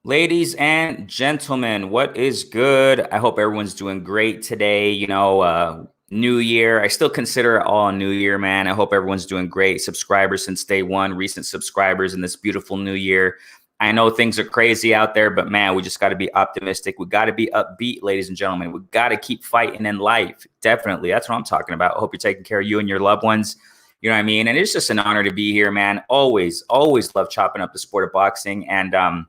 Ladies and gentlemen, what is good? I hope everyone's doing great today. New year. I still consider it all a new year, man. I hope everyone's doing great. Subscribers since day one, recent subscribers in this beautiful new year. I know things are crazy out there, but man, we just got to be optimistic. We got to be upbeat, ladies and gentlemen. We got to keep fighting in life. Definitely. That's what I'm talking about. I hope you're taking care of you and your loved ones. You know what I mean? And it's just an honor to be here, man. Always love chopping up the sport of boxing. And,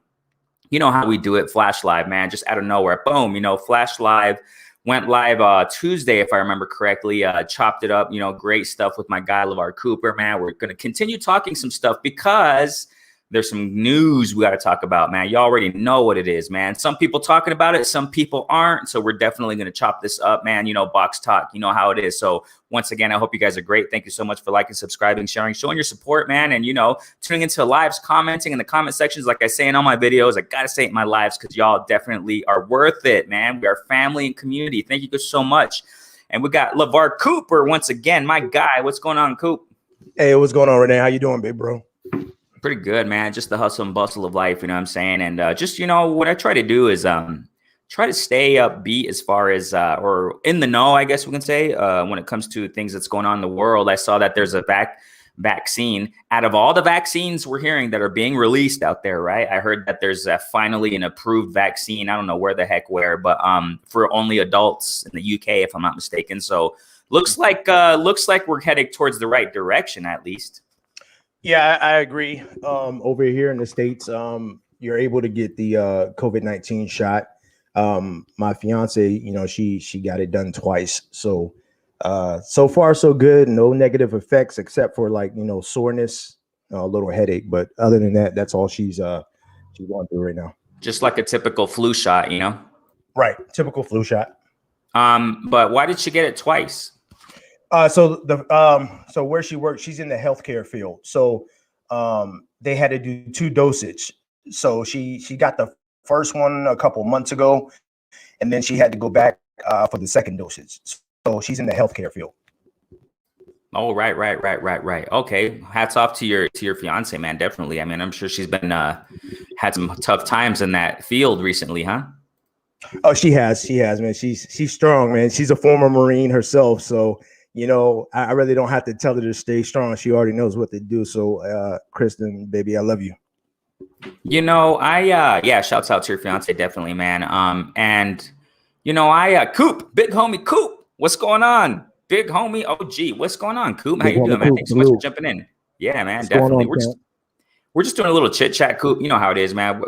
you know how we do it, Flash Live, man, just out of nowhere. Boom, Flash Live went live Tuesday, if I remember correctly. Chopped it up, great stuff with my guy, Lavar Cooper, man. We're going to continue talking some stuff because there's some news we got to talk about, man. You already know what it is, man. Some people talking about it, some people aren't. So we're definitely going to chop this up, man. Box talk, you know how it is. So once again, I hope you guys are great. Thank you so much for liking, subscribing, sharing, showing your support, man. And, tuning into lives, commenting in the comment sections. Like I say in all my videos, I got to say it in my lives because y'all definitely are worth it, man. We are family and community. Thank you so much. And we got Lavar Cooper once again, my guy. What's going on, Coop? Hey, what's going on, Renee? How you doing, big bro? Pretty good, man. Just the hustle and bustle of life, you know what I'm saying? And what I try to do is try to stay upbeat as far as or in the know, I guess we can say, when it comes to things that's going on in the world. I saw that there's a vaccine. Out of all the vaccines we're hearing that are being released out there, right? I heard that there's finally an approved vaccine. I don't know where, but for only adults in the UK, if I'm not mistaken. So looks like we're heading towards the right direction, at least. Yeah, I agree. Over here in the States, you're able to get the COVID-19 shot. My fiance, she got it done twice. So so far so good. No negative effects except for soreness, a little headache. But other than that, that's all she's going through right now. Just like a typical flu shot, Right, typical flu shot. But why did she get it twice? So where she works, she's in the healthcare field. So they had to do 2 dosage. So she got the first one a couple months ago, and then she had to go back for the second dosage. So she's in the healthcare field. Oh, right. Okay. Hats off to your fiance, man. Definitely. I mean, I'm sure she's been had some tough times in that field recently, huh? Oh, she has, man. She's strong, man. She's a former Marine herself. So I really don't have to tell her to stay strong. She already knows what to do. So, Kristen, baby, I love you. Shouts out to your fiance, definitely, man. Coop, big homie Coop, what's going on? Big homie OG, what's going on, Coop? How you doing, man? Thanks so much for jumping in. Yeah, man, definitely. We're just doing a little chit chat, Coop. You know how it is, man.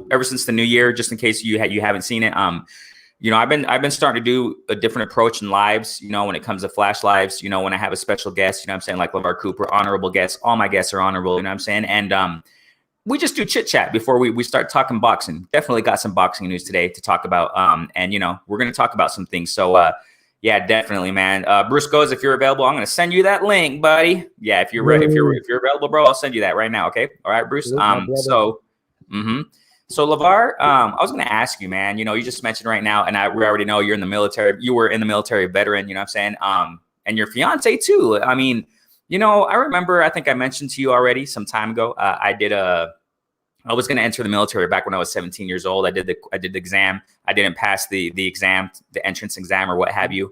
Ever since the new year, just in case you haven't seen it, I've been starting to do a different approach in lives, when it comes to Flash Lives, when I have a special guest, I'm saying, like Lavar Cooper, honorable guests. All my guests are honorable, you know what I'm saying? And we just do chit chat before we start talking boxing. Definitely got some boxing news today to talk about. And we're going to talk about some things. So yeah, definitely, man. Bruce goes, if you're available, I'm going to send you that link, buddy. Yeah, if you're ready, if you're available, bro, I'll send you that right now. Okay. All right, Bruce. So Lavar, I was going to ask you, man, you just mentioned right now, and we already know you're in the military. You were in the military, veteran, you know what I'm saying? And your fiance too. I mean, I remember, I think I mentioned to you already some time ago, I was going to enter the military back when I was 17 years old. I did the exam. I didn't pass the exam, the entrance exam or what have you,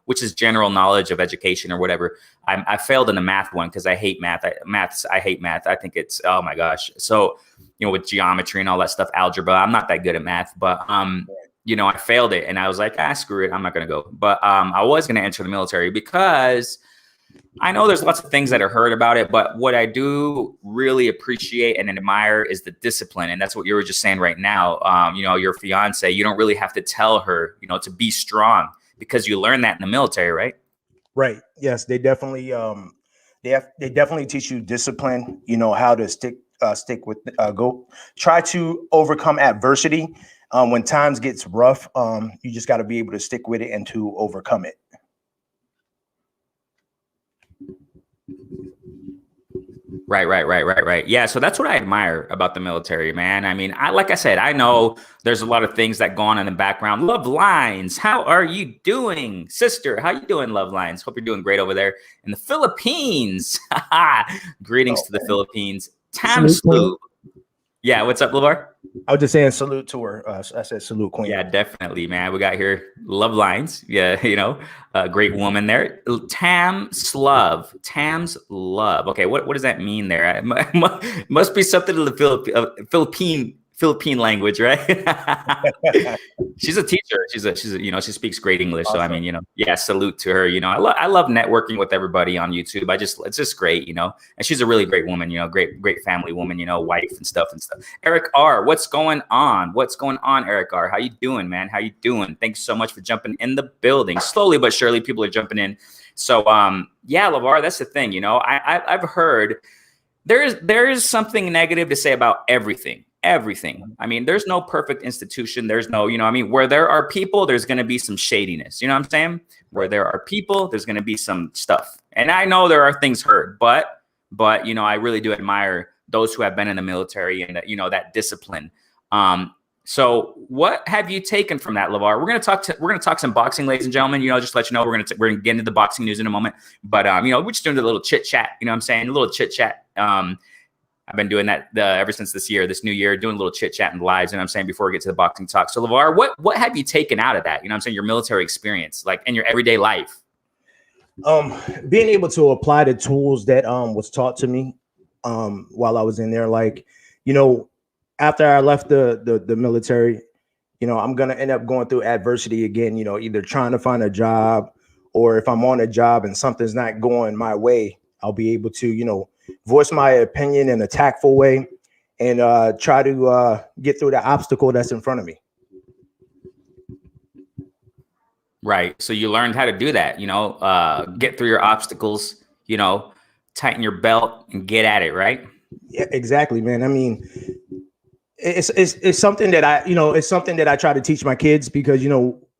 which is general knowledge of education or whatever. I failed in the math one because I hate math. I hate math. I think it's, oh my gosh. So, with geometry and all that stuff, algebra, I'm not that good at math, but, I failed it and I was like, screw it. I'm not going to go. But I was going to enter the military because I know there's lots of things that are heard about it, but what I do really appreciate and admire is the discipline. And that's what you were just saying right now. Your fiance, you don't really have to tell her, to be strong because you learn that in the military, right? Right. Yes, they definitely they definitely teach you discipline, how to stick with try to overcome adversity. When times gets rough, you just got to be able to stick with it and to overcome it. Right. Yeah, so that's what I admire about the military, man. I mean, like I said, I know there's a lot of things that go on in the background. Love Lines, how are you doing? Sister, how you doing, Love Lines? Hope you're doing great over there in the Philippines. Greetings to the Philippines. Tam Sloop. Yeah, what's up, Lavar? I was just saying salute to her. I said salute, Queen. Yeah, definitely, man. We got here love lines. Yeah, a great woman there. Tam's love. Okay, what does that mean there? Must be something to the Philippine language, right? She's a teacher. She's a she speaks great English. So I Awesome. mean, yeah, salute to her. I love networking with everybody on YouTube. It's just great, and she's a really great woman. Great family woman. Wife and stuff. Eric R, what's going on? Eric R? How you doing, man? How you doing? Thanks so much for jumping in the building. Slowly but surely, people are jumping in. So yeah, Lavar, that's the thing. I've heard there is something negative to say about everything. I mean, there's no perfect institution. There's no, where there are people, there's going to be some shadiness. You know what I'm saying? Where there are people, there's going to be some stuff. And I know there are things heard, but I really do admire those who have been in the military and that discipline. So what have you taken from that, Lavar? We're going to talk some boxing, ladies and gentlemen. Just to let you know, we're going to get into the boxing news in a moment. But we're just doing a little chit chat. You know what I'm saying? A little chit chat. I've been doing that ever since this new year, doing a little chit chat and lives. And I'm saying before we get to the boxing talk. So Lavar, what have you taken out of that? You know what I'm saying? Your military experience, like in your everyday life. Being able to apply the tools that was taught to me while I was in there, like, after I left the military, I'm gonna end up going through adversity again, either trying to find a job, or if I'm on a job and something's not going my way, I'll be able to, voice my opinion in a tactful way and try to get through the obstacle that's in front of me. Right. So you learned how to do that, get through your obstacles, tighten your belt and get at it. Right. Yeah, exactly, man. I mean, it's something that it's something that I try to teach my kids, because,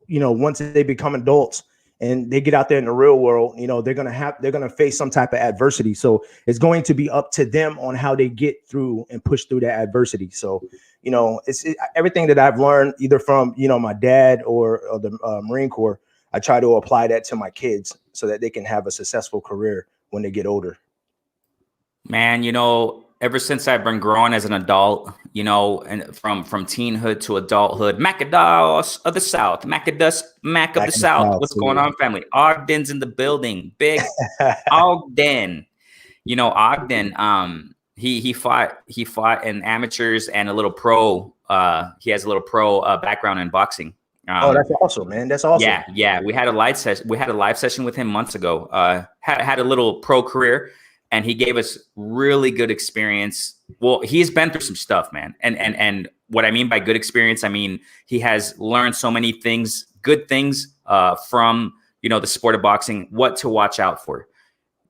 once they become adults and they get out there in the real world, they're going to face some type of adversity. So it's going to be up to them on how they get through and push through that adversity. So, it's everything that I've learned either from, my dad or the Marine Corps. I try to apply that to my kids so that they can have a successful career when they get older. Man, ever since I've been growing as an adult, and from teenhood to adulthood, Macados of the South, Mac of the South. What's going on, family? Ogden's in the building. Big Ogden. Ogden, he fought in amateurs and a little pro. He has a little pro background in boxing. Oh, that's awesome, man. That's awesome. Yeah. We had a live session with him months ago. Had a little pro career. And he gave us really good experience. Well, he's been through some stuff, man. And what I mean by good experience, I mean, he has learned so many things, good things from, the sport of boxing, what to watch out for.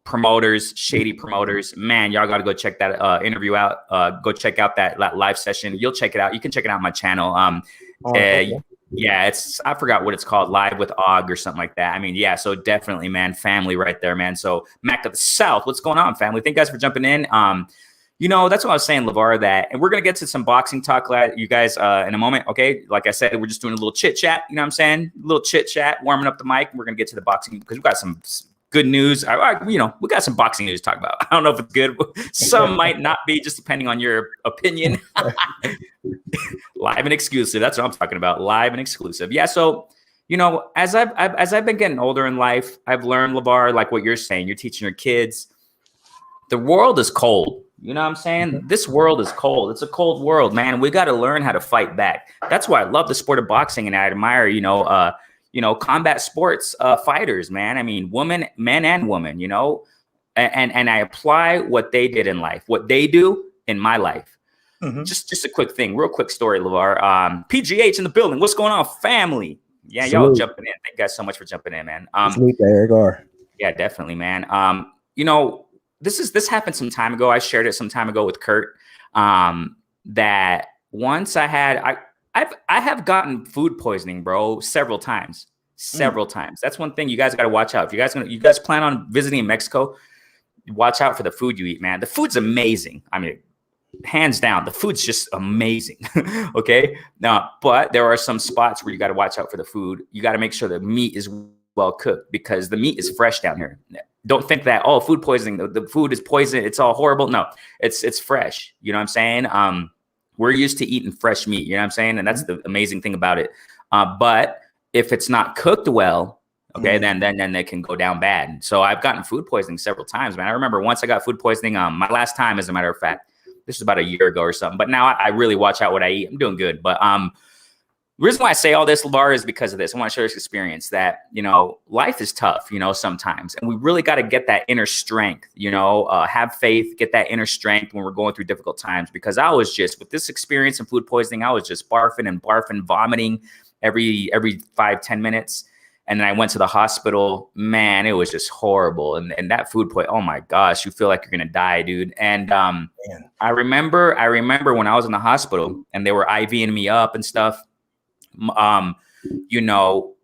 Promoters, shady promoters, man, y'all got to go check that interview out. Go check out that live session. You'll check it out. You can check it out on my channel. Okay. Yeah, I forgot what it's called, Live with Og or something like that. I mean, yeah, so definitely, man, family right there, man. So Mac of the South, what's going on, family? Thank you guys for jumping in. That's what I was saying, Lavar, and we're going to get to some boxing talk, you guys, in a moment, okay? Like I said, we're just doing a little chit-chat, you know what I'm saying? A little chit-chat, warming up the mic. We're going to get to the boxing because we've got some good news. We got some boxing news to talk about. I don't know if it's good. Some might not be, just depending on your opinion. Live and exclusive. That's what I'm talking about. Live and exclusive. Yeah. So, as I've been getting older in life, I've learned, Lavar, like what you're saying. You're teaching your kids. The world is cold. You know what I'm saying? This world is cold. It's a cold world, man. We got to learn how to fight back. That's why I love the sport of boxing, and I admire, combat sports fighters, man. I mean, men and women, and I apply what they did in life, what they do in my life. Mm-hmm. Just a quick thing, real quick story, Lavar. PGH in the building. What's going on, family? Yeah, y'all jumping in. Thank you guys so much for jumping in, man. Eric R. Yeah, definitely, man. This happened some time ago. I shared it some time ago with Kurt. That once I have gotten food poisoning, bro, several times. That's one thing you guys got to watch out. If you guys plan on visiting Mexico, watch out for the food you eat, man. The food's amazing. I mean, hands down, the food's just amazing. Okay. Now, but there are some spots where you got to watch out for the food. You got to make sure the meat is well cooked, because the meat is fresh down here. Don't think that, food poisoning, the food is poison, it's all horrible. No, it's fresh. You know what I'm saying? we're used to eating fresh meat. You know what I'm saying? And that's the amazing thing about it. But if it's not cooked well, okay, then it can go down bad. So I've gotten food poisoning several times, man. I remember once I got food poisoning. My last time, as a matter of fact, this was about a year ago or something. But now I really watch out what I eat. I'm doing good. But the reason why I say all this, Lavar, is because of this. I want to share this experience that, you know, life is tough, you know, sometimes. And we really got to get that inner strength, you know, have faith, get that inner strength when we're going through difficult times. Because I was just, with this experience and food poisoning, I was just barfing, vomiting every 5-10 minutes. And then I went to the hospital. Man, it was just horrible. And that food poison, oh my gosh, you feel like you're going to die, dude. And I remember when I was in the hospital and they were IVing me up and stuff. You know,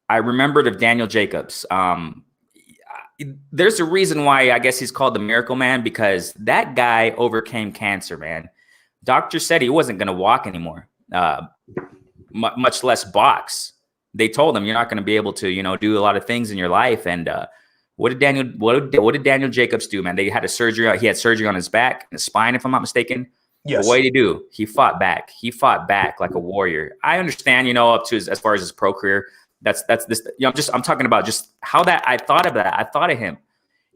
I remembered of Daniel Jacobs. There's a reason why I guess he's called the Miracle Man, because that guy overcame cancer, man. Doctor said he wasn't going to walk anymore, much less box. They told him you're not going to be able to, you know, do a lot of things in your life. And what did Daniel Jacobs do, man? They had a surgery. He had surgery on his back and his spine, if I'm not mistaken. Yes. But what did he do? He fought back. He fought back like a warrior. I understand, you know, up to as far as his pro career. That's this. You know, I'm talking about just how that I thought of that. I thought of him.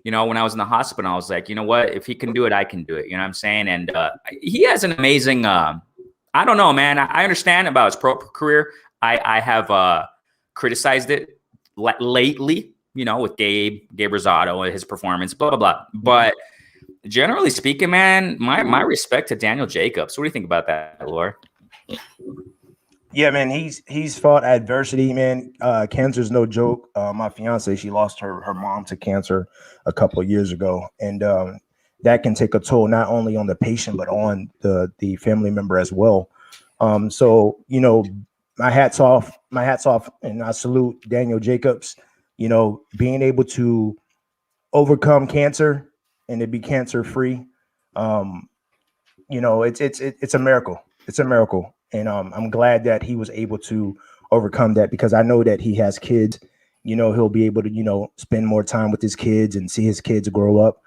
You know, when I was in the hospital, I was like, you know what? If he can do it, I can do it. You know what I'm saying? And he has an amazing. I don't know, man. I understand about his pro career. I have criticized it lately. You know, with Gabe Rosado and his performance, blah blah blah. But generally speaking, man, my respect to Daniel Jacobs. What do you think about that, Laura? Yeah, man, he's fought adversity, man. Cancer's no joke. My fiance, she lost her mom to cancer a couple of years ago, and that can take a toll not only on the patient but on the family member as well. So you know, my hat's off, and I salute Daniel Jacobs. You know, being able to overcome cancer and to be cancer free, you know, it's a miracle. It's a miracle. And I'm glad that he was able to overcome that, because I know that he has kids. You know, he'll be able to, you know, spend more time with his kids and see his kids grow up.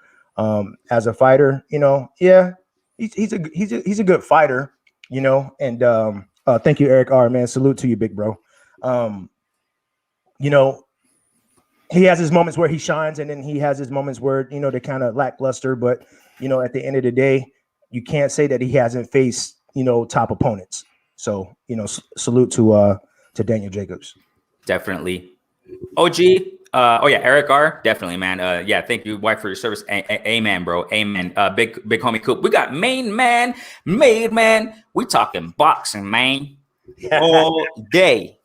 As a fighter, you know, yeah, he's a good fighter, you know. And thank you, Eric R. Man, salute to you, big bro. You know, he has his moments where he shines, and then he has his moments where, you know, they're kind of lackluster. But, you know, at the end of the day, you can't say that he hasn't faced, you know, top opponents. So, you know, salute to Daniel Jacobs. Definitely. OG. Eric R. Definitely, man. Yeah, thank you, wife, for your service. Amen, bro. Amen. Big homie Coop. We got Mainman. We talking boxing, man. All day.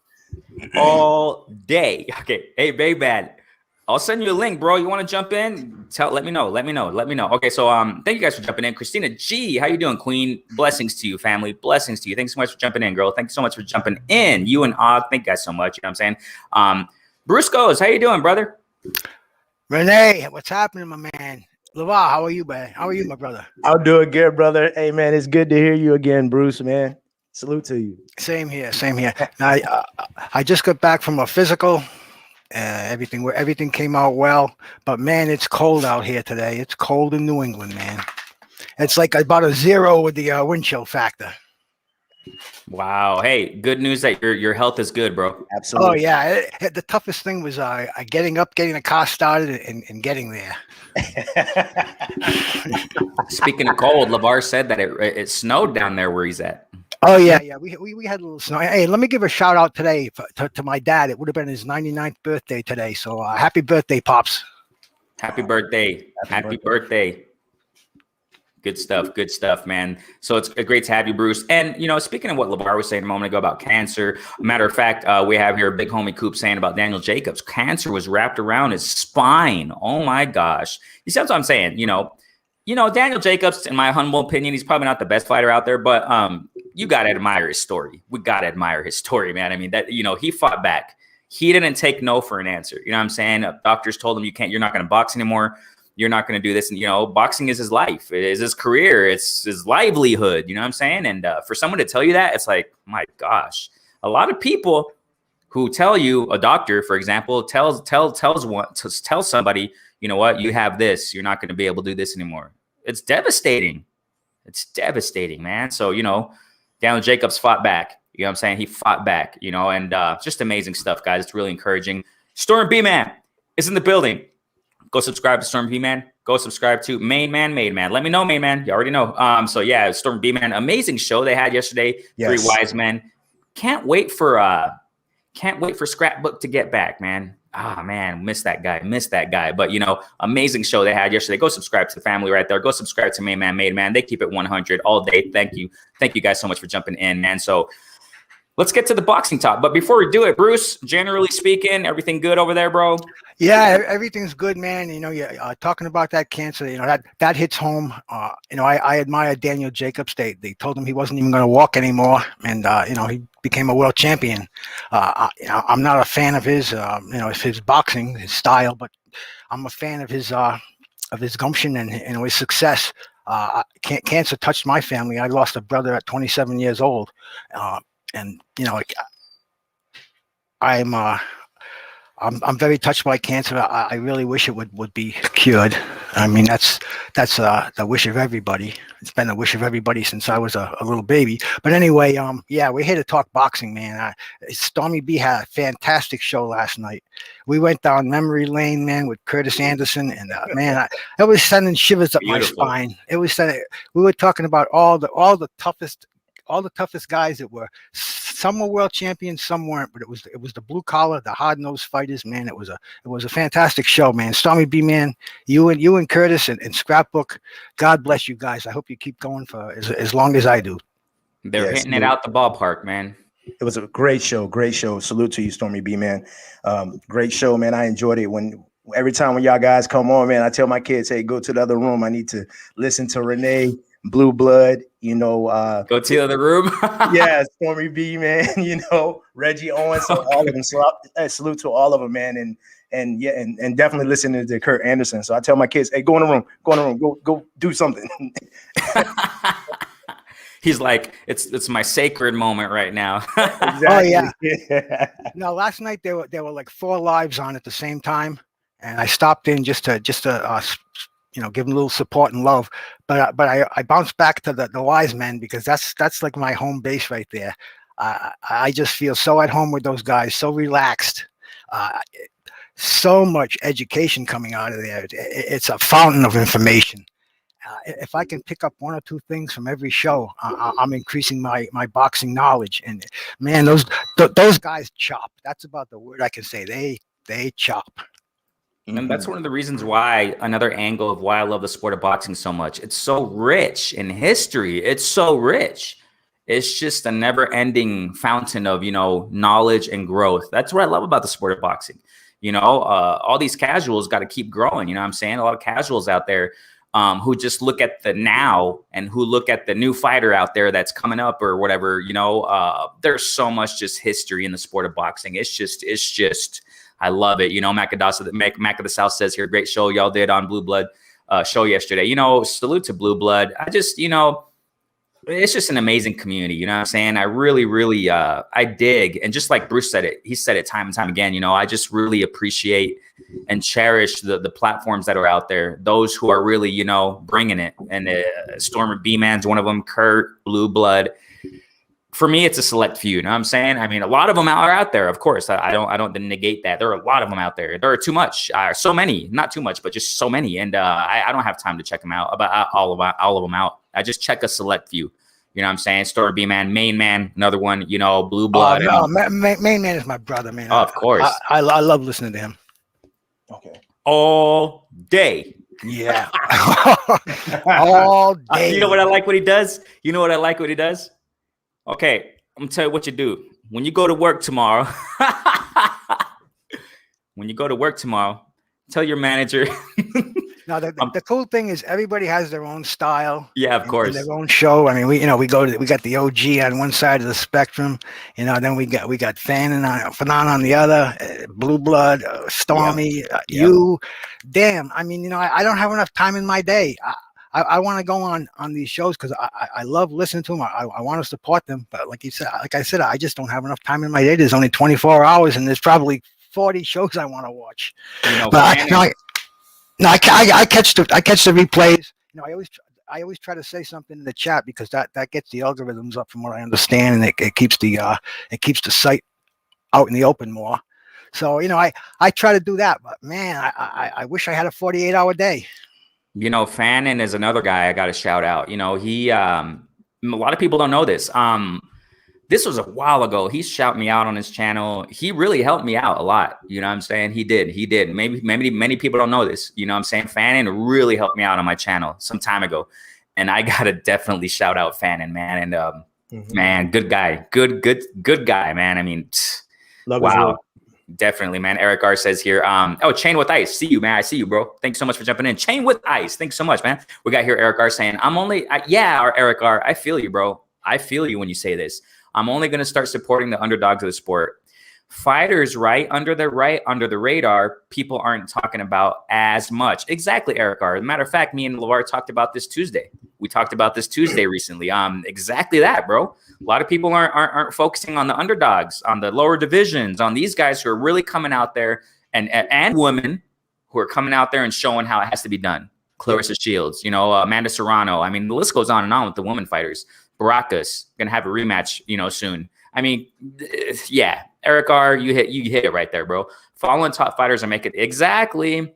All day. Okay. Hey, Babe, I'll send you a link, bro. You want to jump in? Let me know. Okay, so thank you guys for jumping in. Christina G, how you doing, Queen? Blessings to you, family. Blessings to you. Thanks so much for jumping in, girl. Thanks so much for jumping in. You and Og, thank you guys so much. You know what I'm saying? Bruce goes, how you doing, brother? Renee, what's happening, my man? Lavar, how are you, man? How are you, my brother? I'm doing good, brother. Hey, man, it's good to hear you again, Bruce, man. Salute to you. Same here. Now, I just got back from a physical. Everything came out well, but man, it's cold out here today. It's cold in New England, man. It's like about a 0 with the wind chill factor. Wow. Hey, good news that your health is good, bro. Absolutely. Oh yeah. The toughest thing was getting up, getting the car started, and getting there. Speaking of cold, Lavar said that it snowed down there where he's at. Oh yeah. We had a little snow. Hey, let me give a shout out today to my dad. It would have been his 99th birthday today. So happy birthday, Pops. Happy birthday. Happy birthday. Good stuff, man. So it's great to have you, Bruce. And, you know, speaking of what Lavar was saying a moment ago about cancer, matter of fact, we have here big homie Coop saying about Daniel Jacobs. Cancer was wrapped around his spine. Oh my gosh. You see what I'm saying? You know, Daniel Jacobs, in my humble opinion, he's probably not the best fighter out there, but you got to admire his story. We got to admire his story, man. I mean, that, you know, he fought back. He didn't take no for an answer. You know what I'm saying? Doctors told him you're not going to box anymore. You're not going to do this. And, you know, boxing is his life. It is his career. It's his livelihood. You know what I'm saying? And for someone to tell you that, it's like, my gosh, a lot of people who tell you, a doctor, for example, tells somebody, you know what, you have this, you're not going to be able to do this anymore. It's devastating. It's devastating, man. So, you know, Daniel Jacobs fought back. You know what I'm saying? He fought back, you know, and just amazing stuff, guys. It's really encouraging. Stormy B Man is in the building. Go subscribe to Stormy B Man. Go subscribe to Mainman. Let me know, Mainman. You already know. So yeah, Stormy B Man, amazing show they had yesterday. Yes. 3 wise men. Can't wait for Scrapbook to get back, man. Ah, man, miss that guy. But, you know, amazing show they had yesterday. Go subscribe to the family right there. Go subscribe to Mademan. They keep it 100 all day. Thank you guys so much for jumping in, man. So let's get to the boxing talk. But before we do it, Bruce, generally speaking, everything good over there, bro? Yeah, everything's good, man. You know, talking about that cancer, you know, that hits home. You know, I admire Daniel Jacobs. They told him he wasn't even going to walk anymore, and you know, he became a world champion. You know, I'm not a fan of his, you know, his boxing, his style, but I'm a fan of his gumption and, you know, his success. Cancer touched my family. I lost a brother at 27 years old, and you know, I'm very touched by cancer. I really wish it would be cured. I mean, that's the wish of everybody. It's been the wish of everybody since I was a little baby. But anyway, yeah, we're here to talk boxing, man. Stormy B had a fantastic show last night. We went down memory lane, man, with Curtis Anderson, and man, it was sending shivers up my spine. It was sending. We were talking about all the toughest guys that were. Some were world champions, some weren't, but it was the blue collar, the hard nosed fighters, man. It was a fantastic show, man. Stormy B, man, you and Curtis and Scrapbook, God bless you guys. I hope you keep going for as long as I do. They're hitting it out the ballpark, man. It was a great show. Salute to you, Stormy B, man. Great show, man. I enjoyed it. Every time when y'all guys come on, man, I tell my kids, hey, go to the other room. I need to listen to Renee, Blue Blood, you know. Go to the other room. Yeah, Stormy B, man, you know, Reggie Owens, all of them. So salute to all of them, man. And yeah, and definitely listening to Kurt Anderson. So I tell my kids, hey, go in the room, go do something. He's like, it's my sacred moment right now. Exactly. Oh yeah. No, last night there were like 4 lives on at the same time, and I stopped in just to you know, give them a little support and love. But I bounced back to the wise men, because that's like my home base right there. I just feel so at home with those guys, so relaxed. So much education coming out of there. It's a fountain of information. If I can pick up 1 or 2 things from every show, I'm increasing my boxing knowledge. And man, those guys chop. That's about the word I can say. They chop. And that's one of the reasons why, another angle of why I love the sport of boxing so much. It's so rich in history. It's so rich. It's just a never-ending fountain of, you know, knowledge and growth. That's what I love about the sport of boxing. You know, all these casuals got to keep growing. You know what I'm saying? A lot of casuals out there who just look at the now and who look at the new fighter out there that's coming up or whatever. You know, there's so much just history in the sport of boxing. It's just. I love it. You know, Mac of the South says here, great show y'all did on Blue Blood show yesterday. You know, salute to Blue Blood. I just, you know, it's just an amazing community. You know what I'm saying? I really, I dig. And just like Bruce said it, he said it time and time again, you know, I just really appreciate and cherish the platforms that are out there. Those who are really, you know, bringing it. And Stormer B-Man's one of them, Kurt, Blue Blood. For me, it's a select few. You know what I'm saying? I mean, a lot of them are out there, of course. I don't negate that. There are a lot of them out there. There are too much. So many. Not too much, but just so many. And I don't have time to check them out, all of them out. I just check a select few. You know what I'm saying? Story B-Man, Mainman, another one, you know, Blue Blood. No, Mainman is my brother, man. Oh, of course. I love listening to him. Okay. All day. Yeah. All day. You know what I like what he does? Okay, I'm gonna tell you what you do. When you go to work tomorrow, tell your manager. No, the cool thing is everybody has their own style. Yeah, of course. Their own show. I mean, we got the OG on one side of the spectrum, you know. Then we got Fanon on the other, Blue Blood, Stormy, you. Damn, I mean, you know, I don't have enough time in my day. I want to go on these shows because I love listening to them. I want to support them, but like I said, I just don't have enough time in my day. There's only 24 hours, and there's probably 40 shows I want to watch. You know, but I catch the replays. You know, I always try to say something in the chat because that gets the algorithms up from what I understand, and it keeps the site out in the open more. So, I try to do that, but man, I wish I had a 48-hour day. Fannin is another guy I got to shout out. He, a lot of people don't know this. This was a while ago. He shouted me out on his channel. He really helped me out a lot. You know what I'm saying? He did. Maybe many people don't know this. You know what I'm saying? Fannin really helped me out on my channel some time ago. And I got to definitely shout out Fannin, man. And man, good guy. Good guy, man. I mean, wow. Definitely, man. Eric R says here, Chain with Ice. See you, man. I see you, bro. Thanks so much for jumping in. Chain with Ice. Thanks so much, man. We got here Eric R saying, Eric R, I feel you, bro. I feel you when you say this. I'm only going to start supporting the underdogs of the sport. Fighters under the radar, people aren't talking about as much. Exactly, Eric R. As a matter of fact, me and Lavar talked about this Tuesday. We talked about this Tuesday recently. Exactly that, bro. A lot of people aren't focusing on the underdogs, on the lower divisions, on these guys who are really coming out there, and women who are coming out there and showing how it has to be done. Clarissa Shields, Amanda Serrano. I mean, the list goes on and on with the women fighters. Baracus gonna have a rematch, soon. I mean, yeah, Eric R, you hit it right there, bro. Following top fighters are making exactly.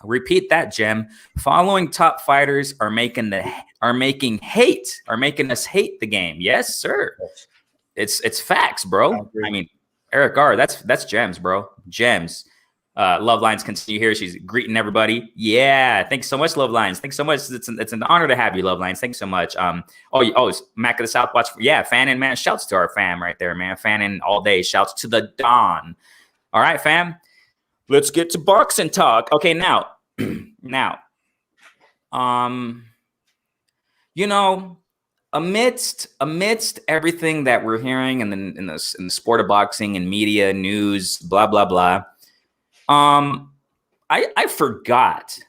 Repeat that, Gem. Following top fighters are making us hate the game. Yes, sir. It's facts, bro. I mean, Eric R, that's gems, bro. Gems. Love Lines continue here. She's greeting everybody. Yeah, thanks so much, Love Lines. Thanks so much. It's an honor to have you, Love Lines. Thanks so much. Mac of the South watch. Yeah, Fannin, man. Shouts to our fam right there, man. Fannin all day. Shouts to the Dawn. All right, fam. Let's get to boxing talk. Okay, now, amidst everything that we're hearing in the sport of boxing and media, news, blah blah blah. I forgot.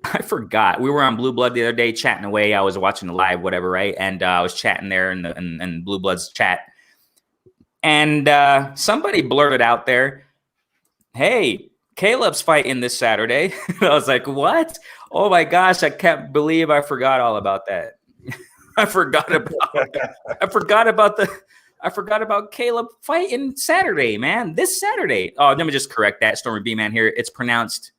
I forgot. We were on Blue Blood the other day chatting away. I was watching the live, whatever, right? And I was chatting there in Blue Blood's chat. And somebody blurted out there, "Hey, Caleb's fighting this Saturday." I was like, "What? Oh my gosh, I can't believe I forgot all about that." I forgot about Caleb fighting Saturday, man. This Saturday. Oh, let me just correct that. Stormy B, man, here. It's pronounced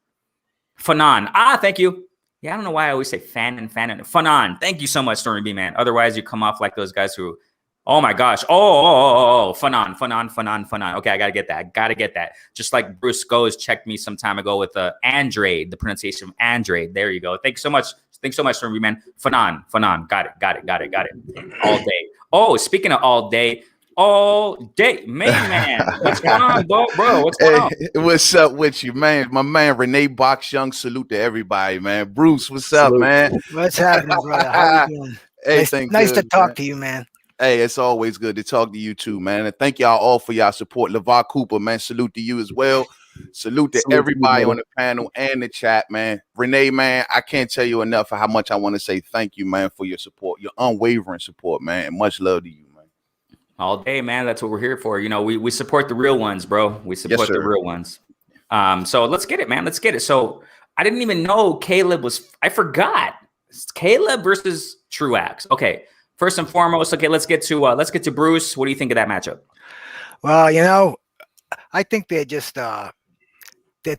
Fanon. Thank you. Yeah, I don't know why I always say Fannin. Fanon. Thank you so much, Stormy B, man. Otherwise, you come off like those guys who, oh my gosh. Fanon. Okay, I gotta get that. Just like Bruce Goes checked me some time ago with Andrade, the pronunciation of Andrade. There you go. Thanks so much, Stormy B, man. Fanon. Got it. All day. Oh, speaking of all day, Mainman. What's going on, bro? What's going on? What's up with you, man? My man Renee Box Young. Salute to everybody, man. Bruce, what's up, man? What's happening, brother? How you doing? Hey, nice to talk to you, man. Hey, it's always good to talk to you too, man. And thank y'all all for y'all support. Lavar Cooper, man. Salute to you as well. Salute to everybody on the panel and the chat, man. Renee, man, I can't tell you enough for how much I want to say thank you, man, for your support, your unwavering support, man. And much love to you. All day, man. That's what we're here for. We support the real ones, bro. We support the real ones. So let's get it, man. Let's get it. So I didn't even know I forgot. It's Caleb versus Truax. Okay. First and foremost, okay, let's get to Bruce. What do you think of that matchup? Well, I think they're just they're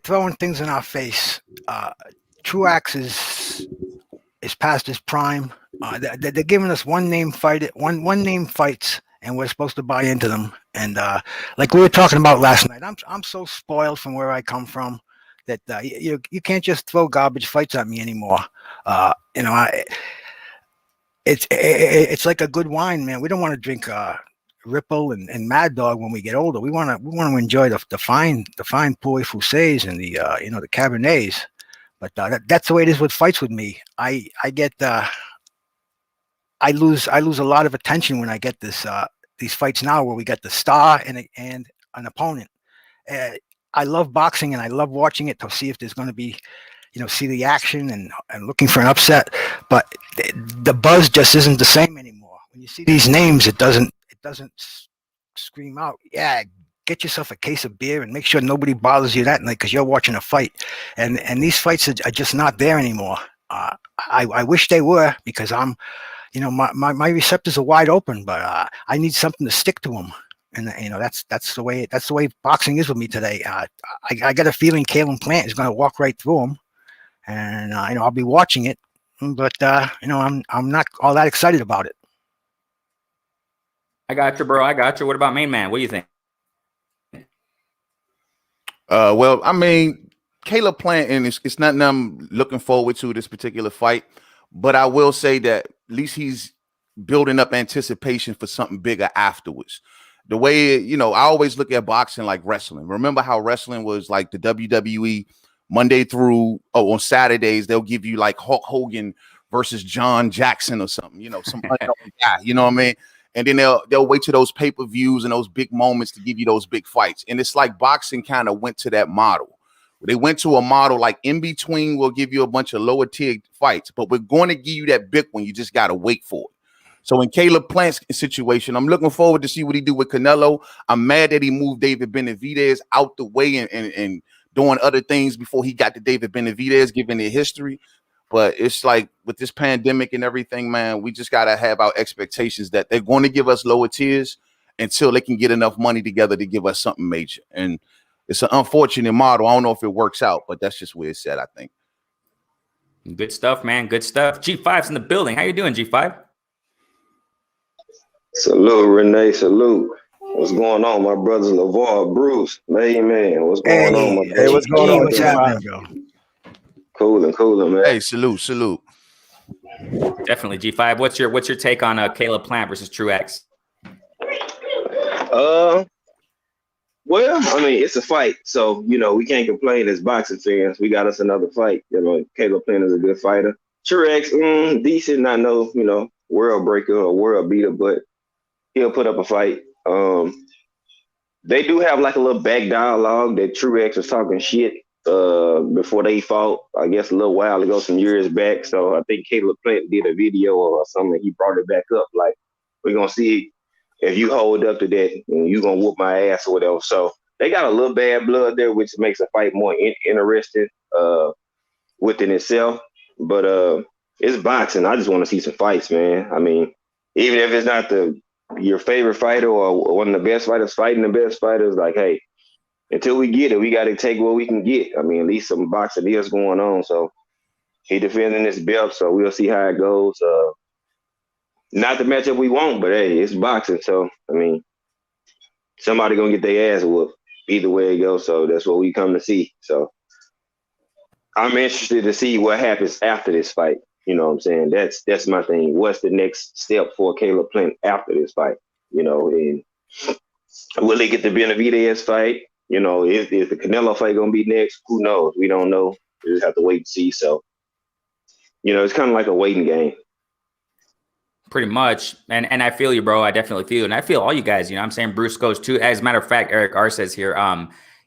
throwing things in our face. Truax is past his prime. They're giving us one name fights, and we're supposed to buy into them. And like we were talking about last night, I'm so spoiled from where I come from that you can't just throw garbage fights at me anymore. It's like a good wine, man. We don't want to drink Ripple and Mad Dog when we get older. We want to enjoy the fine Pouilly Fusées and the the Cabernets. But that's the way it is with fights with me. I lose a lot of attention when I get these fights now where we get the star and an opponent. I love boxing and I love watching it to see if there's going to be, see the action and looking for an upset. But the buzz just isn't the same anymore. When you see these names, it doesn't scream out, yeah, get yourself a case of beer and make sure nobody bothers you that night because you're watching a fight. And these fights are just not there anymore. I wish they were, because I'm, you know, my receptors are wide open, but I need something to stick to them. And you know, that's the way boxing is with me today. I got a feeling Caleb Plant is going to walk right through him, and you know, I'll be watching it, but you know, I'm not all that excited about it. I got you, bro. I got you. What about Mainman? What do you think? Well, I mean, Caleb Plant, and it's nothing I'm looking forward to this particular fight, but I will say that at least he's building up anticipation for something bigger afterwards. The way, you know, I always look at boxing like wrestling. Remember how wrestling was like the WWE Monday through, on Saturdays, they'll give you like Hulk Hogan versus John Jackson or something, you know, some unknown guy, you know what I mean? And then they'll wait to those pay-per-views and those big moments to give you those big fights. And it's like boxing kind of went to that model. They went to a model like in between, we'll give you a bunch of lower tier fights, but we're going to give you that big one. You just got to wait for it. So in Caleb Plant's situation, I'm looking forward to see what he do with Canelo. I'm mad that he moved David Benavidez out the way and doing other things before he got to David Benavidez, given their history. But it's like with this pandemic and everything, man, we just got to have our expectations that they're going to give us lower tiers until they can get enough money together to give us something major. And it's an unfortunate model. I don't know if it works out, but that's just where it's at, I think. Good stuff, man. Good stuff. G5's in the building. How you doing, G5? Salute, Renee. Salute. What's going on, my brothers? Lavar, Bruce, Mainman. What's going on, my brother? Hey, what's going on? What's happening, bro? Cooling, man. Hey, salute. Definitely, G5. What's your take on Caleb Plant versus Truex? Well, I mean, it's a fight, so you know we can't complain as boxing fans. We got us another fight. You know, Caleb Plant is a good fighter. Truex, decent, not no, you know, world breaker or world beater, but he'll put up a fight. They do have like a little back dialogue that Truex was talking shit before they fought, I guess a little while ago, some years back. So I think Caleb Plant did a video or something. He brought it back up. Like, we're going to see if you hold up to that, you're going to whoop my ass or whatever. So they got a little bad blood there, which makes the fight more interesting within itself. But it's boxing. I just want to see some fights, man. I mean, even if it's not your favorite fighter or one of the best fighters fighting the best fighters, like, hey, until we get it, we got to take what we can get. I mean, at least some boxing is going on. So he defending his belt, so we'll see how it goes. Not the matchup we want, but hey, it's boxing. So, I mean, somebody going to get their ass whooped either way it goes. So that's what we come to see. So I'm interested to see what happens after this fight. You know what I'm saying? That's my thing. What's the next step for Caleb Plant after this fight? You know, and will he get the Benavidez fight? You know, is the Canelo fight going to be next? Who knows? We don't know. We just have to wait and see. So, you know, it's kind of like a waiting game. Pretty much. And I feel you, bro. I definitely feel you. And I feel all you guys, you know what I'm saying? Bruce goes too. As a matter of fact, Eric R says here,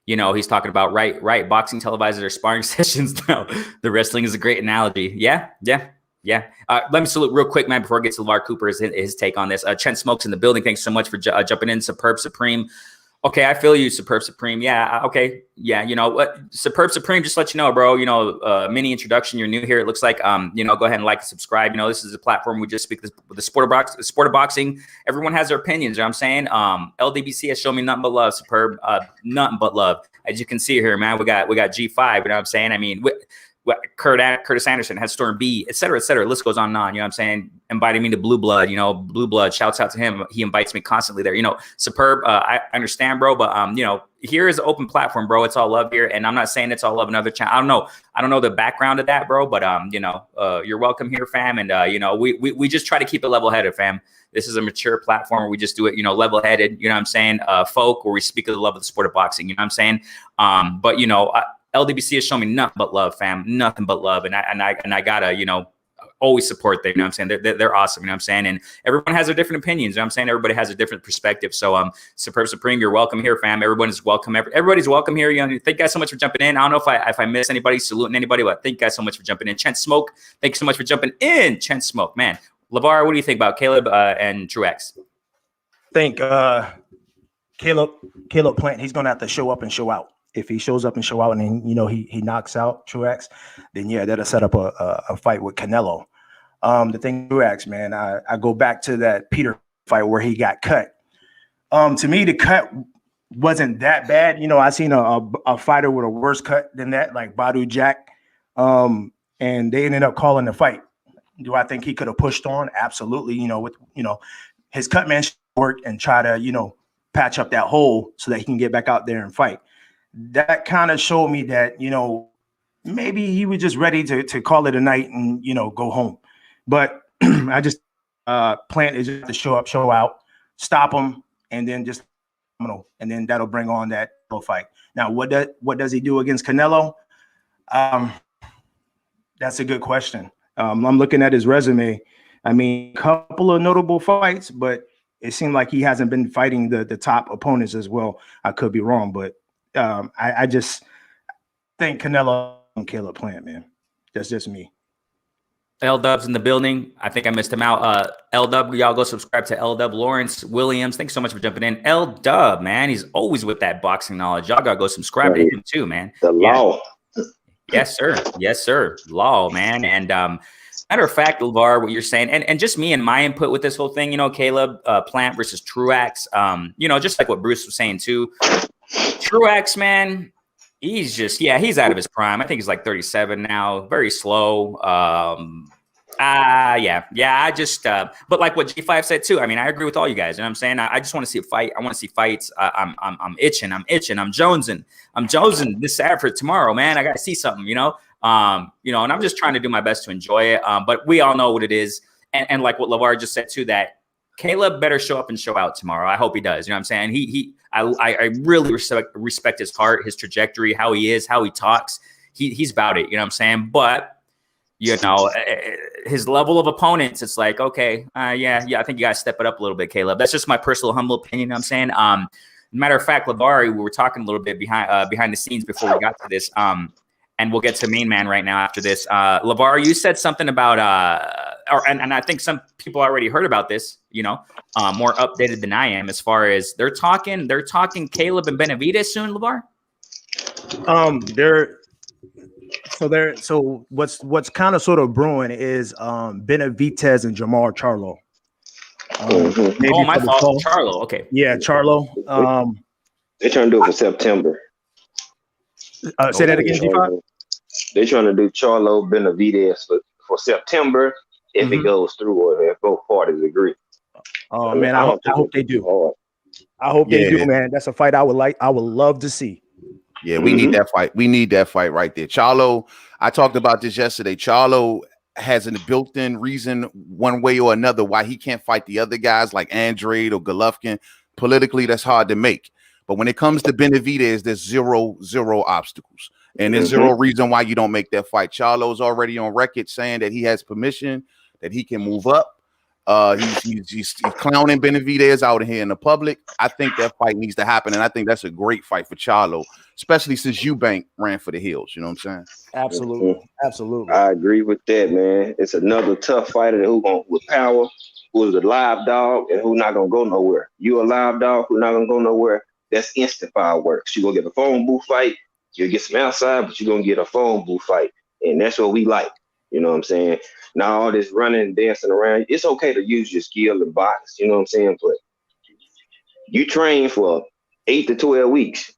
you know, he's talking about right. Boxing televises their sparring sessions now. The wrestling is a great analogy. Yeah. Let me salute real quick, man, before I get to Lavar Cooper, his take on this. Chen Smokes in the building. Thanks so much for jumping in. Superb Supreme. Okay, I feel you, Superb Supreme. Yeah, okay. Yeah, you know what? Superb Supreme, just let you know, bro, you know, mini introduction. You're new here. It looks like, you know, go ahead and like and subscribe. You know, this is a platform. We just speak with the sport of boxing. Everyone has their opinions, you know what I'm saying? LDBC has shown me nothing but love, Superb. Nothing but love. As you can see here, man, we got G5, you know what I'm saying? I mean, Curtis Anderson has Stormy B, et cetera, et cetera. List goes on and on. You know what I'm saying? Inviting me to Blue Blood, you know, Blue Blood. Shouts out to him. He invites me constantly there. You know, Superb. I understand, bro, but you know, here is an open platform, bro. It's all love here, and I'm not saying it's all love another channel. I don't know the background of that, bro, but you know, you're welcome here, fam. And you know, we just try to keep it level-headed, fam. This is a mature platform where we just do it, you know, level-headed. You know what I'm saying? Folk, where we speak of the love of the sport of boxing. You know what I'm saying? But you know. LDBC has shown me nothing but love, fam. Nothing but love. And I gotta, you know, always support them. You know what I'm saying? They're awesome. You know what I'm saying? And everyone has their different opinions. You know what I'm saying? Everybody has a different perspective. So Superb Supreme, you're welcome here, fam. Everyone is welcome. Everybody's welcome here. You know, thank you guys so much for jumping in. I don't know if I miss anybody, saluting anybody, but thank you guys so much for jumping in. Chen Smoke, thank you so much for jumping in. Chen Smoke, man. Lavar, what do you think about Caleb and Truex? I think Caleb Plant, he's gonna have to show up and show out. if he shows up and show out and then, he knocks out Truex, then yeah, that'll set up a fight with Canelo. The thing Truex, man, I go back to that Peter fight where he got cut. To me, the cut wasn't that bad. I seen a fighter with a worse cut than that, like Badu Jack, and they ended up calling the fight. Do I think he could have pushed on? Absolutely. With his cut man work and try to patch up that hole so that he can get back out there and fight. That kind of showed me that maybe he was just ready to call it a night and go home. But I just Plant is just to show up, show out, stop him, and then just and then that'll bring on that fight. Now, what does he do against Canelo? That's a good question. I'm looking at his resume. I mean, a couple of notable fights, but it seemed like he hasn't been fighting the top opponents as well. I could be wrong, but I just think Canelo and Caleb Plant, man. That's just me. L-Dub's in the building. I think I missed him out. L-Dub, y'all go subscribe to L-Dub. Lawrence Williams, thanks so much for jumping in. L-Dub, man, he's always with that boxing knowledge. Y'all got to go subscribe to him too, man. The law. Yes, sir. Yes, sir. Law, man. And matter of fact, Lavar, what you're saying, and just me and my input with this whole thing, Caleb Plant versus Truax, just like what Bruce was saying too. Truax, man, he's out of his prime. I think he's like 37 now, very slow. I just, but like what G5 said too, I mean, I agree with all you guys. You know what I'm saying? I just want to see a fight. I want to see fights. I'm itching. I'm jonesing this Saturday for tomorrow, man. I got to see something, and I'm just trying to do my best to enjoy it. But we all know what it is. And like what Lavar just said too, that Caleb better show up and show out tomorrow. I hope he does. You know what I'm saying? I really respect his heart, his trajectory, how he is, how he talks. He's about it. You know what I'm saying? But his level of opponents, it's like, okay, I think you got to step it up a little bit, Caleb. That's just my personal humble opinion. You know what I'm saying? Matter of fact, Lavari, we were talking a little bit behind the scenes before we got to this. And we'll get to Mainman right now after this. Lavar, you said something about, and I think some people already heard about this, more updated than I am, as far as they're talking Caleb and Benavidez soon, Lavar? So what's kind of sort of brewing is Benavidez and Jamar Charlo. My fault. Charlo, okay. Yeah, Charlo. They're trying to do it for September. Say that again, G5? They're trying to do Charlo Benavidez for September if it goes through or if both parties agree. Oh, man, I hope they do. I hope they do, man. That's a fight I would love to see. Yeah, we need that fight. We need that fight right there. Charlo, I talked about this yesterday. Charlo has a built-in reason one way or another why he can't fight the other guys like Andrade or Golovkin. Politically, that's hard to make. But when it comes to Benavidez, there's zero obstacles. And there's zero reason why you don't make that fight. Charlo's already on record saying that he has permission, that he can move up. He's clowning Benavidez out here in the public. I think that fight needs to happen, and I think that's a great fight for Charlo, especially since Eubank ran for the hills. You know what I'm saying? Absolutely. I agree with that, man. It's another tough fighter with power, who's a live dog, and who's not gonna go nowhere. You a live dog who's not gonna go nowhere. That's instant fireworks. You're gonna get a phone booth fight. You'll get some outside, but you're gonna get a phone booth fight, and that's what we like. You know what I'm saying? Now all this running and dancing around, it's okay to use your skill and box, you know what I'm saying? But you train for 8 to 12 weeks.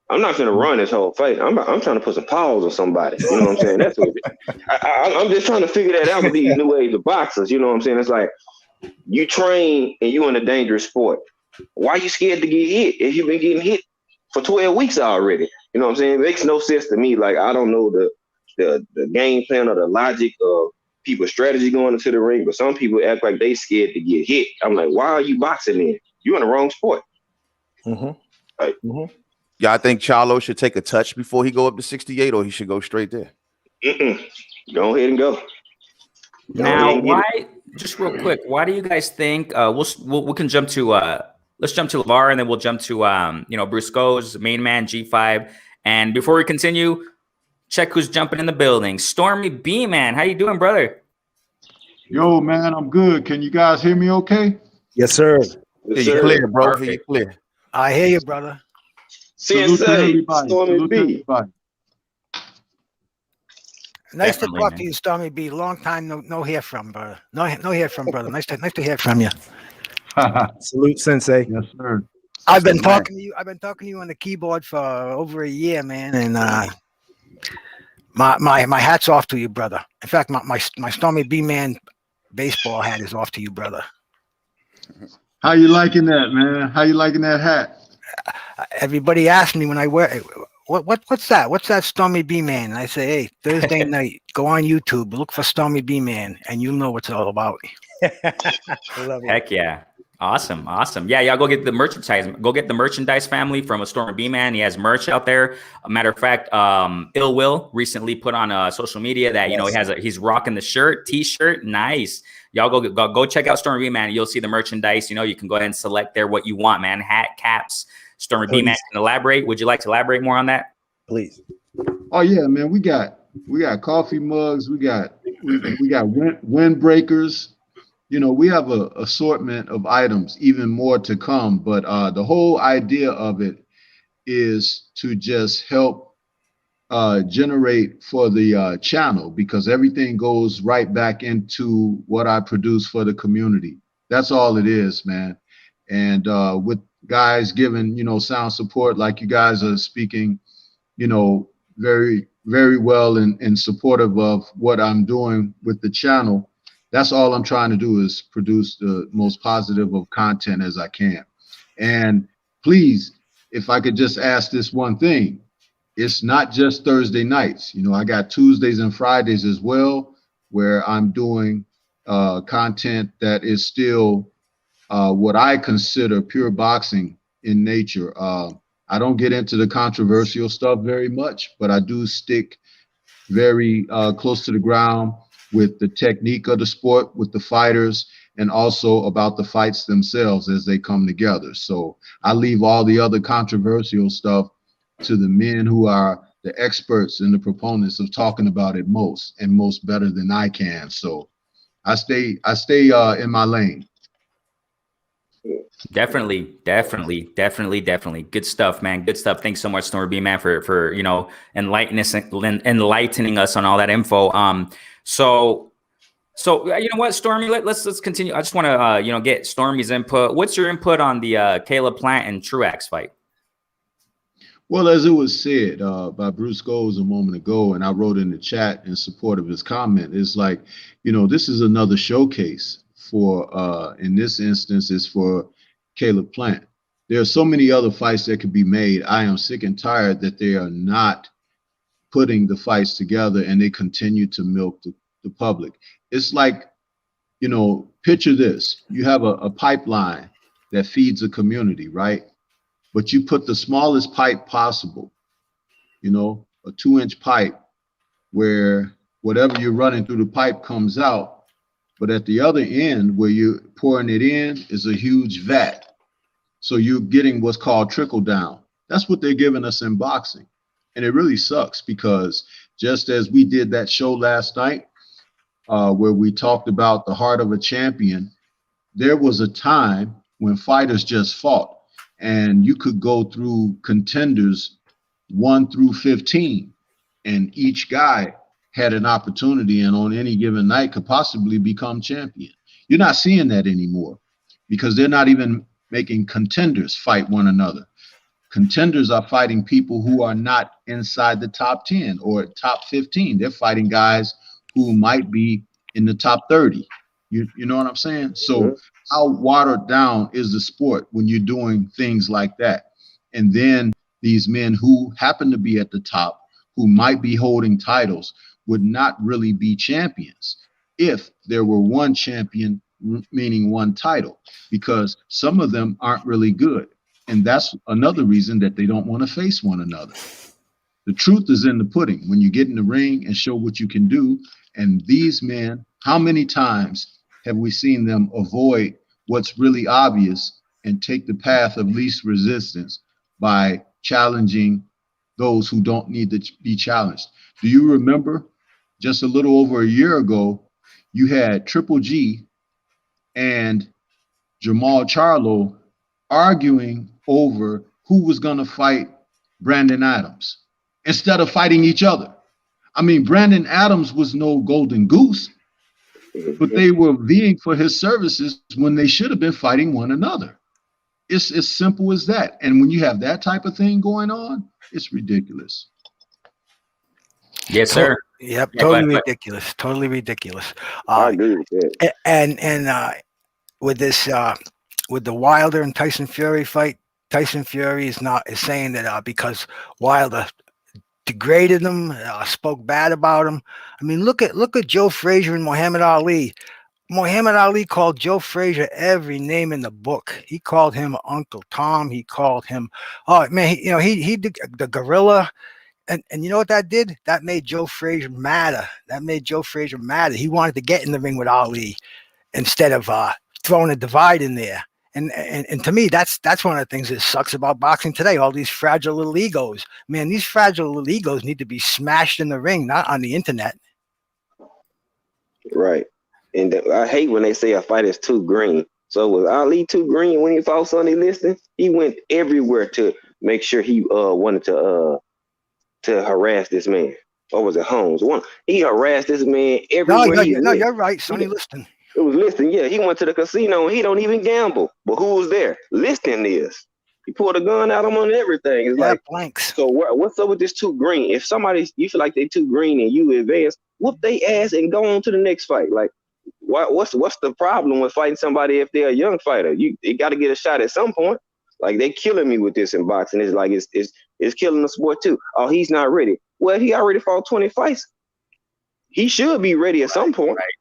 I'm not gonna run this whole fight. I'm trying to put some paws on somebody. You know what I'm saying? That's what I'm just trying to figure that out with these new age of boxers. You know what I'm saying? It's like you train and you in a dangerous sport. Why are you scared to get hit if you've been getting hit for 12 weeks already? You know what I'm saying? It makes no sense to me. Like, I don't know the game plan or the logic of people's strategy going into the ring, but some people act like they scared to get hit. I'm like, why are you boxing then? You're in the wrong sport. Yeah, I think Charlo should take a touch before he go up to 68, or he should go straight there. Go ahead and go. Now, just real quick, why do you guys think we can jump to let's jump to Lavar, and then we'll jump to Bruce Goes, Mainman, G5. And before we continue, check who's jumping in the building. Stormy B, man. How you doing, brother? Yo, man, I'm good. Can you guys hear me okay? Yes, sir. You're clear, bro. You're clear. I hear you, brother. Salute to Sensei, everybody. Stormy Salute to B. everybody. Nice Definitely, to talk man. to you, Stormy B. Long time no hear from, brother. No hear from, brother. Nice to hear from you. Salute, Sensei. Yes, sir. I've been That's the man. talking to you. I've been talking to you on the keyboard for over a year, man, and my hat's off to you, brother. In fact, my Stormy B man baseball hat is off to you, brother. How you liking that, man? How you liking that hat? Everybody asks me when I wear it, what's that? What's that Stormy B man? And I say, hey, Thursday night, go on YouTube, look for Stormy B man, and you'll know what it's all about. Love it. Heck yeah. Awesome. Yeah, y'all go get the merchandise. Go get the merchandise family from a Stormy B Man. He has merch out there. A matter of fact, Ill Will recently put on social media that he's rocking the shirt, t-shirt. Nice. Y'all go check out Stormy B Man. You'll see the merchandise. You can go ahead and select there what you want, man. Hat, caps. Stormy B Man can elaborate. Would you like to elaborate more on that? Please. Oh yeah, man. We got coffee mugs. We got windbreakers. We have a assortment of items, even more to come. But the whole idea of it is to just help generate for the channel, because everything goes right back into what I produce for the community. That's all it is, man. And with guys giving, sound support, like you guys are speaking, very, very well and supportive of what I'm doing with the channel. That's all I'm trying to do, is produce the most positive of content as I can. And please, if I could just ask this one thing, it's not just Thursday nights. I got Tuesdays and Fridays as well, where I'm doing content that is still what I consider pure boxing in nature. I don't get into the controversial stuff very much, but I do stick very close to the ground with the technique of the sport, with the fighters, and also about the fights themselves as they come together. So I leave all the other controversial stuff to the men who are the experts and the proponents of talking about it most better than I can. So I stay in my lane. Definitely. Good stuff, man. Good stuff. Thanks so much, Stormy B Man, for enlightening us on all that info. So you know what, Stormy, let's continue. I just want to get Stormy's input. What's your input on the Caleb Plant and Truax fight? Well, as it was said by Bruce Goes a moment ago, and I wrote in the chat in support of his comment, it's like, this is another showcase for, in this instance, is for Caleb Plant. There are so many other fights that could be made. I am sick and tired that they are not putting the fights together and they continue to milk the public. It's like, picture this. You have a pipeline that feeds a community, right? But you put the smallest pipe possible, a 2-inch pipe, where whatever you're running through the pipe comes out. But at the other end, where you're pouring it in, is a huge vat. So you're getting what's called trickle down. That's what they're giving us in boxing. And it really sucks, because just as we did that show last night, where we talked about the heart of a champion, there was a time when fighters just fought, and you could go through contenders 1 through 15, and each guy had an opportunity, and on any given night could possibly become champion. You're not seeing that anymore, because they're not even making contenders fight one another. Contenders are fighting people who are not inside the top 10 or top 15. They're fighting guys who might be in the top 30. You know what I'm saying? So how watered down is the sport when you're doing things like that? And then these men who happen to be at the top, who might be holding titles, would not really be champions if there were one champion, meaning one title, because some of them aren't really good. And that's another reason that they don't want to face one another. The truth is in the pudding when you get in the ring and show what you can do. And these men, how many times have we seen them avoid what's really obvious and take the path of least resistance by challenging those who don't need to be challenged? Do you remember just a little over a year ago, you had Triple G and Jamal Charlo arguing over who was going to fight Brandon Adams instead of fighting each other. I mean, Brandon Adams was no golden goose, but they were vying for his services when they should have been fighting one another. It's as simple as that. And when you have that type of thing going on, it's ridiculous. Yes, sir. Yep, Yeah, totally but- ridiculous. Totally ridiculous. I agree with that. And with this with the Wilder and Tyson Fury fight, Tyson Fury is saying that because Wilder degraded him, spoke bad about him. I mean, look at Joe Frazier and Muhammad Ali. Muhammad Ali called Joe Frazier every name in the book. He called him Uncle Tom. He called him, oh man, he did the gorilla. And you know what that did? That made Joe Frazier madder. He wanted to get in the ring with Ali instead of throwing a divide in there. And to me, that's one of the things that sucks about boxing today. All these fragile little egos. Man, these fragile little egos need to be smashed in the ring, not on the internet. Right. And I hate when they say a fight is too green. So was Ali too green when he fought Sonny Liston? He went everywhere to make sure he wanted to harass this man. Or was it Holmes? He harassed this man everywhere. No, you're right. Sonny Liston. It was Liston, yeah. He went to the casino and he don't even gamble. But who was there? Liston is. He pulled a gun out of him and everything. It's like blanks. So what's up with this too green? If you feel like they too green and you advance, whoop they ass and go on to the next fight. Like, what's the problem with fighting somebody if they're a young fighter? They got to get a shot at some point. Like, they killing me with this in boxing. It's like it's killing the sport too. Oh, he's not ready. Well, he already fought 20 fights. He should be ready at some point. Right.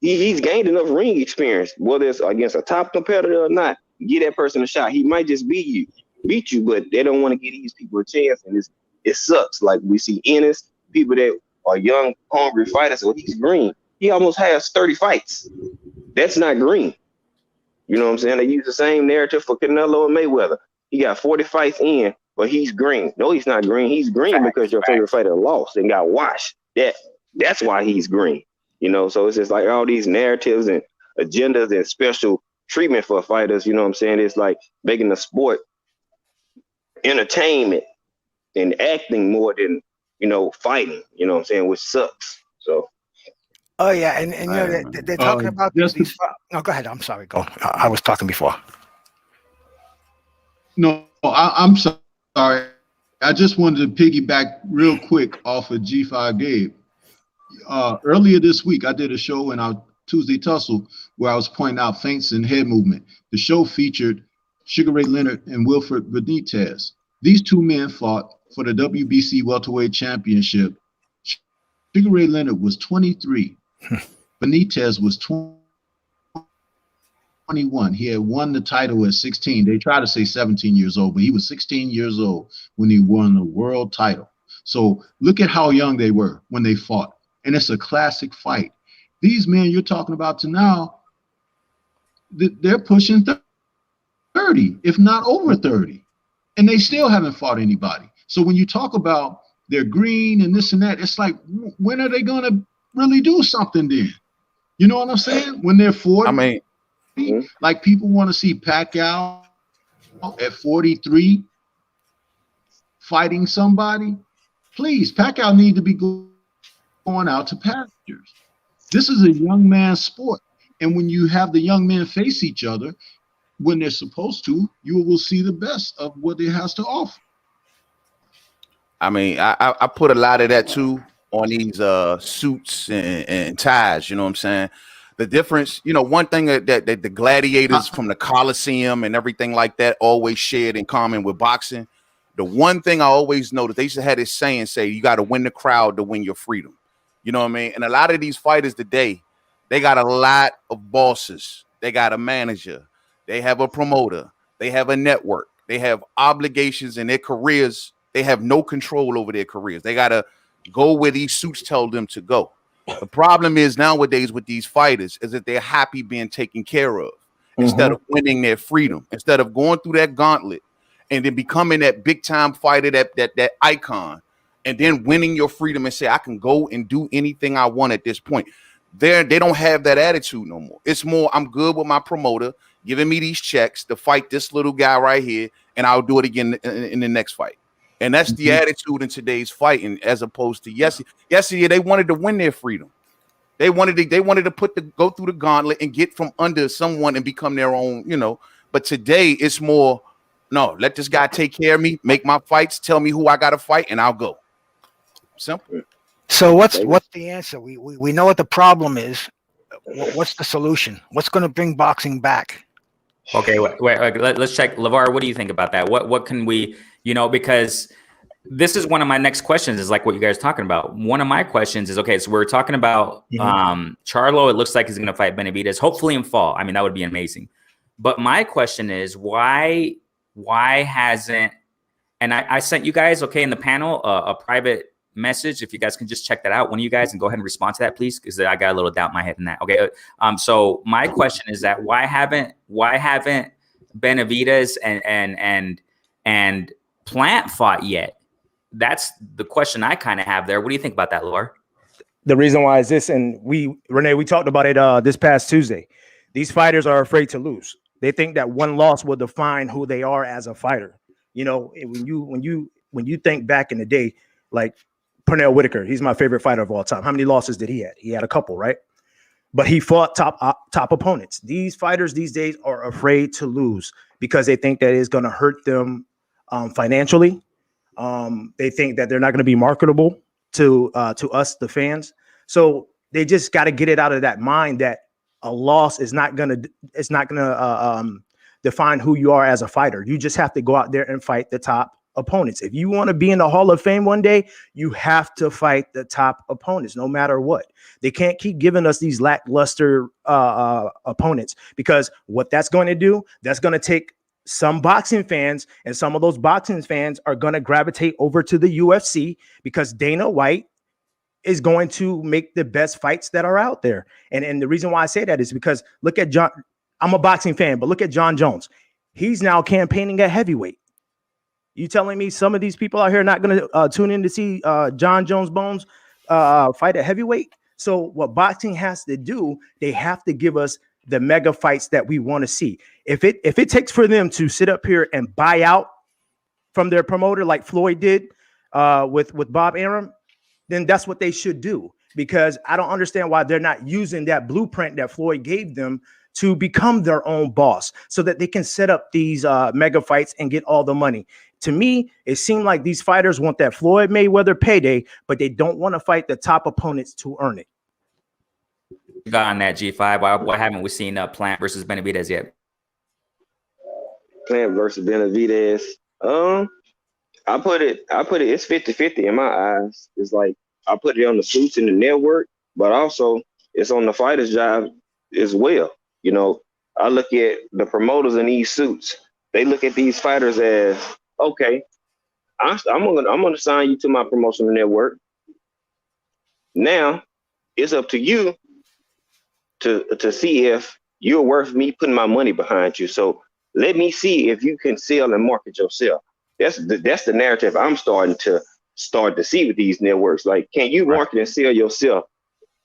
He's gained enough ring experience, whether it's against a top competitor or not. Give that person a shot. He might just beat you, but they don't want to give these people a chance, and it sucks. Like, we see Ennis, people that are young, hungry fighters. So he's green. He almost has 30 fights. That's not green. You know what I'm saying? They use the same narrative for Canelo and Mayweather. He got 40 fights in, but he's green. No, he's not green. He's green because your favorite fighter lost and got washed. That's why he's green. You know, so it's just like all these narratives and agendas and special treatment for fighters. You know what I'm saying? It's like making the sport entertainment and acting more than, fighting. You know what I'm saying? Which sucks. So. Oh yeah, and they're talking about these. No, go ahead. I'm sorry. Go. I was talking before. No, I'm sorry. I just wanted to piggyback real quick off of G5 Gabe. Earlier this week, I did a show in our Tuesday Tussle where I was pointing out feints and head movement. The show featured Sugar Ray Leonard and Wilfred Benitez. These two men fought for the WBC welterweight championship. Sugar Ray Leonard was 23. Benitez was 21. He had won the title at 16. They try to say 17 years old, but he was 16 years old when he won the world title. So look at how young they were when they fought. And it's a classic fight. These men you're talking about to now, they're pushing 30, if not over 30. And they still haven't fought anybody. So when you talk about they're green and this and that, it's like, when are they going to really do something then? You know what I'm saying? When they're 40, like people want to see Pacquiao at 43 fighting somebody. Please, Pacquiao need to be going out to pastures. This is a young man's sport. And when you have the young men face each other, when they're supposed to, you will see the best of what it has to offer. I mean, I put a lot of that too on these suits and ties. You know what I'm saying? The difference, one thing that the gladiators from the Coliseum and everything like that always shared in common with boxing. The one thing I always noticed, they used to have this saying, you got to win the crowd to win your freedom. You know what I mean? And a lot of these fighters today, they got a lot of bosses. They got a manager. They have a promoter. They have a network. They have obligations in their careers. They have no control over their careers. They got to go where these suits tell them to go. The problem is nowadays with these fighters is that they're happy being taken care of instead of winning their freedom, instead of going through that gauntlet and then becoming that big time fighter, that icon, and then winning your freedom and say, I can go and do anything I want at this point. They don't have that attitude no more. It's more, I'm good with my promoter giving me these checks to fight this little guy right here, and I'll do it again in the next fight. And that's the attitude in today's fighting, as opposed to yesterday they wanted to win their freedom. They wanted to go through the gauntlet and get from under someone and become their own, you know. But today it's more, no, let this guy take care of me, make my fights, tell me who I gotta fight, and I'll go. Simple. So what's the answer? We know what the problem is. What's the solution? What's going to bring boxing back? Okay, wait, let's check. Lavar, what do you think about that? What can we, you know, because this is one of my next questions, is like what you guys are talking about. One of my questions is, okay, so we're talking about Charlo. It looks like he's going to fight Benavidez, hopefully in fall. I mean, that would be amazing. But my question is, why hasn't, and I sent you guys, okay, in the panel, a private message. If you guys can just check that out, one of you guys, and go ahead and respond to that, please, because I got a little doubt in my head in that. Okay. So my question is that why haven't Benavidez and Plant fought yet? That's the question I kind of have there. What do you think about that, Laura? The reason why is this, and Renee, we talked about it this past Tuesday. These fighters are afraid to lose. They think that one loss will define who they are as a fighter. You know, when you think back in the day, like Pernell Whitaker, he's my favorite fighter of all time. How many losses did he have? He had a couple, right? But he fought top opponents. These fighters these days are afraid to lose because they think that it's going to hurt them financially. They think that they're not going to be marketable to us, the fans. So they just got to get it out of that mind that a loss is not going to define who you are as a fighter. You just have to go out there and fight the top opponents. If you want to be in the Hall of Fame one day, you have to fight the top opponents, no matter what. They can't keep giving us these lackluster opponents, because what that's going to do, that's going to take some boxing fans, and some of those boxing fans are going to gravitate over to the UFC because Dana White is going to make the best fights that are out there. And the reason why I say that is because look at John. I'm a boxing fan, but look at John Jones. He's now campaigning at heavyweight. You telling me some of these people out here are not going to tune in to see John Jones Bones fight at heavyweight? So what boxing has to do, they have to give us the mega fights that we want to see. If it takes for them to sit up here and buy out from their promoter like Floyd did with Bob Arum, then that's what they should do, because I don't understand why they're not using that blueprint that Floyd gave them to become their own boss so that they can set up these mega fights and get all the money. To me, it seemed like these fighters want that Floyd Mayweather payday, but they don't want to fight the top opponents to earn it. Got on that G5. Why haven't we seen Plant versus Benavidez yet? Plant versus Benavidez. I put it, it's 50-50 in my eyes. It's like I put it on the suits in the network, but also it's on the fighter's job as well. You know, I look at the promoters in these suits. They look at these fighters as, okay, I'm gonna sign you to my promotional network. Now it's up to you to see if you're worth me putting my money behind you. So let me see if you can sell and market yourself. That's the narrative I'm starting to see with these networks. Like, can you market and sell yourself?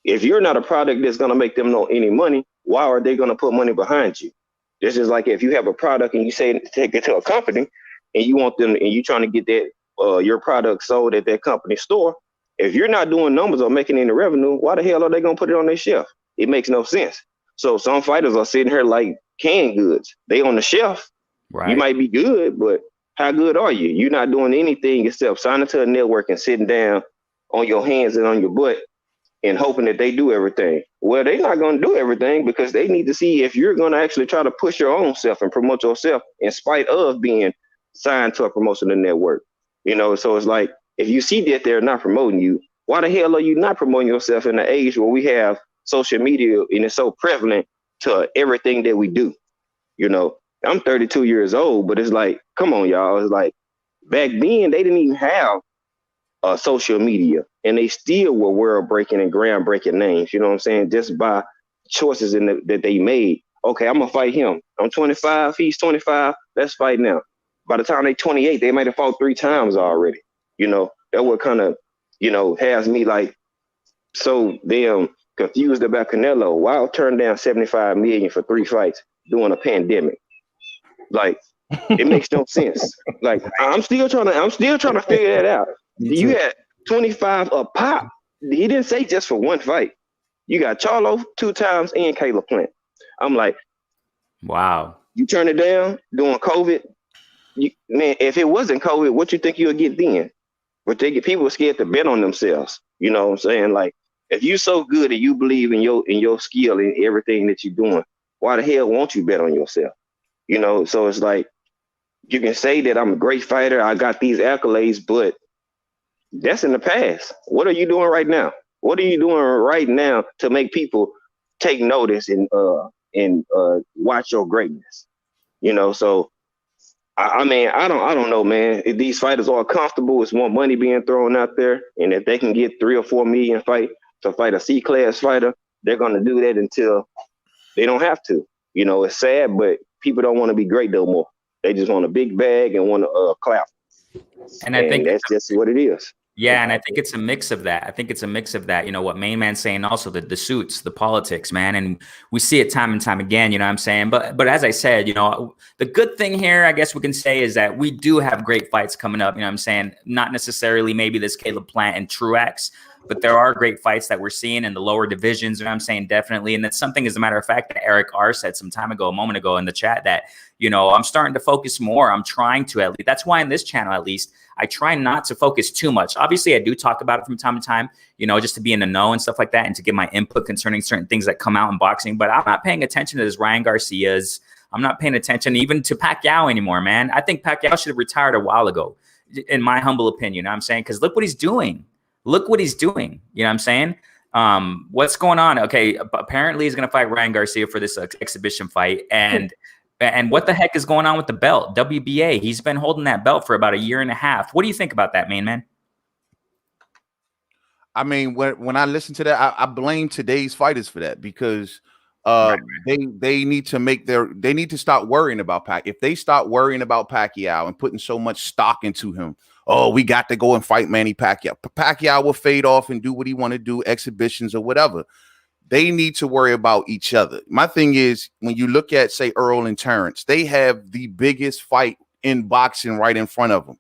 If you're not a product that's gonna make them any money, why are they gonna put money behind you? This is like if you have a product and you say take it to a company and you want them and you're trying to get that your product sold at that company store. If you're not doing numbers or making any revenue, why the hell are they gonna put it on their shelf? It makes no sense. So some fighters are sitting here like canned goods. They on the shelf. Right. You might be good, but how good are you? You're not doing anything except signing to a network and sitting down on your hands and on your butt and hoping that they do everything. Well, they're not going to do everything because they need to see if you're going to actually try to push your own self and promote yourself in spite of being signed to a promotional network. You know, so it's like, if you see that they're not promoting you, why the hell are you not promoting yourself in the age where we have social media and it's so prevalent to everything that we do? You know, I'm 32 years old, but it's like, come on, y'all. It's like back then they didn't even have social media, and they still were world-breaking and groundbreaking names. You know what I'm saying? Just by choices that they made. Okay, I'm gonna fight him. I'm 25. He's 25. Let's fight now. By the time they're 28, they might have fought 3 times already. You know, that what kind of, you know, has me like so damn confused about Canelo. Why turn down $75 million for 3 fights during a pandemic? Like, It makes no sense. Like I'm still trying to figure that out. You had 25 a pop. He didn't say just for one fight. You got Charlo 2 times and Caleb Plant. I'm like, wow. You turn it down during COVID. Man, if it wasn't COVID, what you think you'll get then? But people are scared to bet on themselves. You know what I'm saying? Like, if you're so good and you believe in your skill and everything that you're doing, why the hell won't you bet on yourself? You know, so it's like you can say that I'm a great fighter, I got these accolades, but that's in the past. What are you doing right now? What are you doing right now to make people take notice and watch your greatness? You know, so I mean, I don't know, man. If these fighters are comfortable, it's more money being thrown out there, and if they can get 3 or 4 million to fight a C-class fighter, they're gonna do that until they don't have to. You know, it's sad, but people don't want to be great no more. They just want a big bag and want to clap. And I think that's just what it is. Yeah, and I think it's a mix of that. You know, what Mainman's saying also, the suits, the politics, man. And we see it time and time again, you know what I'm saying? But as I said, you know, the good thing here, I guess we can say, is that we do have great fights coming up, you know what I'm saying? Not necessarily maybe this Caleb Plant and Truax, but there are great fights that we're seeing in the lower divisions, you know what I'm saying? Definitely. And that's something, as a matter of fact, that Eric R said a moment ago in the chat, that, you know, I'm starting to focus more. I'm trying to, at least. That's why in this channel, at least, I try not to focus too much. Obviously, I do talk about it from time to time, you know, just to be in the know and stuff like that, and to give my input concerning certain things that come out in boxing. But I'm not paying attention to this Ryan Garcia's. I'm not paying attention even to Pacquiao anymore, man. I think Pacquiao should have retired a while ago, in my humble opinion. You know what I'm saying? Because look what he's doing. Look what he's doing. You know what I'm saying? What's going on? Okay, apparently he's going to fight Ryan Garcia for this exhibition fight. And what the heck is going on with the belt? WBA, he's been holding that belt for about a year and a half. What do you think about that, Mainman? I mean, when I listen to that, I blame today's fighters for that, because they need to stop worrying about Pacquiao. If they start worrying about Pacquiao and putting so much stock into him, oh, we got to go and fight Manny Pacquiao. Pacquiao will fade off and do what he want to do, exhibitions or whatever. They need to worry about each other. My thing is, when you look at, say, Earl and Terrence, they have the biggest fight in boxing right in front of them.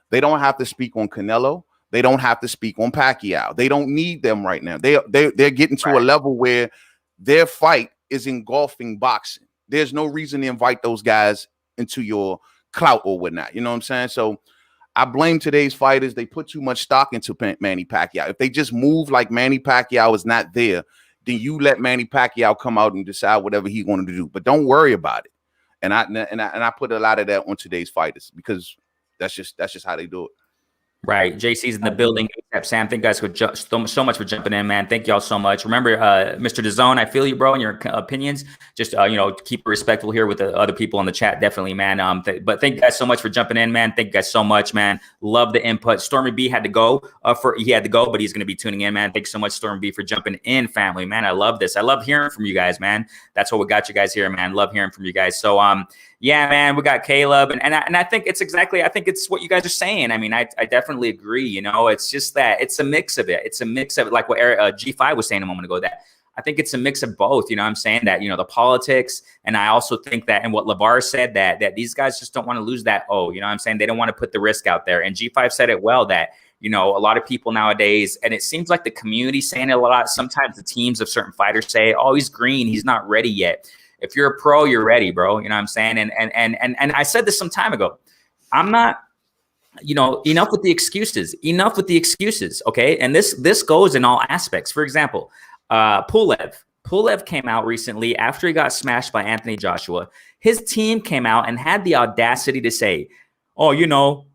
They don't have to speak on Canelo. They don't have to speak on Pacquiao. They don't need them right now. They're getting to a level where their fight is engulfing boxing. There's no reason to invite those guys into your clout or whatnot. You know what I'm saying? So I blame today's fighters. They put too much stock into Manny Pacquiao. If they just move like Manny Pacquiao is not there, then you let Manny Pacquiao come out and decide whatever he wanted to do. But don't worry about it. And I put a lot of that on today's fighters, because that's just how they do it. Right. JC's in the building. Sam, thank you guys so much for jumping in, man. Thank y'all so much. Remember, Mr. DAZN, I feel you, bro, and your opinions. Just, you know, keep it respectful here with the other people in the chat. Definitely, man. But thank you guys so much for jumping in, man. Thank you guys so much, man. Love the input. Stormy B had to go he had to go, but he's going to be tuning in, man. Thanks so much, Stormy B, for jumping in, family, man. I love this. I love hearing from you guys, man. That's what we got you guys here, man. Love hearing from you guys. So, yeah, man, we got Caleb, and I think it's what you guys are saying. I mean, I definitely agree. You know, it's just that it's a mix of it. It's a mix of it, like what G5 was saying a moment ago, that I think it's a mix of both. You know what I'm saying? That, you know, the politics, and I also think that, and what Lavar said, that these guys just don't want to lose that. Oh, you know what I'm saying? They don't want to put the risk out there. And G5 said it well, that, you know, a lot of people nowadays, and it seems like the community saying it a lot. Sometimes the teams of certain fighters say, oh, he's green, he's not ready yet. If you're a pro, you're ready, bro. You know what I'm saying? And I said this some time ago. I'm not, you know, enough with the excuses. Enough with the excuses, okay? And this goes in all aspects. For example, Pulev came out recently after he got smashed by Anthony Joshua. His team came out and had the audacity to say, oh, you know,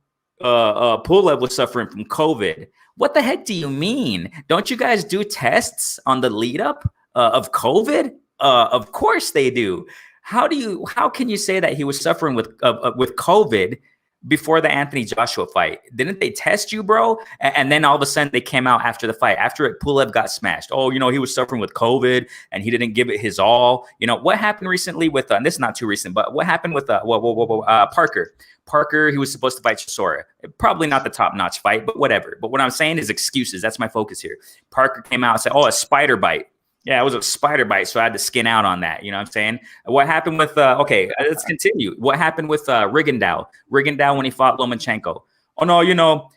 Pulev was suffering from COVID. What the heck do you mean? Don't you guys do tests on the lead up of COVID? Of course they do. How can you say that he was suffering with COVID before the Anthony Joshua fight? Didn't they test you, bro? And then all of a sudden they came out after the fight, after Pulev got smashed. Oh, you know, he was suffering with COVID and he didn't give it his all. You know, what happened recently with, and this is not too recent, but what happened with Parker? Parker, he was supposed to fight Chisora. Probably not the top-notch fight, but whatever. But what I'm saying is excuses. That's my focus here. Parker came out and said, oh, a spider bite. Yeah, it was a spider bite, so I had to skin out on that. You know what I'm saying? What happened with okay, let's continue. What happened with Rigondeaux? Rigondeaux when he fought Lomachenko. Oh no, you know,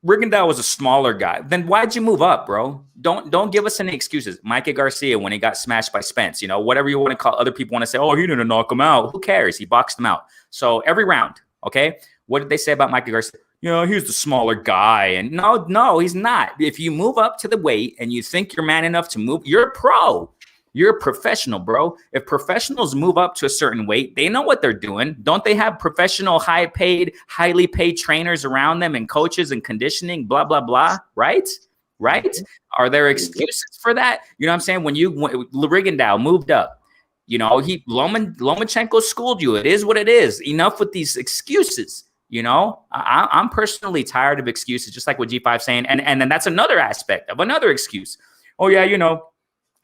Rigondeaux was a smaller guy. Then why'd you move up, bro? Don't give us any excuses. Mikey Garcia when he got smashed by Spence, you know, whatever you want to call. Other people want to say, oh, he didn't knock him out. Who cares? He boxed him out. So every round, okay. What did they say about Mikey Garcia? You know, he's the smaller guy. And no, he's not. If you move up to the weight and you think you're man enough to move, you're a pro. You're a professional, bro. If professionals move up to a certain weight, they know what they're doing. Don't they have professional, highly paid trainers around them and coaches and conditioning, blah, blah, blah, right? Right? Are there excuses for that? You know what I'm saying? When Rigondeaux moved up, you know, Lomachenko schooled you. It is what it is. Enough with these excuses. You know, I'm personally tired of excuses, just like what G5 saying. And then that's another aspect of another excuse. Oh, yeah, you know,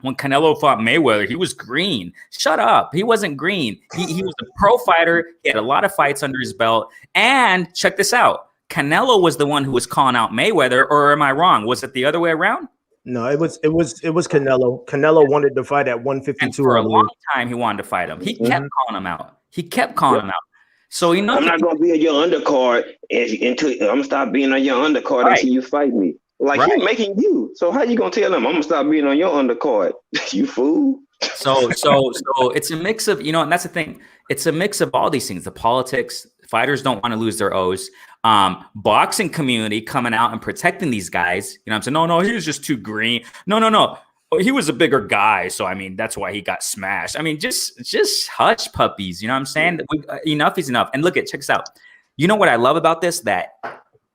when Canelo fought Mayweather, he was green. Shut up. He wasn't green. He was a pro fighter. He had a lot of fights under his belt. And check this out. Canelo was the one who was calling out Mayweather, or am I wrong? Was it the other way around? No, it was Canelo. Canelo wanted to fight at 152. And for a long time, he wanted to fight him. He kept calling him out. Him out. So I'm not gonna be on your undercard until I'm gonna stop being on your undercard until you fight me. Like he's making you. So how you gonna tell him I'm gonna stop being on your undercard? You fool. So it's a mix of, you know, and that's the thing. It's a mix of all these things. The politics, fighters don't want to lose their O's. Boxing community coming out and protecting these guys. You know what I'm saying? No, he was just too green. No. He was a bigger guy, so I mean that's why he got smashed. I mean, just hush puppies. You know what I'm saying? Enough is enough. And check this out. You know what I love about this? That,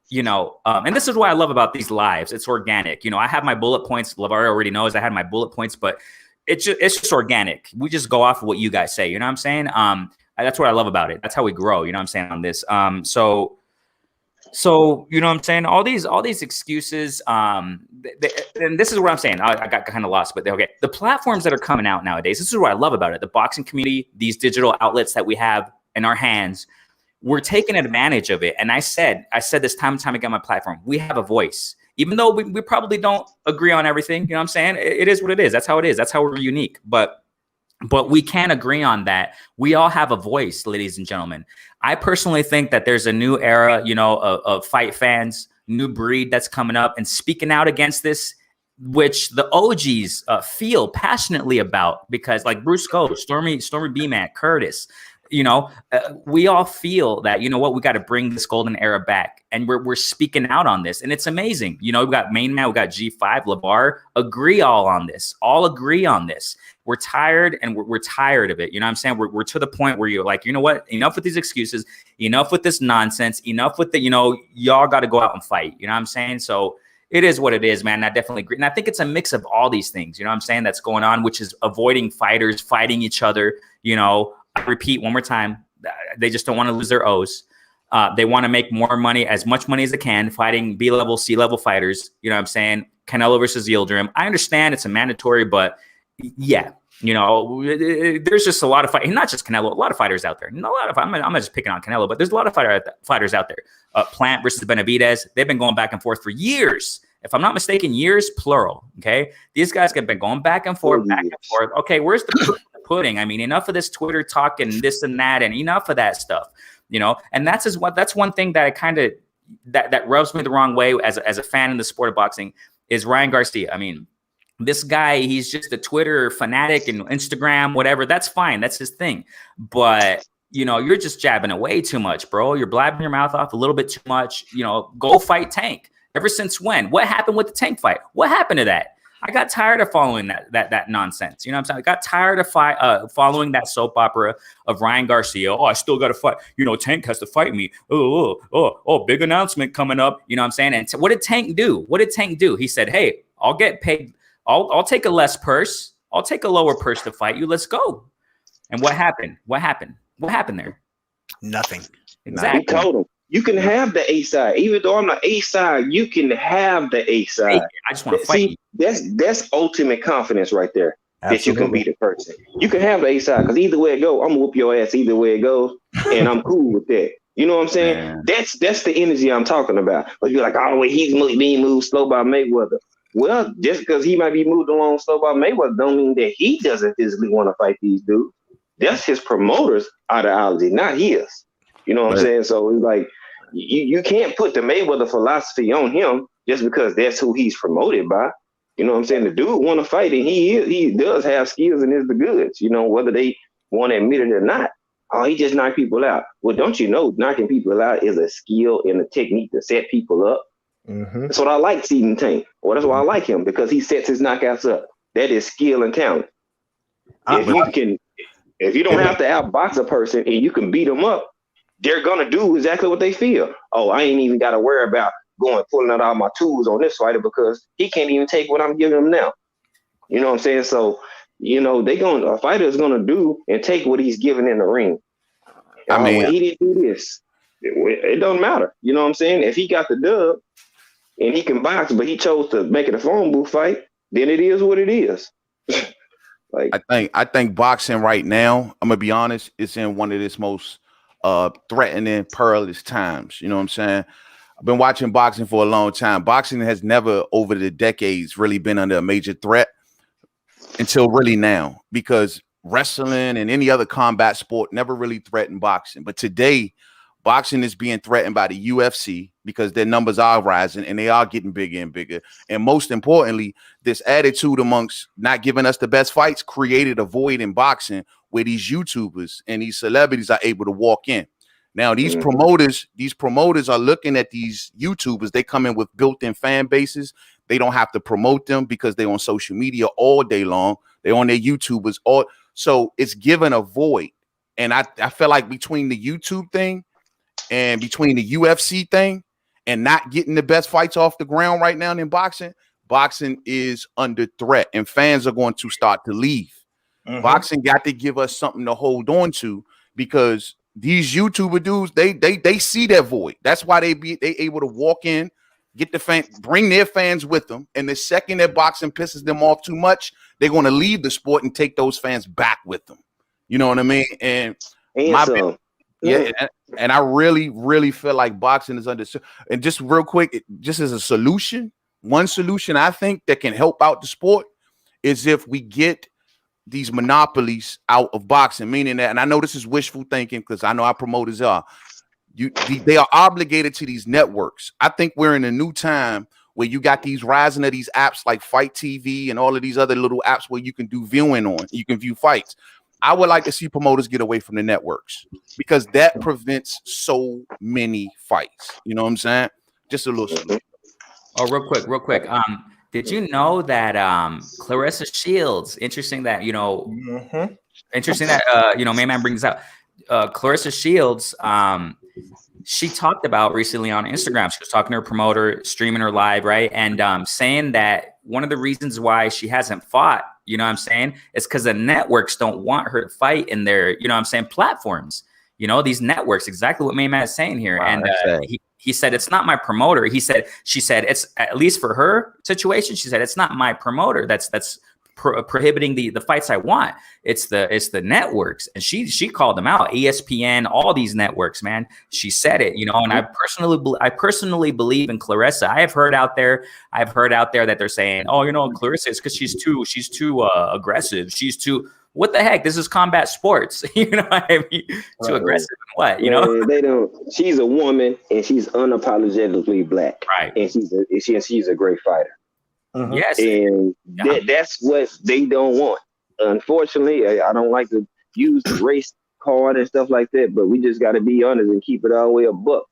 you know, and this is what I love about these lives. It's organic. You know, I have my bullet points. Lavar already knows I had my bullet points, but it's just organic. We just go off of what you guys say. You know what I'm saying? That's what I love about it. That's how we grow. You know what I'm saying on this. So you know what I'm saying? All these excuses, and this is what I'm saying. I got kind of lost, but okay. The platforms that are coming out nowadays, this is what I love about it. The boxing community, these digital outlets that we have in our hands, we're taking advantage of it. And I said this time and time again on my platform, we have a voice. Even though we probably don't agree on everything, you know what I'm saying? It is what it is. That's how it is. That's how we're unique. But we can agree on that. We all have a voice, ladies and gentlemen. I personally think that there's a new era, you know, of fight fans, new breed that's coming up and speaking out against this, which the OGs feel passionately about, because like Bruce Go, Stormy B, man, Curtis, you know, we all feel that, you know what, we got to bring this golden era back, and we're speaking out on this, and it's amazing. You know, we got Mainman, we got G5, Lavar, all agree on this. We're tired, and we're tired of it. You know what I'm saying? We're to the point where you're like, you know what, enough with these excuses, enough with this nonsense, enough with the, you know, y'all got to go out and fight. You know what I'm saying? So it is what it is, man. I definitely agree. And I think it's a mix of all these things, you know what I'm saying, that's going on, which is avoiding fighters fighting each other. You know, I repeat one more time, they just don't want to lose their O's. They want to make more money, as much money as they can, fighting B-level, C-level fighters. You know what I'm saying? Canelo versus Yildirim. I understand it's a mandatory, but yeah, you know, there's just a lot of fight, not just Canelo, a lot of fighters out there. I'm not just picking on Canelo, but there's a lot of fighters out there. Plant versus Benavidez, they've been going back and forth for years. If I'm not mistaken, years, plural. Okay, these guys have been going back and forth, Okay, where's the pudding? I mean, enough of this Twitter talk and this and that, and enough of that stuff. You know, and that's one thing that I kind of that rubs me the wrong way as a fan in the sport of boxing is Ryan Garcia. I mean, this guy, he's just a Twitter fanatic and Instagram, whatever. That's fine. That's his thing. But, you know, you're just jabbing away too much, bro. You're blabbing your mouth off a little bit too much. You know, go fight Tank. Ever since when? What happened with the Tank fight? What happened to that? I got tired of following that nonsense. You know what I'm saying? I got tired of following that soap opera of Ryan Garcia. Oh, I still got to fight. You know, Tank has to fight me. Oh, big announcement coming up. You know what I'm saying? And what did Tank do? He said, hey, I'll get paid. I'll take a less purse. I'll take a lower purse to fight you. Let's go. And what happened? What happened there? Nothing. Exactly. He told him, you can have the A side. Even though I'm the A side, you can have the A side. I just want to fight you. That's ultimate confidence right there. Absolutely. That you can be the person. You can have the A side, because either way it go, I'm gonna whoop your ass either way it goes, and I'm cool with that. You know what I'm saying? Yeah. That's the energy I'm talking about. But you're like, oh, wait, he's being moved slow by Mayweather. Well, just because he might be moved along slow by Mayweather don't mean that he doesn't physically want to fight these dudes. That's his promoter's ideology, not his. You know what I'm saying? So it's like you can't put the Mayweather philosophy on him just because that's who he's promoted by. You know what I'm saying? The dude want to fight, and he does have skills and is the goods. You know, whether they want to admit it or not. Oh, he just knocked people out. Well, don't you know knocking people out is a skill and a technique to set people up? Mm-hmm. That's what I like Seaton Tank. Well, that's why I like him, because he sets his knockouts up. That is skill and talent. If you don't have to outbox a person and you can beat them up, they're gonna do exactly what they feel. Oh, I ain't even got to worry about pulling out all my tools on this fighter because he can't even take what I'm giving him now. You know what I'm saying? So, you know, a fighter is gonna do and take what he's given in the ring. I mean, he didn't do this. It don't matter. You know what I'm saying? If he got the dub and he can box, but he chose to make it a phone booth fight, then it is what it is. Like, I think boxing right now, I'm gonna be honest, it's in one of its most threatening, perilous times. You know what I'm saying? I've been watching boxing for a long time. Boxing has never, over the decades, really been under a major threat until really now, because wrestling and any other combat sport never really threatened boxing. But today, boxing is being threatened by the UFC because their numbers are rising and they are getting bigger and bigger. And most importantly, this attitude amongst not giving us the best fights created a void in boxing where these YouTubers and these celebrities are able to walk in. Now, these promoters are looking at these YouTubers. They come in with built-in fan bases. They don't have to promote them because they're on social media all day long. They're on their YouTubers. So it's given a void. And I feel like between the YouTube thing and between the UFC thing and not getting the best fights off the ground right now in boxing is under threat and fans are going to start to leave. Mm-hmm. Boxing got to give us something to hold on to because these YouTuber dudes, they see that void. That's why they able to walk in, get the fan, bring their fans with them. And the second that boxing pisses them off too much, they're going to leave the sport and take those fans back with them. You know what I mean? And I really, really feel like boxing is under. And just real quick, just as a solution, one solution I think that can help out the sport is if we get these monopolies out of boxing, meaning that, and I know this is wishful thinking because I know our promoters are, they are obligated to these networks. I think we're in a new time where you got these rising of these apps like Fight TV and all of these other little apps where you can do viewing on, you can view fights. I would like to see promoters get away from the networks because that prevents so many fights. You know what I'm saying? Just a little solution. Oh, real quick. Did you know that Clarissa Shields? Interesting that Mainman brings out Clarissa Shields. She talked about recently on Instagram. She was talking to her promoter, streaming her live, right, and saying that one of the reasons why she hasn't fought, you know what I'm saying, is because the networks don't want her to fight in their, you know what I'm saying, platforms. You know, these networks, exactly what Mainman is saying here. Wow, and he said, it's not my promoter. She said, it's, at least for her situation, she said, it's not my promoter that's prohibiting the fights I want. It's the networks. And she called them out, ESPN, all these networks, man. She said it, you know, and I personally believe in Clarissa. I've heard out there that they're saying, oh, you know, Clarissa is because she's too aggressive. She's too, what the heck? This is combat sports. You know what I mean? Too aggressive and what, you know? They don't. She's a woman and she's unapologetically black. Right. And she's a great fighter. Mm-hmm. Yes. And that's what they don't want. Unfortunately, I don't like to use the race card and stuff like that, but we just got to be honest and keep it all the way a buck.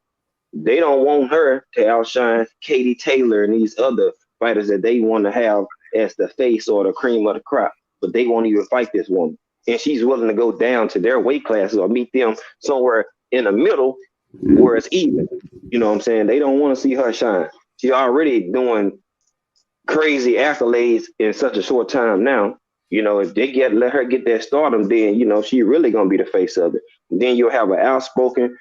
They don't want her to outshine Katie Taylor and these other fighters that they want to have as the face or the cream of the crop. But they won't even fight this woman. And she's willing to go down to their weight classes or meet them somewhere in the middle where it's even. You know what I'm saying? They don't want to see her shine. She's already doing crazy accolades in such a short time now. You know, if they let her get that stardom, then, you know, she really going to be the face of it. And then you'll have an outspoken,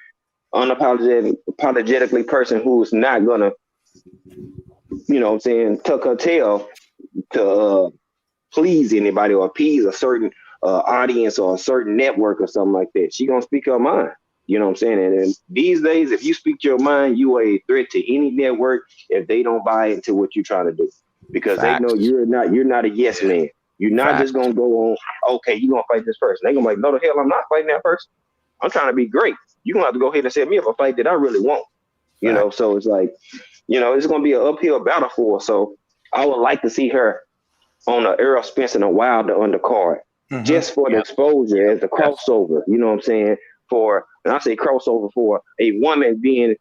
unapologetically person who's not going to, you know what I'm saying, tuck her tail to please anybody or appease a certain audience or a certain network or something like that. She gonna speak her mind. You know what I'm saying? And these days, if you speak your mind, you are a threat to any network if they don't buy into what you're trying to do. because they know you're not a yes man. You're not just gonna go on. Okay, you're gonna fight this person. They're gonna be like, no, the hell, I'm not fighting that person. I'm trying to be great. You're gonna have to go ahead and set me up a fight that I really want. You know, so it's like, you know, it's gonna be an uphill battle for her. So I would like to see her on a Errol Spence and a Wilder undercard, just for the exposure as the crossover. You know what I'm saying? And I say crossover for a woman being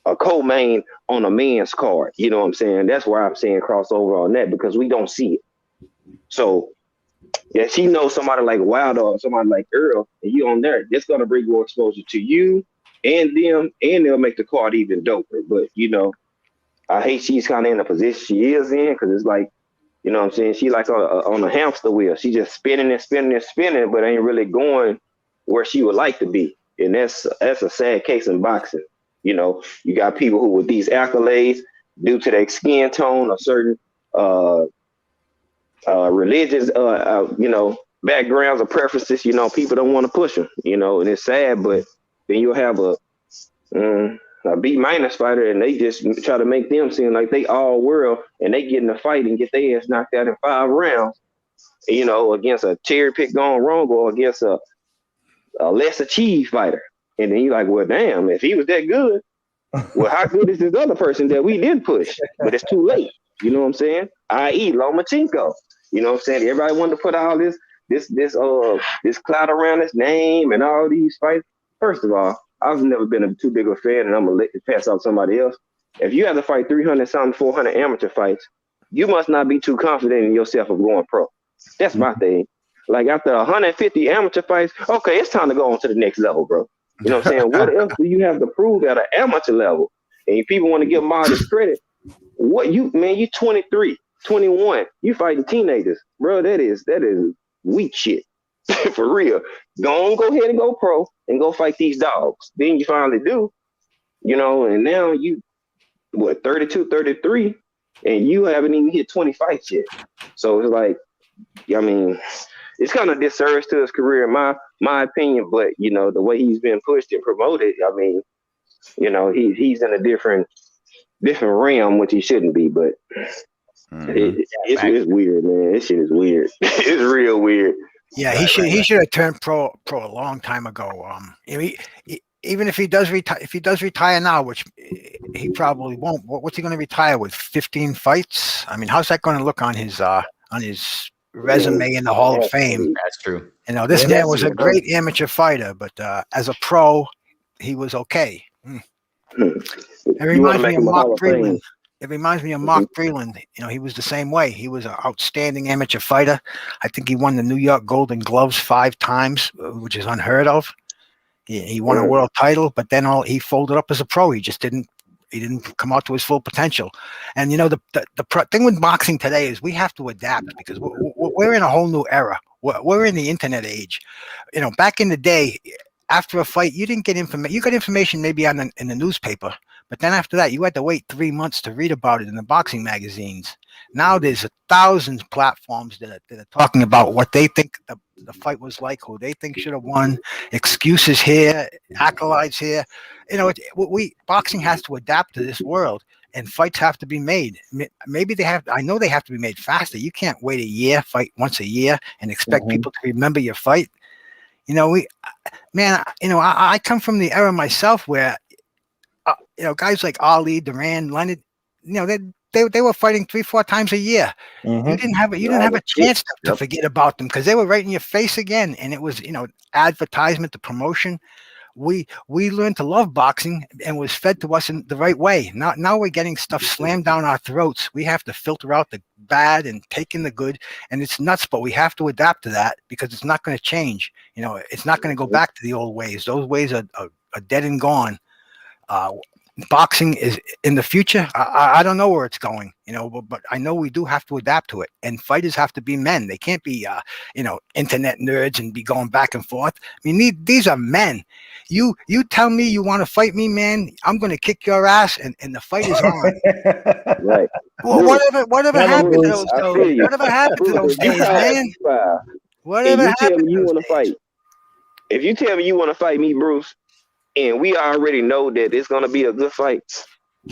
a co-main on a man's card. You know what I'm saying? That's why I'm saying crossover on that, because we don't see it. So yeah, she knows somebody like Wilder or somebody like Earl, and you on there, that's gonna bring more exposure to you and them, and they'll make the card even doper. But you know, I hate she's kind of in the position she is in, because it's like, you know what I'm saying, she like on a hamster wheel. She just spinning and spinning and spinning, but ain't really going where she would like to be. And that's a sad case in boxing. You know, you got people who with these accolades, due to their skin tone or certain religious you know, backgrounds or preferences, you know, people don't want to push them, you know, and it's sad. But then you'll have a B minus fighter, and they just try to make them seem like they all world, and they get in a fight and get their ass knocked out in 5 rounds, you know, against a cherry pick gone wrong, or against a less achieved fighter. And then you're like, well, damn, if he was that good, well, how good is this other person that we did push? But it's too late. You know what I'm saying? I.e. Lomachenko. You know what I'm saying? Everybody wanted to put all this cloud around his name and all these fights. First of all, I've never been too big of a fan, and I'm gonna let it pass off somebody else. If you have to fight 300-something, 400 amateur fights, you must not be too confident in yourself of going pro. That's my thing. Like after 150 amateur fights, okay, it's time to go on to the next level, bro. You know what I'm saying? What else do you have to prove at an amateur level? And people want to give them all this credit. You 23, 21, you fighting teenagers, bro. That is weak shit. For real. Go ahead and go pro and go fight these dogs. Then you finally do, you know, and now you 32, 33, and you haven't even hit 20 fights yet. So it's like, I mean, it's kind of disservice to his career, in my opinion. But you know, the way he's been pushed and promoted, I mean, you know, he's in a different realm, which he shouldn't be. But it's weird, man. This shit is weird. It's real weird. Yeah, he should have turned pro a long time ago. Even if he does retire now, which he probably won't. What's he going to retire with? 15 fights? I mean, how's that going to look on his resume in the Hall of Fame? That's true. You know, this man was a great amateur fighter, but as a pro, he was okay. It reminds me of Mark Breland. It reminds me of Mark Breland. You know, he was the same way. He was an outstanding amateur fighter. I think he won the New York Golden Gloves 5 times, which is unheard of. He won a world title, but then he folded up as a pro. He just didn't come out to his full potential. And you know, the thing with boxing today is we have to adapt, because we're in a whole new era. We're in the internet age. You know, back in the day, after a fight, you didn't get information. You got information maybe in the newspaper, but then after that, you had to wait 3 months to read about it in the boxing magazines. Now there's 1,000 platforms that are talking about what they think the fight was like, who they think should have won, excuses here, acolytes here. You know, boxing has to adapt to this world, and fights have to be made. Maybe I know they have to be made faster. You can't wait a year, fight once a year, and expect people to remember your fight. You know, I come from the era myself where, you know, guys like Ali, Duran, Leonard, you know, they were fighting 3-4 times a year. You didn't have a chance to forget about them, because they were right in your face again. And it was, you know, advertisement, the promotion. We learned to love boxing, and was fed to us in the right way. Now we're getting stuff slammed down our throats. We have to filter out the bad and take in the good, and it's nuts, but we have to adapt to that, because it's not going to change. You know, it's not going to go back to the old ways. Those ways are dead and gone. Boxing is in the future. I don't know where it's going, you know, but I know we do have to adapt to it. And fighters have to be men. They can't be, you know, internet nerds and be going back and forth. I mean, these are men. You tell me you want to fight me, man. I'm going to kick your ass, and the fight is on. Right. Well, whatever happened to those days? Whatever happened to those days, man? Whatever happened? You want to fight? If you tell me you want to fight me, Bruce, and we already know that it's gonna be a good fight,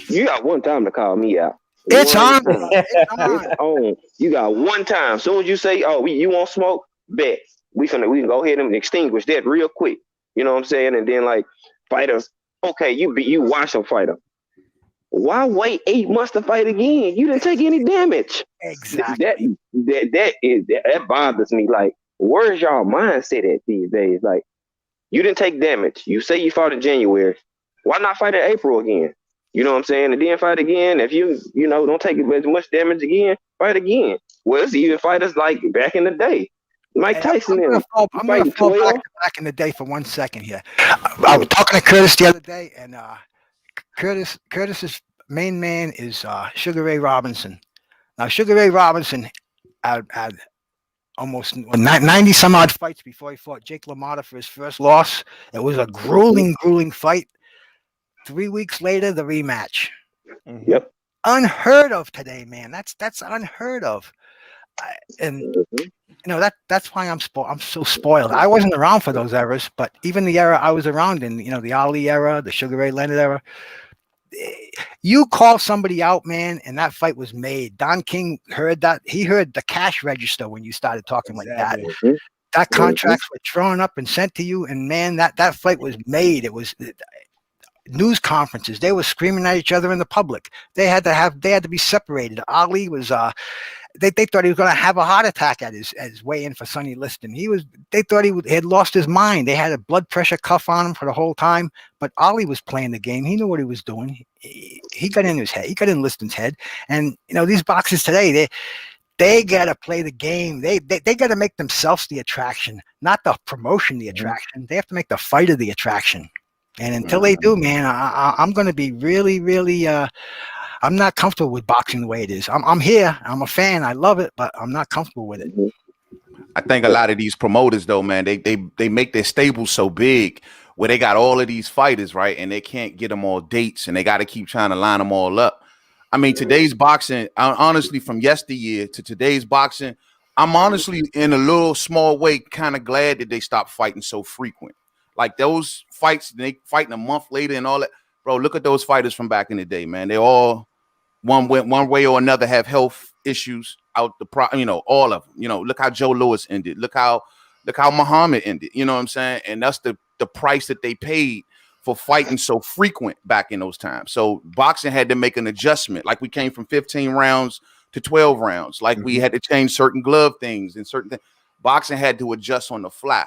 you got one time to call me out. It's on. It's on. You got one time. As soon as you say, "Oh, you want smoke?" Bet we can go ahead and extinguish that real quick. You know what I'm saying? And then like fighters, okay, you watch a fighter. Why wait 8 months to fight again? You didn't take any damage. Exactly. That bothers me. Like, where's y'all mindset at these days? Like, you didn't take damage. You say you fought in January. Why not fight in April again? You know what I'm saying? And then fight again. If you don't take as much damage again, fight again. Well, it's even fighters like back in the day. Mike Tyson. I'm going to fall back in the day for 1 second here. I was talking to Curtis the other day, and Curtis's main man is Sugar Ray Robinson. Now, Sugar Ray Robinson had almost 90 some odd fights before he fought Jake LaMotta for his first loss. It was a grueling fight. 3 weeks later, the rematch. Yep. Unheard of today, man. That's unheard of. That's why I'm so spoiled. I wasn't around for those eras, but even the era I was around in, the Ali era, the Sugar Ray Leonard era, you call somebody out, man, and that fight was made. Don King heard that. He heard the cash register when you started talking like that. That contracts were drawn up and sent to you, and man, that fight was made. It was news conferences. They were screaming at each other in the public. They had to be separated. Ali was they thought he was going to have a heart attack at his weigh-in for Sonny Liston. They thought he had lost his mind. They had a blood pressure cuff on him for the whole time. But Ali was playing the game. He knew what he was doing. He got in his head. He got in Liston's head. And these boxers today, they got to play the game. They got to make themselves the attraction, not the promotion the attraction. They have to make the fighter the attraction. And until they do, man, I'm going to be really, really. I'm not comfortable with boxing the way it is. I'm here. I'm a fan. I love it, but I'm not comfortable with it. I think a lot of these promoters, though, man, they make their stables so big where they got all of these fighters, right, and they can't get them all dates, and they got to keep trying to line them all up. I mean, today's boxing, honestly, from yesteryear to today's boxing, I'm honestly, in a little small way, kind of glad that they stopped fighting so frequent. Like those fights, they fighting a month later and all that. Bro, look at those fighters from back in the day, man. They all one way or another have health issues out all of them. Look how Joe Louis ended. Look how Muhammad ended. You know what I'm saying? And that's the price that they paid for fighting so frequent back in those times. So boxing had to make an adjustment. Like we came from 15 rounds to 12 rounds. Like we had to change certain glove things and certain things. Boxing had to adjust on the fly.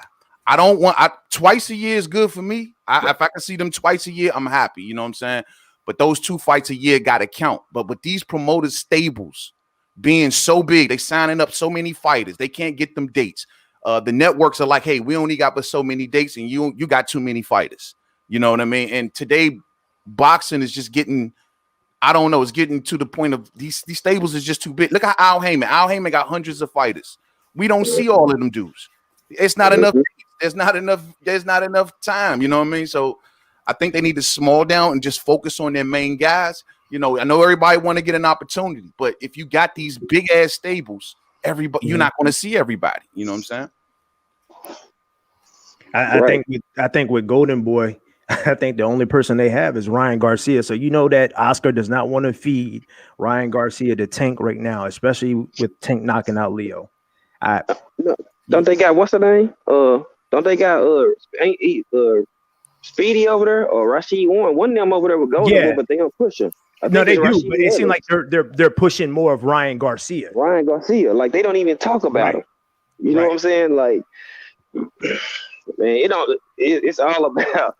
Twice a year is good for me. If I can see them twice a year, I'm happy. You know what I'm saying? But those 2 fights a year got to count. But with these promoters stables being so big, they signing up so many fighters, they can't get them dates. The networks are like, hey, we only got but so many dates, and you got too many fighters. You know what I mean? And today, boxing is just getting, I don't know, it's getting to the point of these stables is just too big. Look at Al Heyman. Al Heyman got hundreds of fighters. We don't see all of them dudes. It's not enough. There's not enough time. You know what I mean? So I think they need to small down and just focus on their main guys. I know everybody want to get an opportunity, but if you got these big ass stables, you're not going to see everybody. You know what I'm saying? I think with Golden Boy, I think the only person they have is Ryan Garcia. So that Oscar does not want to feed Ryan Garcia to Tank right now, especially with Tank knocking out Leo. Don't they got what's the name? Don't they got Speedy over there or Rashid Warren? One of them over there with Golden Boy, but they don't push him. No, they do, but it seems like they're pushing more of Ryan Garcia. Like they don't even talk about him. You know what I'm saying? Like, man, it's all about.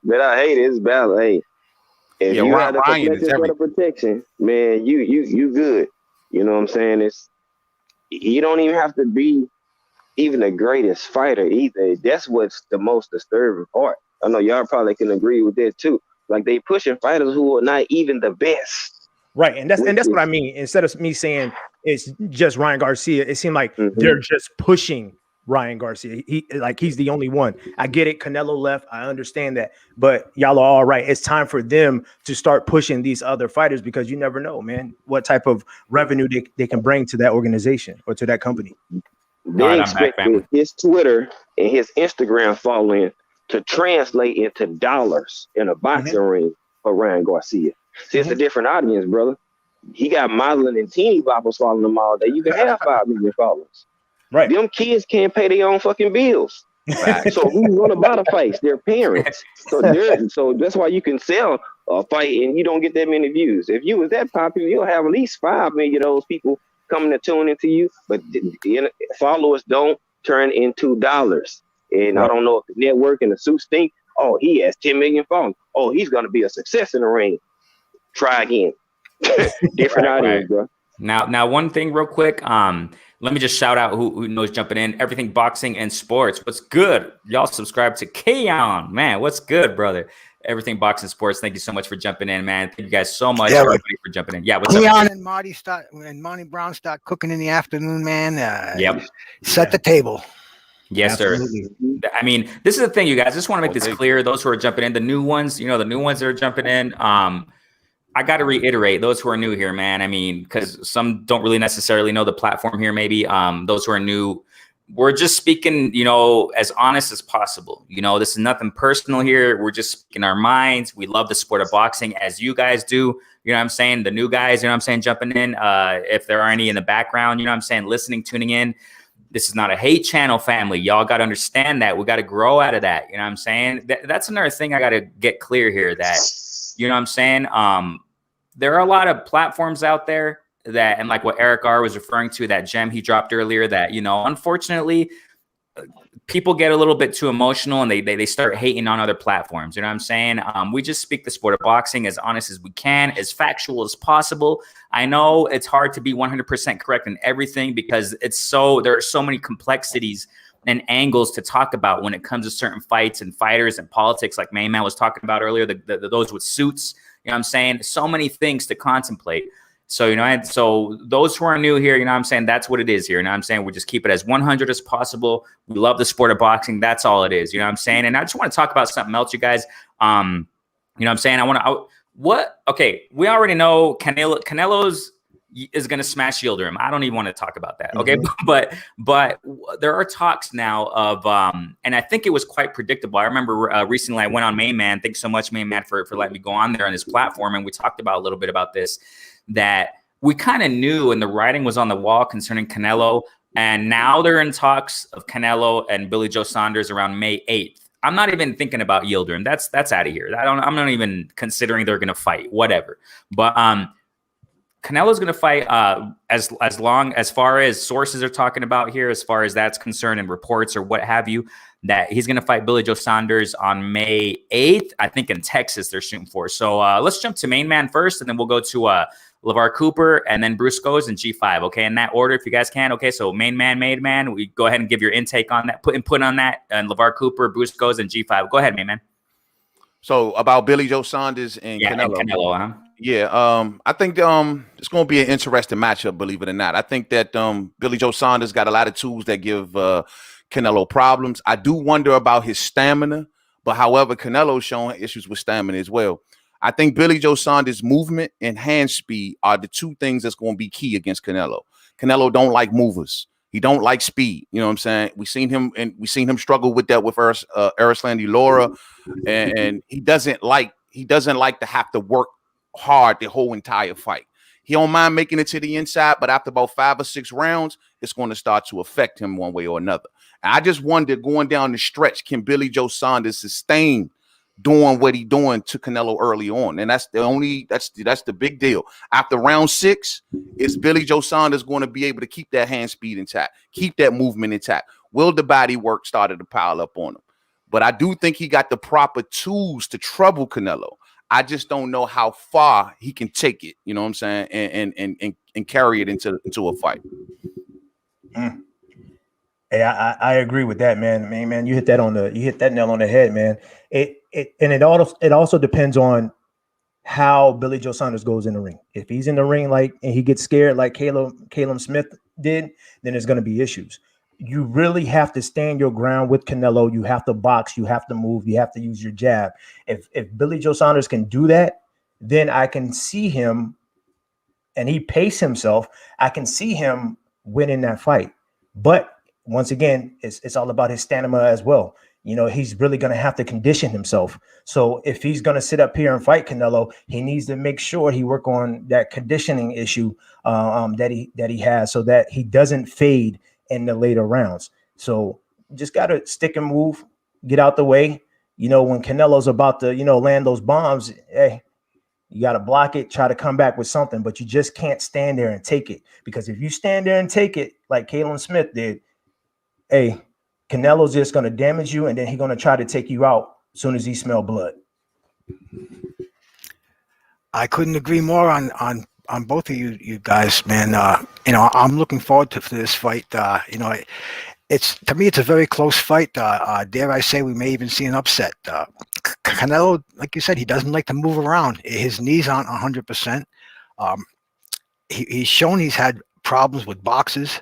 But I hate it. It's about if you have the protection, man, you good. You know what I'm saying? You don't even have to be even the greatest fighter either. That's what's the most disturbing part. I know y'all probably can agree with that too. Like they pushing fighters who are not even the best. Right. And that's what I mean. Instead of me saying it's just Ryan Garcia, it seemed like they're just pushing Ryan Garcia. He's the only one. I get it. Canelo left. I understand that. But y'all are all right. It's time for them to start pushing these other fighters because you never know, man, what type of revenue they can bring to that organization or to that company. They expect his Twitter and his Instagram following to translate into dollars in a boxing ring for Ryan Garcia. See, it's a different audience, brother. he got modeling and teeny boppers following him all day. You can have 5 million followers. Right. Them kids can't pay their own fucking bills. So who's gonna buy the fights? Their parents. So that's why you can sell a fight and you don't get that many views. If you was that popular, you'll have at least 5 million of those people coming to tune into you. But followers don't turn into dollars. And I don't know if the network and the suits think, oh, he has 10 million followers. Oh, he's gonna be a success in the ring. Try again. Different audience, bro. Now, one thing real quick. Let me just shout out who knows jumping in. Everything Boxing and Sports. What's good? Y'all subscribe to Kaon. Man, what's good, brother? Everything Boxing Sports. Thank you so much for jumping in, man. Thank you guys so much, everybody, for jumping in. Yeah, what's up? Keon and Monty Brown start cooking in the afternoon, man. Yep. Set the table. Yes, Absolutely. sir. I mean, this is the thing, you guys. I just want to make this clear. Those who are jumping in, the new ones, the new ones that are jumping in. I got to reiterate, those who are new here, man. I mean, because some don't really necessarily know the platform here, maybe. Those who are new, we're just speaking, as honest as possible. This is nothing personal here. We're just speaking our minds. We love the sport of boxing as you guys do. You know what I'm saying? The new guys, jumping in. If there are any in the background, listening, tuning in. This is not a hate channel, family. Y'all got to understand that. We got to grow out of that. You know what I'm saying? That's another thing I got to get clear here, that, you know what I'm saying? There are a lot of platforms out there that, and like what Eric R was referring to, that gem he dropped earlier, that, unfortunately, people get a little bit too emotional and they start hating on other platforms. You know what I'm saying? We just speak the sport of boxing as honest as we can, as factual as possible. I know it's hard to be 100% correct in everything because there are so many complexities and angles to talk about when it comes to certain fights and fighters and politics, like Mainman was talking about earlier, those with suits. You know what I'm saying? So many things to contemplate. So, so those who are new here, that's what it is here. You know what I'm saying? We just keep it as 100 as possible. We love the sport of boxing. That's all it is. You know what I'm saying? And I just want to talk about something else, you guys. You know what I'm saying? Okay, we already know Canelo's is going to smash Yildirim. I don't even want to talk about that. Okay. But there are talks now of, and I think it was quite predictable. I remember recently I went on Mainman. Thanks so much, Mainman, for letting me go on there on his platform. And we talked about a little bit about this, that we kind of knew, and the writing was on the wall concerning Canelo. And now they're in talks of Canelo and Billy Joe Saunders around May 8th. I'm not even thinking about Yildirim. That's out of here. I'm not even considering they're going to fight, whatever. But, Canelo's going to fight as far as sources are talking about here, as far as that's concerned, and reports or what have you, that he's going to fight Billy Joe Saunders on May 8th. I think in Texas they're shooting for. So let's jump to Mainman first, and then we'll go to Lavar Cooper, and then Bruce goes and G5. Okay, in that order, if you guys can. Okay, so Mainman, we go ahead and give your intake on that, put input on that, and Lavar Cooper, Bruce goes, and G5. Go ahead, Mainman. So about Billy Joe Saunders and Canelo. And Canelo, huh? Yeah, I think it's going to be an interesting matchup, believe it or not. I think that Billy Joe Saunders got a lot of tools that give Canelo problems. I do wonder about his stamina, but however, Canelo's showing issues with stamina as well. I think Billy Joe Saunders' movement and hand speed are the two things that's going to be key against Canelo. Canelo don't like movers. He don't like speed. You know what I'm saying? We seen him struggle with that with Erislandy Lara, and he doesn't like to have to work hard the whole entire fight. He don't mind making it to the inside, but after about 5 or 6 rounds, it's going to start to affect him one way or another. And I just wonder, going down the stretch, can Billy Joe Saunders sustain doing what he doing to Canelo early on? And that's the big deal. After round 6, is Billy Joe Saunders going to be able to keep that hand speed intact, keep that movement intact? Will the body work started to pile up on him? But I do think he got the proper tools to trouble Canelo. I just don't know how far he can take it, you know what I'm saying, and carry it into a fight. Hey, I agree with that, man. Man, you hit that nail on the head, man. It also depends on how Billy Joe Saunders goes in the ring. If he's in the ring and he gets scared like Caleb Smith did, then there's going to be issues. You really have to stand your ground with Canelo. You have to box. You have to move. You have to use your jab. If Billy Joe Saunders can do that, then I can see him, and he pace himself. I can see him winning that fight. But once again, it's all about his stamina as well. he's really going to have to condition himself. So if he's going to sit up here and fight Canelo, he needs to make sure he work on that conditioning issue that he has, so that he doesn't fade in the later rounds. So just got to stick and move, get out the way. When Canelo's about to, land those bombs, hey, you got to block it, try to come back with something, but you just can't stand there and take it. Because if you stand there and take it like Kalen Smith did, hey, Canelo's just going to damage you, and then he's going to try to take you out as soon as he smell blood. I couldn't agree more on both of you guys, man. I'm looking forward to this fight. It's, to me, it's a very close fight. Dare I say, we may even see an upset. Canelo, like you said, he doesn't like to move around. His knees aren't 100%. He's shown he's had problems with boxes.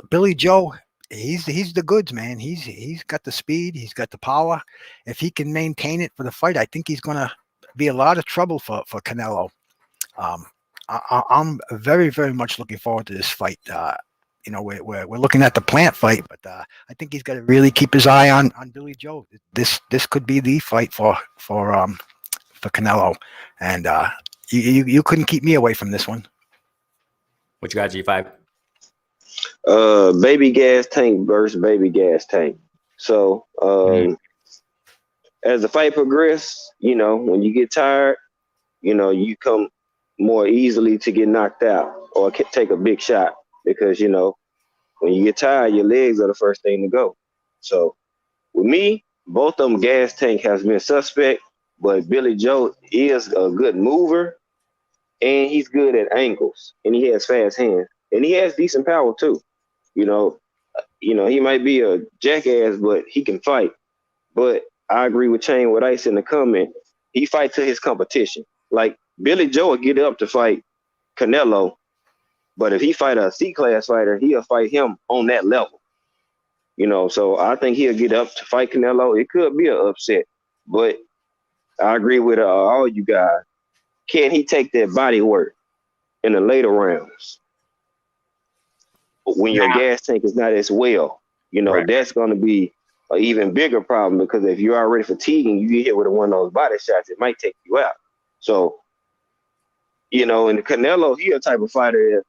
Billy Joe, he's the goods, man. He's got the speed, he's got the power. If he can maintain it for the fight, I think he's going to be a lot of trouble for Canelo. I'm very, very much looking forward to this fight. We're looking at the Plant fight, but I think he's got to really keep his eye on Billy Joe. This could be the fight for Canelo, and you couldn't keep me away from this one. What you got, G5? Baby gas tank versus baby gas tank. So as the fight progresses, when you get tired, you come more easily to get knocked out or take a big shot, because when you get tired, your legs are the first thing to go. So with me, both of them gas tank has been suspect, but Billy Joe is a good mover, and he's good at angles, and he has fast hands, and he has decent power too. He might be a jackass, but he can fight. But I agree with Chain with Ice in the comment. He fight to his competition. Like Billy Joe will get up to fight Canelo, but if he fight a C-class fighter, he'll fight him on that level. So I think he'll get up to fight Canelo. It could be an upset, but I agree with all you guys. Can he take that body work in the later rounds? When your gas tank is not as well, right. That's going to be an even bigger problem, because if you're already fatiguing, you get hit with one of those body shots, it might take you out. So, and the Canelo, he a type of fighter.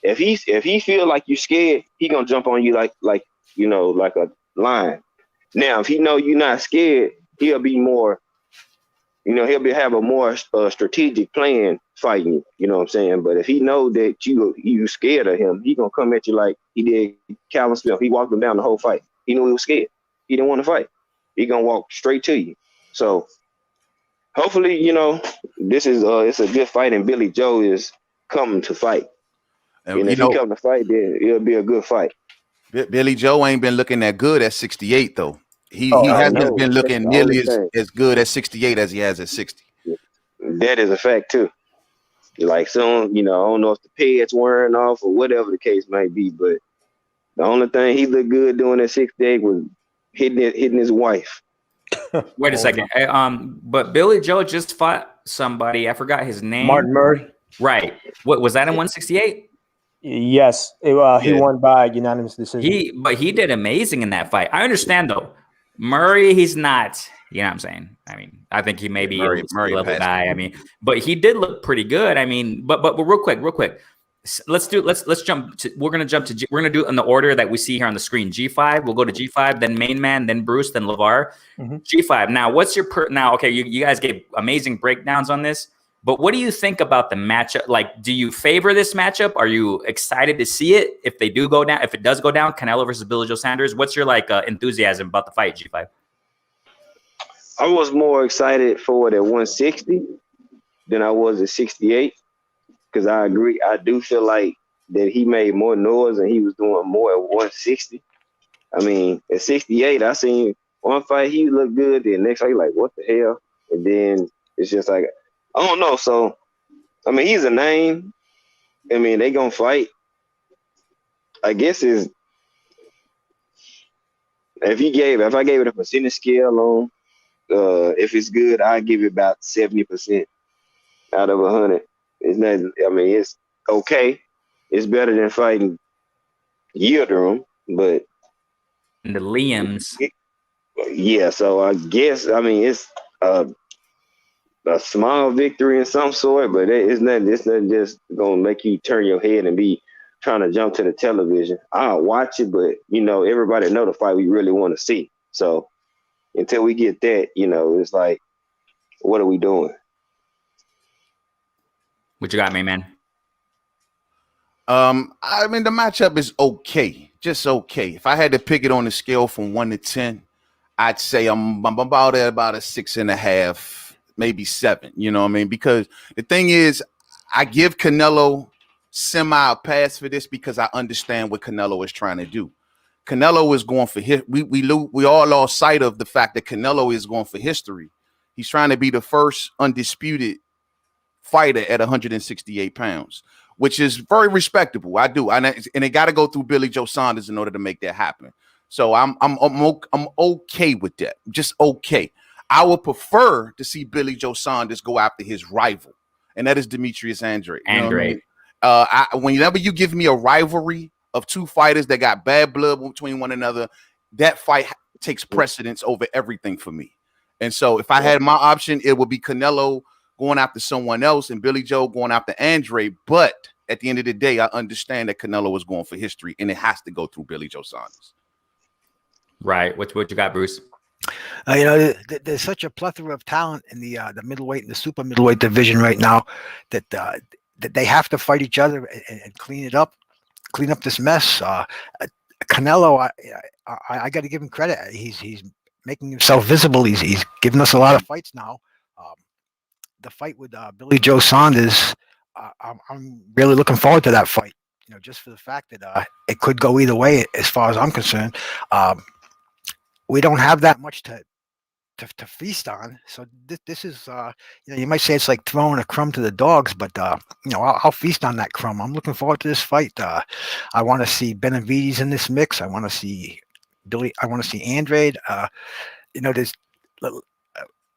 If he feel like you're scared, he gonna jump on you like a lion. Now, if he know you're not scared, he'll be more, have a more strategic plan fighting you. You know what I'm saying? But if he know that you scared of him, he gonna come at you like he did Calvin Smith. He walked him down the whole fight. He knew he was scared. He didn't want to fight. He gonna walk straight to you. So hopefully, this is it's a good fight, and Billy Joe is coming to fight. And if he come to fight, then it'll be a good fight. Billy Joe ain't been looking that good at 68 though. He hasn't been looking nearly as good at 68 as he has at 60. That is a fact too. Like soon, I don't know if the pads wearing off or whatever the case might be, but the only thing he looked good doing at 68 was hitting his wife. Wait a second. But Billy Joe just fought somebody. I forgot his name. Martin Murray. Right. What was that in 168? Yes, he won by unanimous decision. But he did amazing in that fight. I understand though. Murray, he's not. You know what I'm saying? I mean, I think he may be a level guy. I mean, but he did look pretty good. I mean, but real quick. Let's jump to. We're gonna do it in the order that we see here on the screen. G5. We'll go to G5, then Mainman, then Bruce, then Lavar. G5. Now, what's your now? Okay, you guys gave amazing breakdowns on this. But what do you think about the matchup? Like, do you favor this matchup? Are you excited to see it if they do go down? If it does go down, Canelo versus Billy Joe Sanders. What's your enthusiasm about the fight, G5? I was more excited for it at 160 than I was at 68, because I agree. I do feel like that he made more noise and he was doing more at 160. I mean, at 68, I seen one fight he looked good. The next fight, like, what the hell? And then it's just like, I don't know. So, I mean, he's a name. I mean, they gonna fight. I guess if I gave it a percentage scale on, if it's good, I give it about 70% out of 100. It's not. I mean, it's okay. It's better than fighting Yildirim, but and the Liams. Yeah, so I guess I mean it's a small victory in some sort, but it's not. It's not just gonna make you turn your head and be trying to jump to the television. I'll watch it, but everybody know the fight we really want to see. So until we get that, it's like, what are we doing? What you got, man? I mean, the matchup is okay, just okay. If I had to pick it on the scale from 1 to 10, I'd say I'm about at about a 6.5, maybe 7. You know what I mean? Because the thing is, I give Canelo semi a pass for this because I understand what Canelo is trying to do. Canelo is going for we all lost sight of the fact that Canelo is going for history. He's trying to be the first undisputed fighter at 168 pounds, which is very respectable. I do, and it got to go through Billy Joe Saunders in order to make that happen. So I'm okay with that. Just okay. I would prefer to see Billy Joe Saunders go after his rival, and that is Demetrius Andrade. You know what I mean? Whenever you give me a rivalry of two fighters that got bad blood between one another, that fight takes precedence over everything for me. And so if I had my option, it would be Canelo going after someone else and Billy Joe going after Andrade. But at the end of the day, I understand that Canelo is going for history, and it has to go through Billy Joe Saunders. Right. What you got, Bruce? There's such a plethora of talent in the middleweight and the super middleweight division right now that they have to fight each other and clean up this mess. Canelo, I got to give him credit. He's making himself visible. He's giving us a lot of fights now. The fight with Billy Joe Saunders, I'm really looking forward to that fight. Just for the fact that it could go either way, as far as I'm concerned. We don't have that much to feast on, so this is you might say it's like throwing a crumb to the dogs, but I'll feast on that crumb. I'm looking forward to this fight. I want to see Benavidez in this mix. I want to see Billy. I want to see Andrade. There's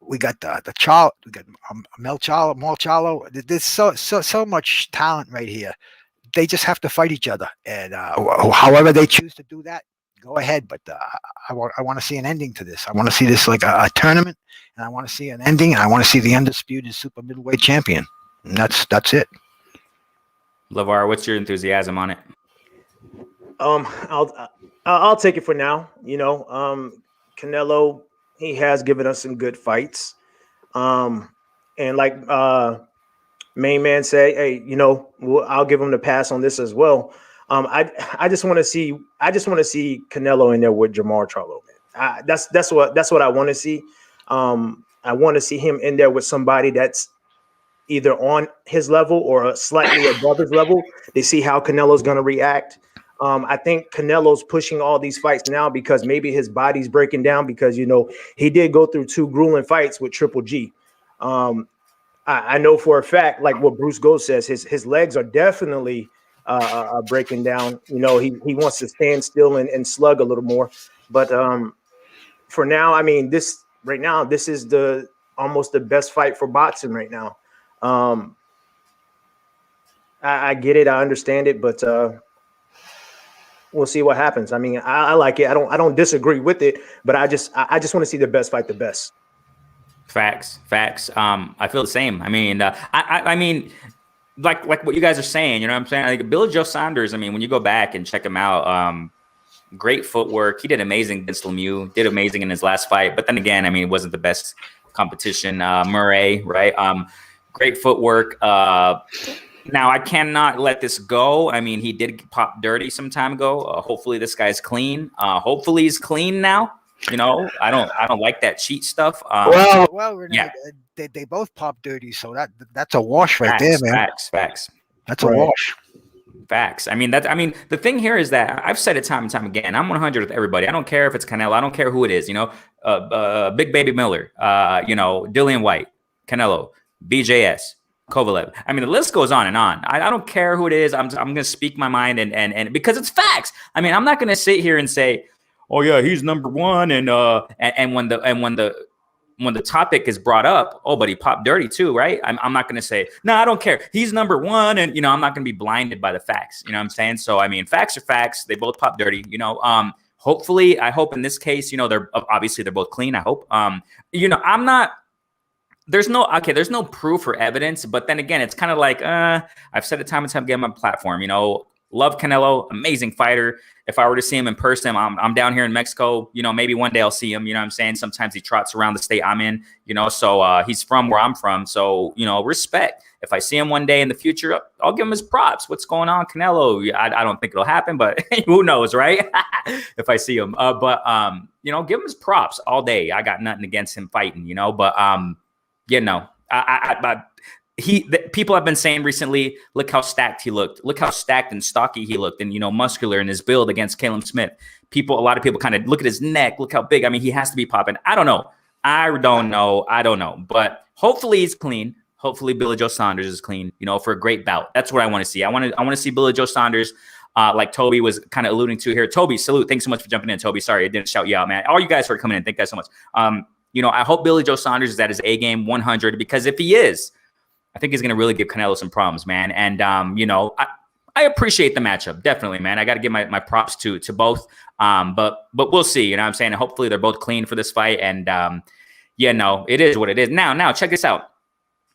we got the Charlo, we got Marchalo. There's so much talent right here. They just have to fight each other, and however they choose to do that, go ahead. But I want to see an ending to this. I want to see this like a tournament, and I want to see an ending, and I want to see the undisputed super middleweight champion. And that's it. Lavar, what's your enthusiasm on it? I'll take it for now. Canelo, he has given us some good fights. And like Mainman say, hey, I'll give him the pass on this as well. I just want to see Canelo in there with Jamar Charlo. That's what I want to see. I want to see him in there with somebody that's either on his level or slightly above his level. They see how Canelo's going to react. I think Canelo's pushing all these fights now because maybe his body's breaking down because, he did go through 2 grueling fights with Triple G. I know for a fact, like what Bruce Gold says, his legs are definitely breaking down. He wants to stand still and slug a little more. But for now, I mean, this is almost the best fight for boxing right now. I get it. I understand it, but we'll see what happens. I mean, I like it. I don't disagree with it, but I just want to see the best fight the best. Facts. I feel the same. I mean, I mean, like what you guys are saying, you know what I'm saying? Like Billy Joe Saunders, I mean, when you go back and check him out, great footwork. He did amazing against Lemieux, did amazing in his last fight. But then again, I mean, it wasn't the best competition. Murray, right? Great footwork. Now I cannot let this go. I mean, he did pop dirty some time ago. Hopefully this guy's clean. Hopefully he's clean now. I don't like that cheat stuff. Renee, yeah, they both pop dirty, so that's a wash right there, man. Facts. That's a wash. Facts. I mean, the thing here is that I've said it time and time again. I'm 100 with everybody. I don't care if it's Canelo. I don't care who it is. Big Baby Miller. Dillian White, Canelo, BJS, Kovalev. I mean, the list goes on and on. I don't care who it is. I'm going to speak my mind and because it's facts. I mean, I'm not going to sit here and say, oh yeah, he's number one. And when the topic is brought up, oh, but he popped dirty too, right? I'm not going to say, no, I don't care. He's number one. And, I'm not going to be blinded by the facts. You know what I'm saying? So, I mean, facts are facts. They both pop dirty, hopefully, I hope in this case, they're obviously they're both clean. I hope. I'm not. There's no proof or evidence, but then again, it's kind of like I've said it time and time again on my platform. Love Canelo, amazing fighter. If I were to see him in person, I'm down here in Mexico. Maybe one day I'll see him. You know what I'm saying? Sometimes he trots around the state I'm in. So he's from where I'm from. So respect. If I see him one day in the future, I'll give him his props. What's going on, Canelo? I don't think it'll happen, but who knows, right? If I see him, but give him his props all day. I got nothing against him fighting, but people have been saying recently, look how stacked he looked. Look how stacked and stocky he looked and, muscular in his build against Caleb Smith. A lot of people kind of look at his neck. Look how big. I mean, he has to be popping. I don't know. But hopefully he's clean. Hopefully Billy Joe Saunders is clean, for a great bout. That's what I want to see. I want to see Billy Joe Saunders, like Toby was kind of alluding to here. Toby, salute. Thanks so much for jumping in, Toby. Sorry, I didn't shout you out, man. All you guys for coming in. Thank you guys so much. I hope Billy Joe Saunders is at his A game 100, because if he is, I think he's going to really give Canelo some problems, man. And, I appreciate the matchup. Definitely, man. I got to give my props to both. But we'll see, you know what I'm saying? And hopefully they're both clean for this fight. And, it is what it is. Now check this out.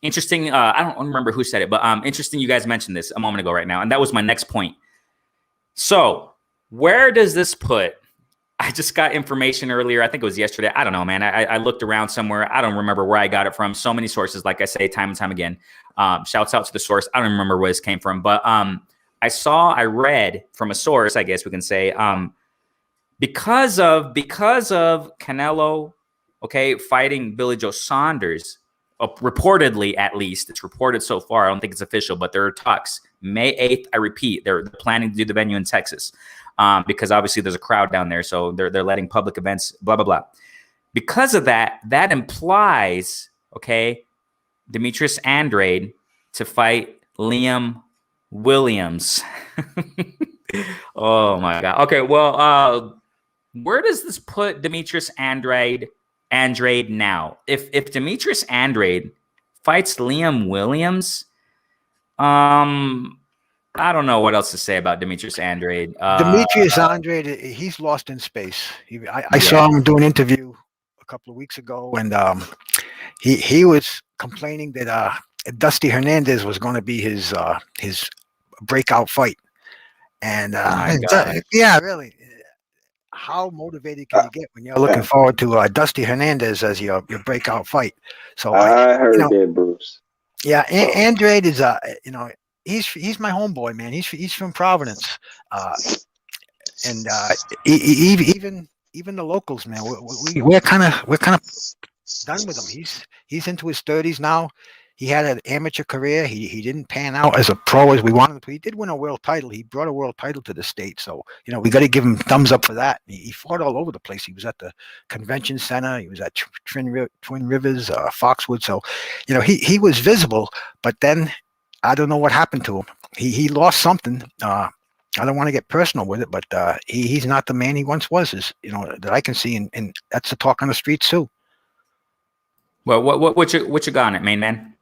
Interesting. I don't remember who said it, but interesting. You guys mentioned this a moment ago right now. And that was my next point. So where does this put? I just got information earlier. I think it was yesterday. I don't know, man. I looked around somewhere. I don't remember where I got it from. So many sources, like I say, time and time again. Shouts out to the source. I don't remember where this came from, but I read from a source, I guess we can say, because of Canelo, fighting Billy Joe Saunders, reportedly, at least it's reported so far. I don't think it's official, but there are talks. May 8th, I repeat, they're planning to do the venue in Texas. Because obviously there's a crowd down there, so they're letting public events, blah, blah, blah. Because of that implies, Demetrius Andrade to fight Liam Williams. Oh, my God. Okay, well, where does this put Demetrius Andrade now? If Demetrius Andrade fights Liam Williams, I don't know what else to say about Demetrius Andrade. Demetrius Andrade, he's lost in space. I saw him do an interview a couple of weeks ago, and he was complaining that Dusty Hernandez was going to be his breakout fight. And yeah, really, how motivated can you get when you're looking forward to Dusty Hernandez as your breakout fight? So I heard that, Bruce. Yeah, Andrade is he's my homeboy, man. He's from Providence, and even the locals, man. We're kind of done with him. He's into his 30s now. He had an amateur career. He didn't pan out as a pro as we wanted him to. He did win a world title. He brought a world title to the state. So, we got to give him thumbs up for that. He fought all over the place. He was at the convention center. He was at Twin Rivers, Foxwood. So, he was visible, but then I don't know what happened to him. He lost something. I don't want to get personal with it, but he's not the man he once was, that I can see. And that's the talk on the streets too. Well, what you got on it, main man?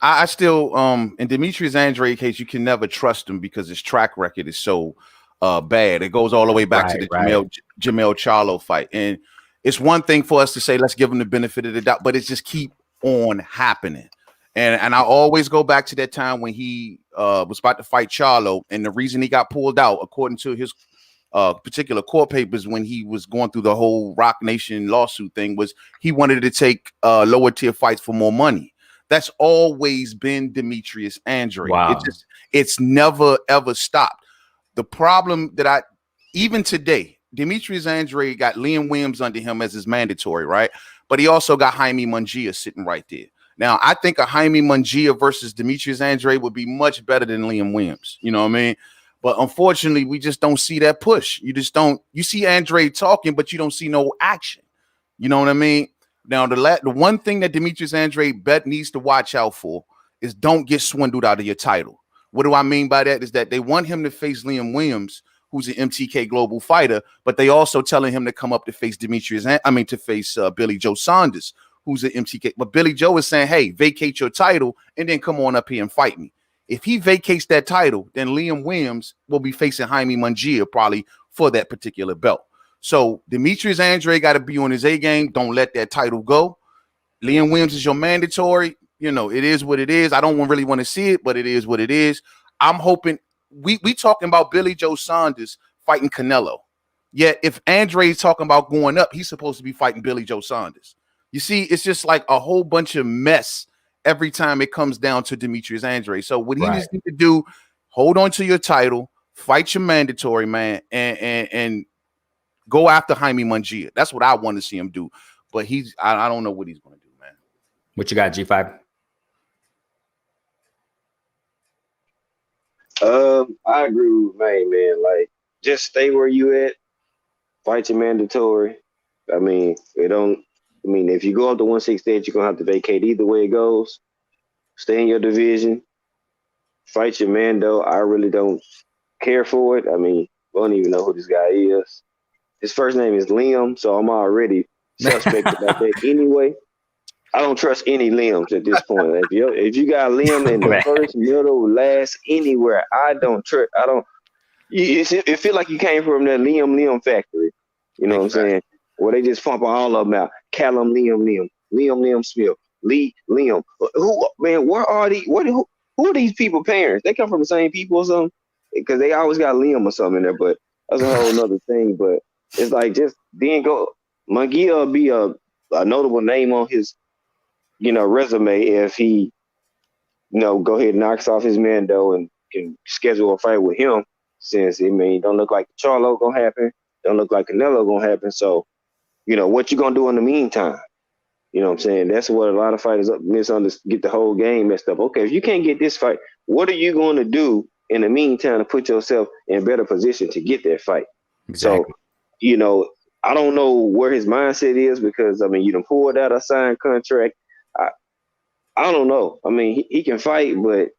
I still, in Demetrius Andrade case, you can never trust him because his track record is so bad. It goes all the way back to the Jamel Charlo fight. And it's one thing for us to say, let's give him the benefit of the doubt, but it's just keep on happening. And I always go back to that time when he was about to fight Charlo. And the reason he got pulled out, according to his particular court papers, when he was going through the whole Rock Nation lawsuit thing, was he wanted to take lower tier fights for more money. That's always been Demetrius Andrade. Wow. It's never, ever stopped. The problem that even today, Demetrius Andrade got Liam Williams under him as his mandatory, right? But he also got Jaime Munguia sitting right there. Now, I think a Jaime Munguia versus Demetrius Andrade would be much better than Liam Williams. You know what I mean? But unfortunately, we just don't see that push. You just don't. You see Andrade talking, but you don't see no action. You know what I mean? Now, the one thing that Demetrius Andrade needs to watch out for is don't get swindled out of your title. What do I mean by that? Is that they want him to face Liam Williams, who's an MTK global fighter, but they also telling him to come up to face Billy Joe Saunders, who's an MTK. But Billy Joe is saying, hey, vacate your title and then come on up here and fight me. If he vacates that title, then Liam Williams will be facing Jaime Munguia probably for that particular belt. So Demetrius Andrade got to be on his A game. Don't let that title go. Liam Williams is your mandatory. You know, it is what it is. I don't really want to see it, but it is what it is. I'm hoping we talking about Billy Joe Saunders fighting Canelo. Yet if Andrade's talking about going up, he's supposed to be fighting Billy Joe Saunders. You see, it's just like a whole bunch of mess every time it comes down to Demetrius Andrade. So what he just need to do, hold on to your title, fight your mandatory, man, and go after Jaime Munguia. That's what I want to see him do. But I don't know what he's going to do, man. What you got, G5? I agree with man. Like, just stay where you at. Fight your mandatory. I mean, if you go up to 168, you're gonna have to vacate either way it goes. Stay in your division. Fight your mando. I really don't care for it. I mean, I don't even know who this guy is. His first name is Liam, so I'm already suspect about that anyway. I don't trust any Liams at this point. If you got Liam in the first, middle, last, anywhere, I don't trust. I don't. It feel like you came from that Liam factory. You know what I'm saying? Where they just pump all of them out. Callum Liam Smith, Lee Liam. Who, man? Where are these? Who are these people parents? They come from the same people or something? Because they always got Liam or something in there. But that's a whole nother thing. But it's like, just then go. Munguia will be a notable name on his, resume if he, go ahead and knocks off his Mando and can schedule a fight with him. Since don't look like Charlo gonna happen, don't look like Canelo gonna happen. So, what you gonna do in the meantime? You know what I'm saying? That's what a lot of fighters get the whole game messed up. Okay, if you can't get this fight, what are you going to do in the meantime to put yourself in a better position to get that fight? Exactly. So, I don't know where his mindset is because, you done pulled out a signed contract. I don't know. He can fight, but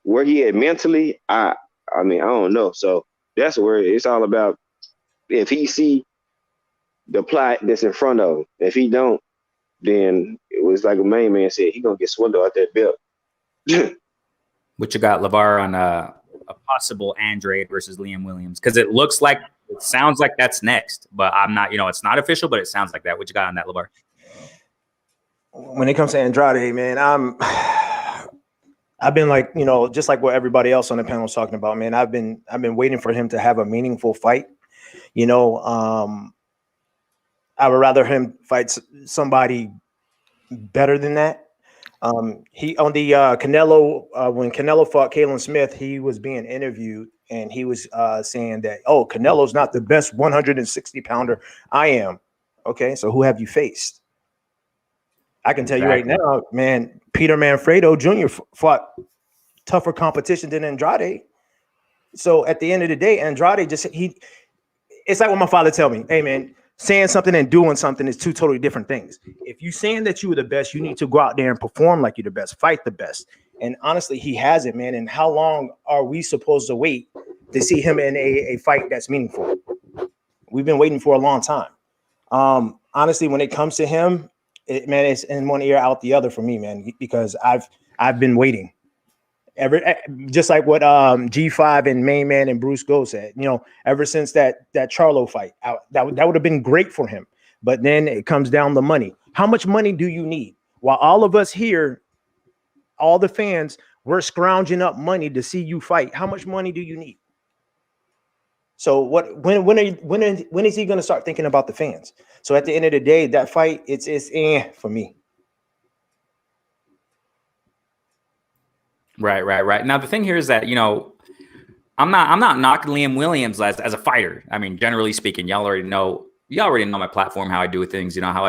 where he at mentally, I don't know. So that's where it's all about. If he see the plot that's in front of him, if he don't, then it was like a Mainman said, he gonna get swindled out that belt. What you got, Lavar, on a possible Andrade versus Liam Williams? Because it sounds like that's next, but I'm not. It's not official, but it sounds like that. What you got on that, Lavar? When it comes to Andrade, man, I've been like, just like what everybody else on the panel was talking about, man. I've been waiting for him to have a meaningful fight. I would rather him fight somebody better than that. He on the Canelo when Canelo fought Kalen Smith, he was being interviewed and he was saying that, Canelo's not the best 160 pounder. I am. Okay, so who have you faced? I can tell you right now, man, Peter Manfredo Jr. fought tougher competition than Andrade. So at the end of the day, Andrade it's like what my father tell me, hey man, saying something and doing something is two totally different things. If you're saying that you were the best, you need to go out there and perform like you're the best, fight the best. And honestly, he hasn't, man. And how long are we supposed to wait to see him in a fight that's meaningful? We've been waiting for a long time. Honestly, when it comes to him, it's in one ear out the other for me, man, because I've been waiting. Just like what G5 and Mainman and Bruce Go said, ever since that Charlo fight, that would have been great for him. But then it comes down to money. How much money do you need? While all of us here, all the fans, we're scrounging up money to see you fight. How much money do you need? So when is he going to start thinking about the fans? So at the end of the day, that fight, it's for me. Right. Now the thing here is that I'm not knocking Liam Williams as a fighter. Generally speaking, y'all already know my platform, how I do things. How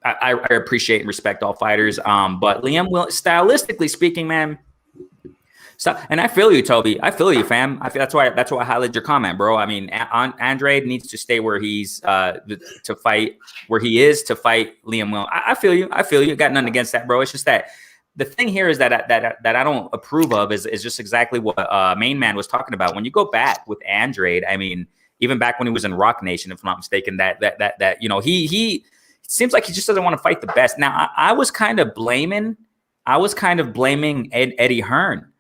I appreciate and respect all fighters. But Liam stylistically speaking, man. And I feel you, Toby. I feel you, fam. That's why I highlighted your comment, bro. Andrade needs to stay where he's to fight where he is to fight Liam Williams. I feel you. Got nothing against that, bro. It's just that the thing here is that I don't approve of is just exactly what Mainman was talking about. When you go back with Andrade, even back when he was in Rock Nation, if I'm not mistaken, that he seems like he just doesn't want to fight the best. Now I was kind of blaming Eddie Hearn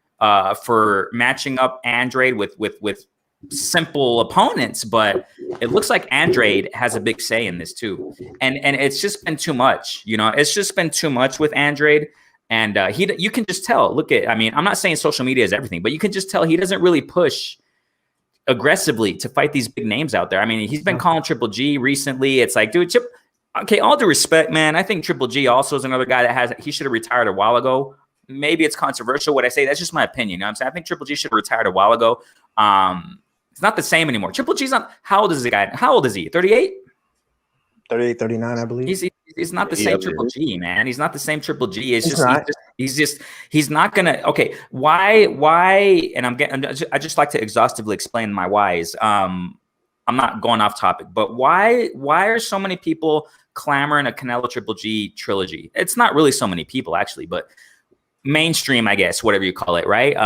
for matching up Andrade with simple opponents, but it looks like Andrade has a big say in this too. And it's just been too much, you know, it's just been too much with Andrade. And you can just tell, I mean, I'm not saying social media is everything, but you can just tell he doesn't really push aggressively to fight these big names out there. I mean, he's been calling Triple G recently. It's like, dude, okay, all due respect, man. I think Triple G also is another guy that he should have retired a while ago. Maybe it's controversial what I say. That's just my opinion. You know what I'm saying? I think Triple G should have retired a while ago. It's not the same anymore. Triple G's not. How old is the guy? How old is he? 38? 38, 39, I believe. He's not the same Triple G, man. He's not the same Triple G. He's not gonna. Okay, why? And I just like to exhaustively explain my whys. I'm not going off topic, but why are so many people clamoring a Canelo Triple G trilogy? It's not really so many people actually, but mainstream, I guess, whatever you call it, right?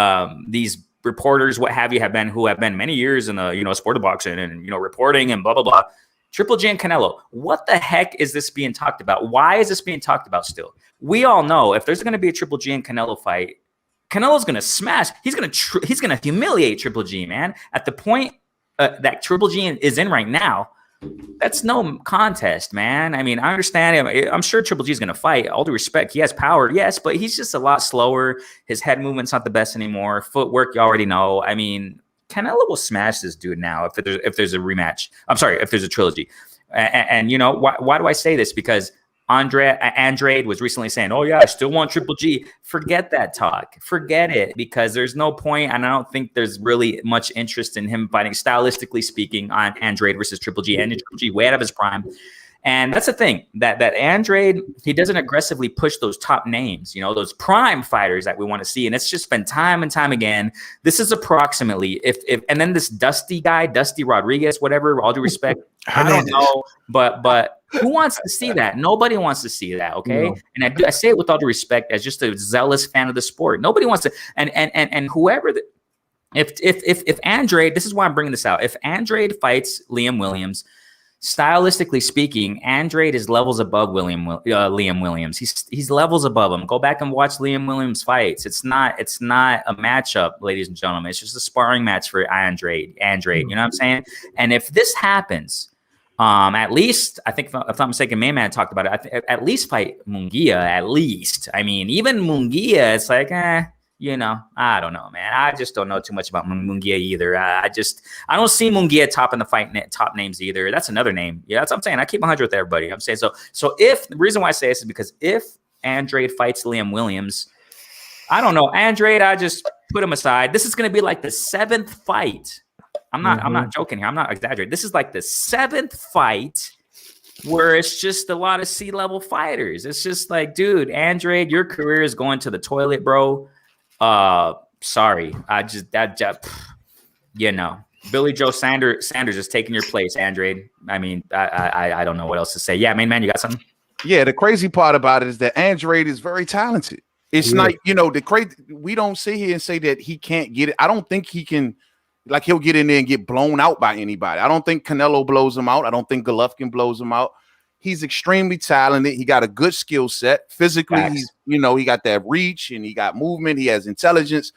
These reporters, what have you, who have been many years in the sport of boxing and reporting and blah blah blah. Triple G and Canelo. What the heck is this being talked about? Why is this being talked about still? We all know if there's going to be a Triple G and Canelo fight, Canelo's going to smash. He's going to humiliate Triple G, man. At the point that Triple G is in right now, that's no contest, man. I mean, I understand. I'm sure Triple G is going to fight. All due respect, he has power, yes, but he's just a lot slower. His head movement's not the best anymore. Footwork, you already know. I mean, Canelo will smash this dude now if there's a rematch. I'm sorry, if there's a trilogy. And you know why do I say this? Because Andrade was recently saying, "Oh yeah, I still want Triple G." Forget that talk. Forget it, because there's no point, and I don't think there's really much interest in him fighting, stylistically speaking, on Andrade versus Triple G. And Triple G way out of his prime. And that's the thing, that Andrade, he doesn't aggressively push those top names, those prime fighters that we want to see. And it's just been time and time again. This is approximately, and then this Dusty Rodriguez, whatever, all due respect, I don't know, but who wants to see that? Nobody wants to see that, okay? No. And I say it with all due respect as just a zealous fan of the sport. Nobody wants to, and whoever, if Andrade, this is why I'm bringing this out, if Andrade fights Liam Williams, stylistically speaking, Andrade is levels above Liam Williams. He's levels above him. Go back and watch Liam Williams fights. It's not a matchup, ladies and gentlemen. It's just a sparring match for Andrade. You know what I'm saying? And if this happens, at least, I think, if I'm not mistaken, Mainman talked about it. At least fight Munguia. At least, I mean, even Munguia, it's like, I don't know, man. I just don't know too much about Munguia either. I don't see Munguia topping the top names either. That's another name. Yeah, that's what I'm saying. I keep 100 with everybody. I'm saying so. If the reason why I say this is because if Andrade fights Liam Williams, I don't know. Andrade, I just put him aside. This is going to be like the 7th fight. I'm not joking here. I'm not exaggerating. This is like the 7th fight where it's just a lot of C-level fighters. It's just like, dude, Andrade, your career is going to the toilet, bro. Sorry. Billy Joe Sanders is taking your place, Andrade. I mean, I don't know what else to say. Yeah, man, you got something? Yeah, the crazy part about it is that Andrade is very talented. It's not, the crazy. We don't sit here and say that he can't get it. I don't think he can. Like, he'll get in there and get blown out by anybody. I don't think Canelo blows him out. I don't think Golovkin blows him out. He's extremely talented. He got a good skill set. Physically, he's, he got that reach and he got movement. He has intelligence.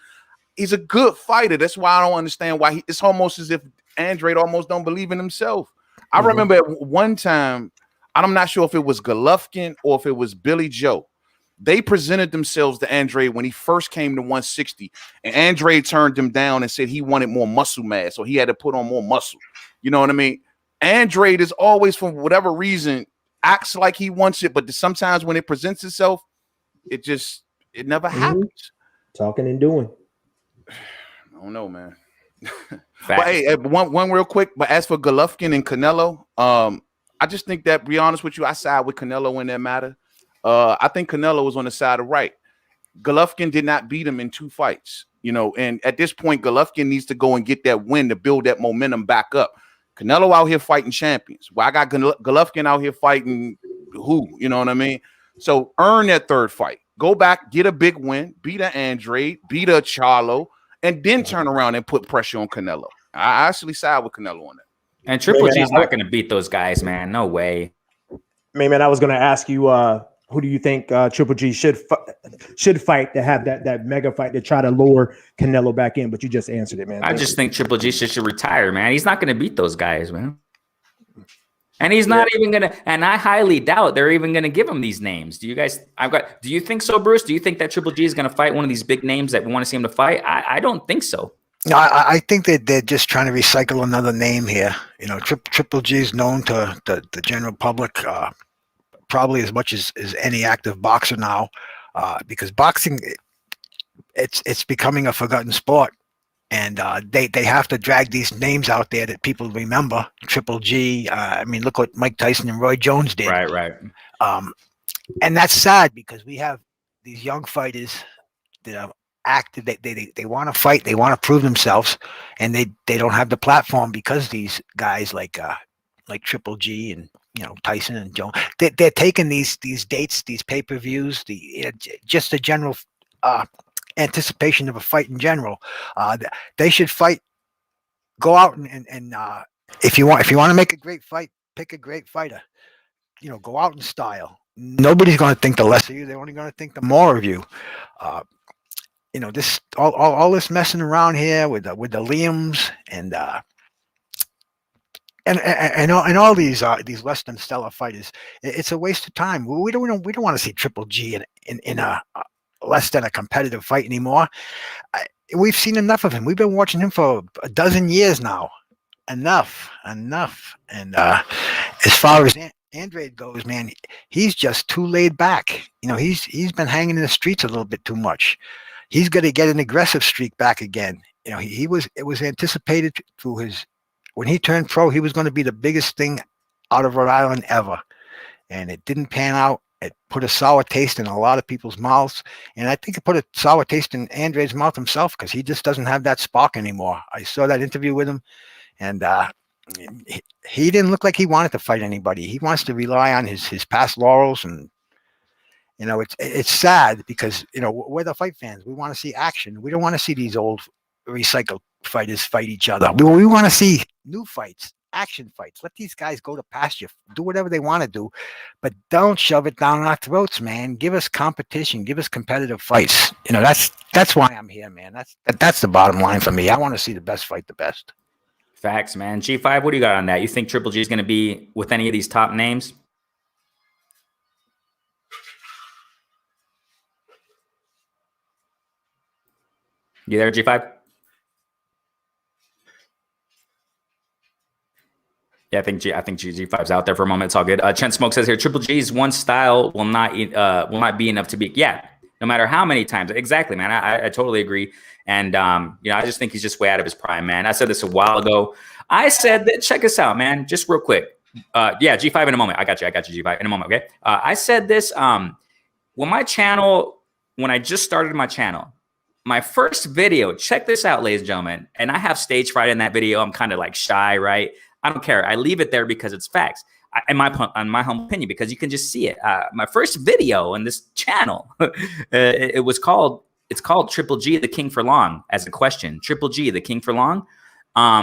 He's a good fighter. That's why I don't understand why it's almost as if Andrade almost don't believe in himself. I remember at one time, I'm not sure if it was Golovkin or if it was Billy Joe. They presented themselves to Andrade when he first came to 160, and Andrade turned him down and said he wanted more muscle mass, so he had to put on more muscle. You know what I mean? Andrade is always, for whatever reason, acts like he wants it, but sometimes when it presents itself, it never happens. Talking and doing. I don't know, man. But hey, one real quick. But as for Golovkin and Canelo, I just think that, be honest with you, I side with Canelo in that matter. I think Canelo was on the side of right. Golovkin did not beat him in 2 fights, and at this point, Golovkin needs to go and get that win to build that momentum back up. Canelo out here fighting champions. Well, I got Golovkin out here fighting who, you know what I mean? So earn that 3rd fight. Go back, get a big win, beat a Andrade, beat a Charlo, and then turn around and put pressure on Canelo. I actually side with Canelo on that. And Triple G's not going to beat those guys, man. No way. Man, I was going to ask you, who do you think Triple G should fight to have that mega fight to try to lure Canelo back in? But you just answered it, man. I just think Triple G should retire, man. He's not going to beat those guys, man. And he's not even going to, and I highly doubt they're even going to give him these names. Do you think so, Bruce? Do you think that Triple G is going to fight one of these big names that we want to see him to fight? I don't think so. No, I think that they're just trying to recycle another name here. You know, Triple G is known to the general public probably as much as any active boxer now, because boxing, it's becoming a forgotten sport, and they have to drag these names out there that people remember. Triple G. I mean, look what Mike Tyson and Roy Jones did. Right. And that's sad because we have these young fighters that are active. They want to fight. They want to prove themselves, and they don't have the platform because these guys like Triple G and Tyson and Jones, they're taking these dates, these pay-per-views, just the general anticipation of a fight in general. They should fight. Go out and if you want to make a great fight, pick a great fighter. Go out in style. Nobody's going to think the less of you. They're only going to think the more of you. This all this messing around here with the Liams and all these less than stellar fighters. It's a waste of time. We don't want to see Triple G in a less than a competitive fight anymore. We've seen enough of him. We've been watching him for a dozen years now. Enough. And as far as Andrade goes, man, he's just too laid back. He's been hanging in the streets a little bit too much. He's going to get an aggressive streak back again. It was anticipated through when he turned pro, he was going to be the biggest thing out of Rhode Island ever. And it didn't pan out. It put a sour taste in a lot of people's mouths. And I think it put a sour taste in Andrade's mouth himself because he just doesn't have that spark anymore. I saw that interview with him, and he didn't look like he wanted to fight anybody. He wants to rely on his past laurels. And, it's sad because, we're the fight fans. We want to see action. We don't want to see these old recycled fighters fight each other. We want to see new fights, action fights. Let these guys go to pasture, do whatever they want to do, but don't shove it down our throats, man. Give us competition, give us competitive fights. That's why I'm here, man. That's the bottom line for me. I want to see the best fight the best. Facts, man. G5, what do you got on that? You think Triple G is going to be with any of these top names? You there, G5? Yeah, I think G5's out there for a moment. It's all good. Chen Smoke says here, Triple G's one style will not be enough to beat. Yeah, no matter how many times. Exactly, man. I totally agree. And I just think he's just way out of his prime, man. I said this a while ago. I said that. Check us out, man. Just real quick. Yeah, G5 in a moment. I got you, G5 in a moment. Okay. I said this when I just started my channel. My first video, check this out, ladies and gentlemen. And I have stage fright in that video. I'm kind of like shy, right? I don't care. I leave it there because it's facts. In my humble opinion, because you can just see it. My first video on this channel, it's called Triple G, the King for Long, as a question. Triple G, the King for Long.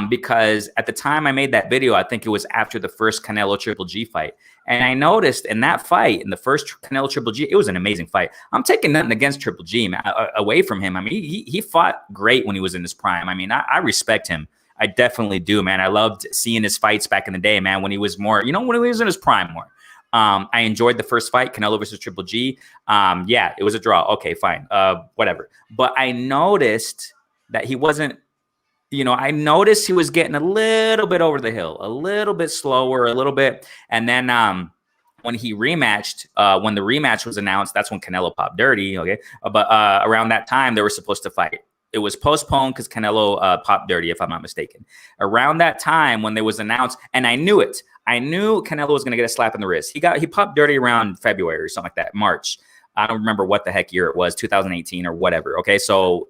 Because at the time I made that video, I think it was after the first Canelo Triple G fight. And I noticed in that fight, in the first Canelo Triple G, it was an amazing fight. I'm taking nothing against Triple G, man, away from him. I mean, he fought great when he was in his prime. I mean, I respect him. I definitely do, man. I loved seeing his fights back in the day, man, when he was more, when he was in his prime more. I enjoyed the first fight, Canelo versus Triple G. Yeah, it was a draw. Okay, fine. Whatever. But I noticed that he wasn't, I noticed he was getting a little bit over the hill, a little bit slower, a little bit. And then when he rematched, when the rematch was announced, that's when Canelo popped dirty. Okay. But around that time, they were supposed to fight. It was postponed because Canelo popped dirty, if I'm not mistaken. Around that time when they was announced, and I knew it. I knew Canelo was going to get a slap in the wrist. He popped dirty around February or something like that, March. I don't remember what the heck year it was, 2018 or whatever. Okay, so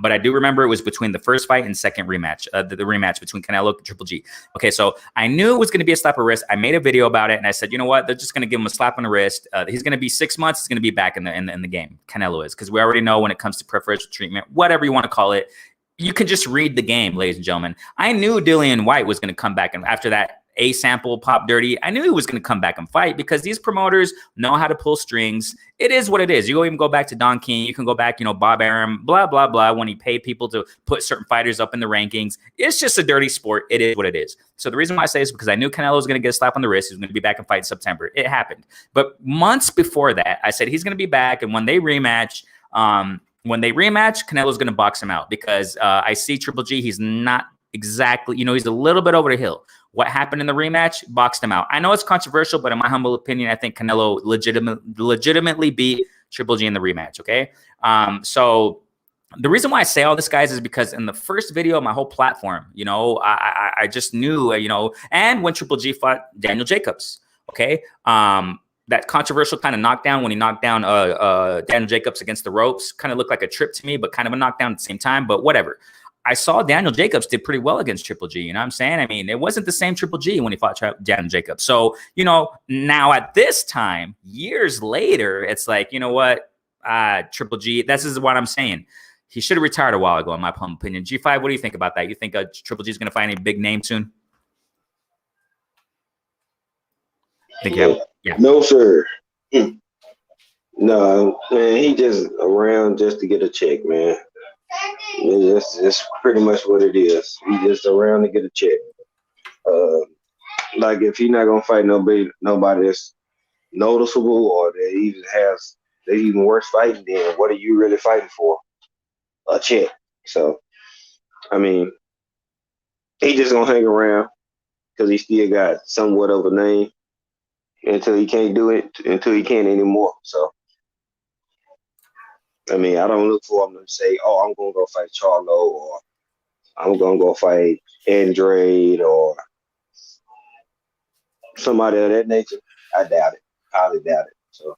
but I do remember it was between the first fight and second rematch, the rematch between Canelo and Triple G. Okay, so I knew it was going to be a slap on the wrist. I made a video about it, and I said, you know what? They're just going to give him a slap on the wrist. He's going to be 6 months. He's going to be back in the game. Canelo is, because we already know when it comes to preferential treatment, whatever you want to call it, you can just read the game, ladies and gentlemen. I knew Dillian White was going to come back, and after that A Sample, Pop Dirty. I knew he was going to come back and fight because these promoters know how to pull strings. It is what it is. You even go back to Don King. You can go back, Bob Arum, blah, blah, blah, when he paid people to put certain fighters up in the rankings. It's just a dirty sport. It is what it is. So the reason why I say this is because I knew Canelo was going to get a slap on the wrist. He was going to be back and fight in September. It happened. But months before that, I said he's going to be back. And when they rematch, Canelo's going to box him out because I see Triple G. He's not exactly, he's a little bit over the hill. What happened in the rematch boxed him out. I know it's controversial, but in my humble opinion, I think Canelo legitimately beat Triple G in the rematch. Okay. So the reason why I say all this, guys, is because in the first video, my whole platform, I just knew, and when Triple G fought Daniel Jacobs. Okay. That controversial kind of knockdown when he knocked down Daniel Jacobs against the ropes kind of looked like a trip to me, but kind of a knockdown at the same time. But whatever. I saw Daniel Jacobs did pretty well against Triple G. You know what I'm saying? I mean, it wasn't the same Triple G when he fought Daniel Jacobs. So, now at this time, years later, it's like, you know what? Triple G, this is what I'm saying. He should have retired a while ago, in my humble opinion. G5, what do you think about that? You think Triple G is going to find a big name soon? Yeah. No, sir. No, man, he just around just to get a check, man. It's pretty much what it is. He just around to get a check. Like if he's not gonna fight nobody that's noticeable or that even worse fighting, then what are you really fighting for? A check. So, I mean, he just gonna hang around because he still got somewhat of a name until he can't do it, until he can't anymore. So, I mean, I don't look for him to say, oh, I'm going to go fight Charlo or I'm going to go fight Andrade or somebody of that nature. I doubt it. Highly doubt it. So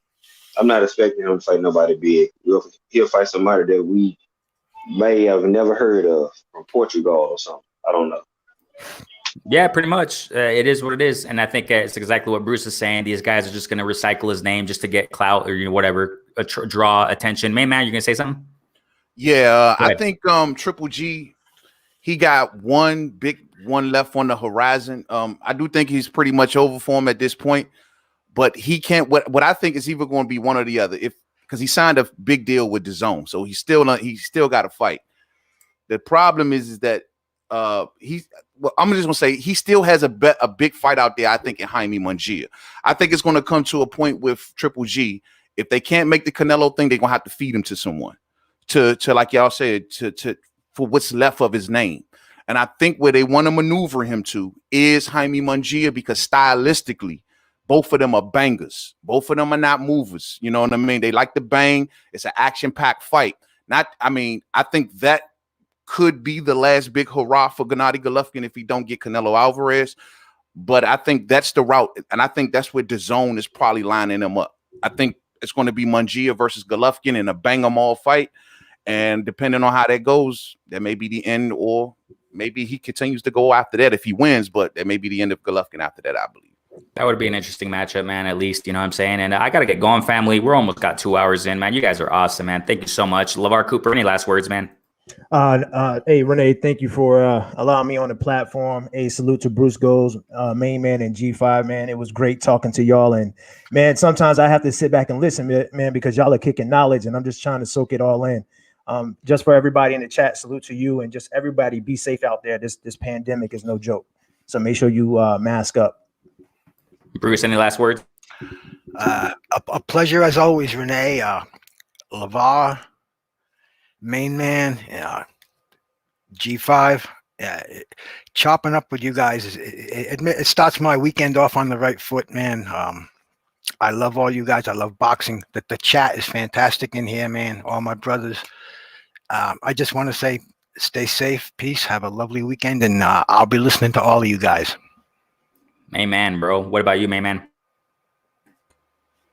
I'm not expecting him to fight nobody big. He'll fight somebody that we may have never heard of from Portugal or something. I don't know. Yeah, pretty much. It is what it is. And I think it's exactly what Bruce is saying. These guys are just going to recycle his name just to get clout or whatever, draw attention. Mainman, you're going to say something? Yeah, I think Triple G, he got one left on the horizon. I do think he's pretty much over for him at this point, but he can't. What I think is either going to be one or the other. Because he signed a big deal with DAZN, so he's still got to fight. The problem is that I'm just gonna say he still has a big fight out there. I think in Jaime Munguia. I think it's going to come to a point with Triple G. If they can't make the Canelo thing, they're gonna have to feed him to someone, to like y'all said, for what's left of his name. And I think where they want to maneuver him to is Jaime Munguia, because stylistically, both of them are bangers. Both of them are not movers. You know what I mean? They like to bang. It's an action-packed fight. I think that could be the last big hurrah for Gennady Golovkin if he don't get Canelo Alvarez. But I think that's the route. And I think that's where DAZN is probably lining them up. I think it's going to be Munguia versus Golovkin in a bang-em-all fight. And depending on how that goes, that may be the end, or maybe he continues to go after that if he wins, but that may be the end of Golovkin after that, I believe. That would be an interesting matchup, man, at least, you know what I'm saying? And I got to get going, family. We're almost got 2 hours in, man. You guys are awesome, man. Thank you so much. Lavar Cooper, any last words, man? Hey, Renee, thank you for allowing me on the platform. A salute to Bruce Goes, Mainman, and G5, man. It was great talking to y'all. And, man, sometimes I have to sit back and listen, man, because y'all are kicking knowledge, and I'm just trying to soak it all in. Just for everybody in the chat, salute to you, and just everybody be safe out there. This pandemic is no joke. So make sure you mask up. Bruce, any last words? A pleasure as always, Renee. Lavar, Mainman, G5, chopping up with you guys. It starts my weekend off on the right foot, man. I love all you guys. I love boxing. The chat is fantastic in here, man. All my brothers. I just want to say, stay safe, peace, have a lovely weekend, and I'll be listening to all of you guys. Mainman, bro. What about you, Mainman?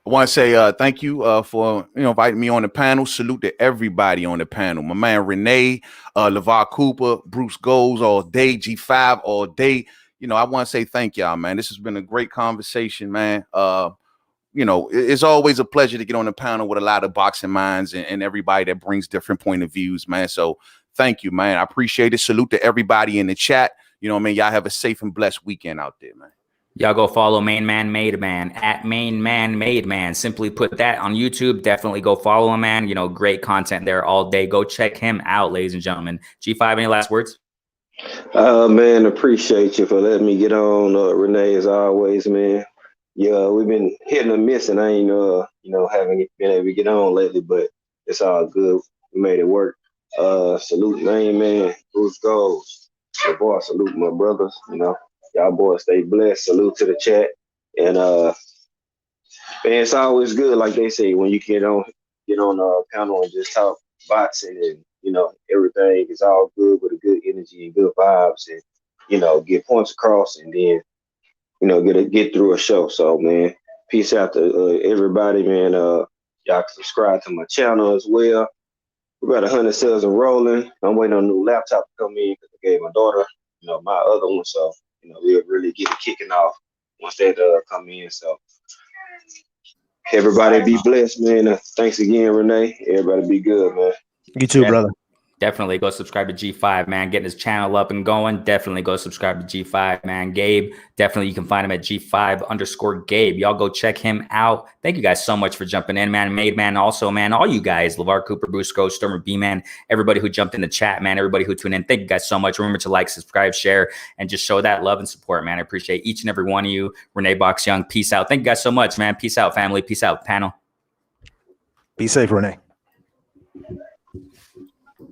I want to say thank you for inviting me on the panel. Salute to everybody on the panel. My man Renee, Lavar Cooper, Bruce Goes all day, G5 all day. I want to say thank y'all, man. This has been a great conversation, man. It's always a pleasure to get on the panel with a lot of boxing minds and everybody that brings different point of views, man. So thank you, man. I appreciate it. Salute to everybody in the chat. You know what I mean? Y'all have a safe and blessed weekend out there, man. Y'all go follow Mainman, Mademan at Mainman, Mademan. Simply put that on YouTube. Definitely go follow him, man. You know, great content there all day. Go check him out, ladies and gentlemen. G5, any last words? Man, appreciate you for letting me get on, Renee, as always, man. Yeah, we've been hitting and missing. I ain't, haven't been able to get on lately, but it's all good. We made it work. Salute, man. Bruce Goals. The boy, salute my brothers. You know, y'all boys stay blessed. Salute to the chat. And man, it's always good, like they say, when you get on a panel and just talk boxing and everything is all good with a good energy and good vibes, and get points across, and then get through a show. So man, peace out to everybody, man. Y'all can subscribe to my channel as well. We got 100 sales and rolling. I'm waiting on a new laptop to come in because I gave my daughter, my other one. So we'll really get it kicking off once that come in. So everybody be blessed, man. Thanks again, Renee. Everybody be good, man. You too, brother. Definitely go subscribe to G5, man. Getting his channel up and going. Definitely go subscribe to G5, man. Gabe, definitely you can find him at G5_Gabe. Y'all go check him out. Thank you guys so much for jumping in, man. Mademan also, man. All you guys, Lavar Cooper, Busco, Stormy B, man. Everybody who jumped in the chat, man. Everybody who tuned in. Thank you guys so much. Remember to like, subscribe, share, and just show that love and support, man. I appreciate each and every one of you. Renee Box Young, peace out. Thank you guys so much, man. Peace out, family. Peace out, panel. Be safe, Renee.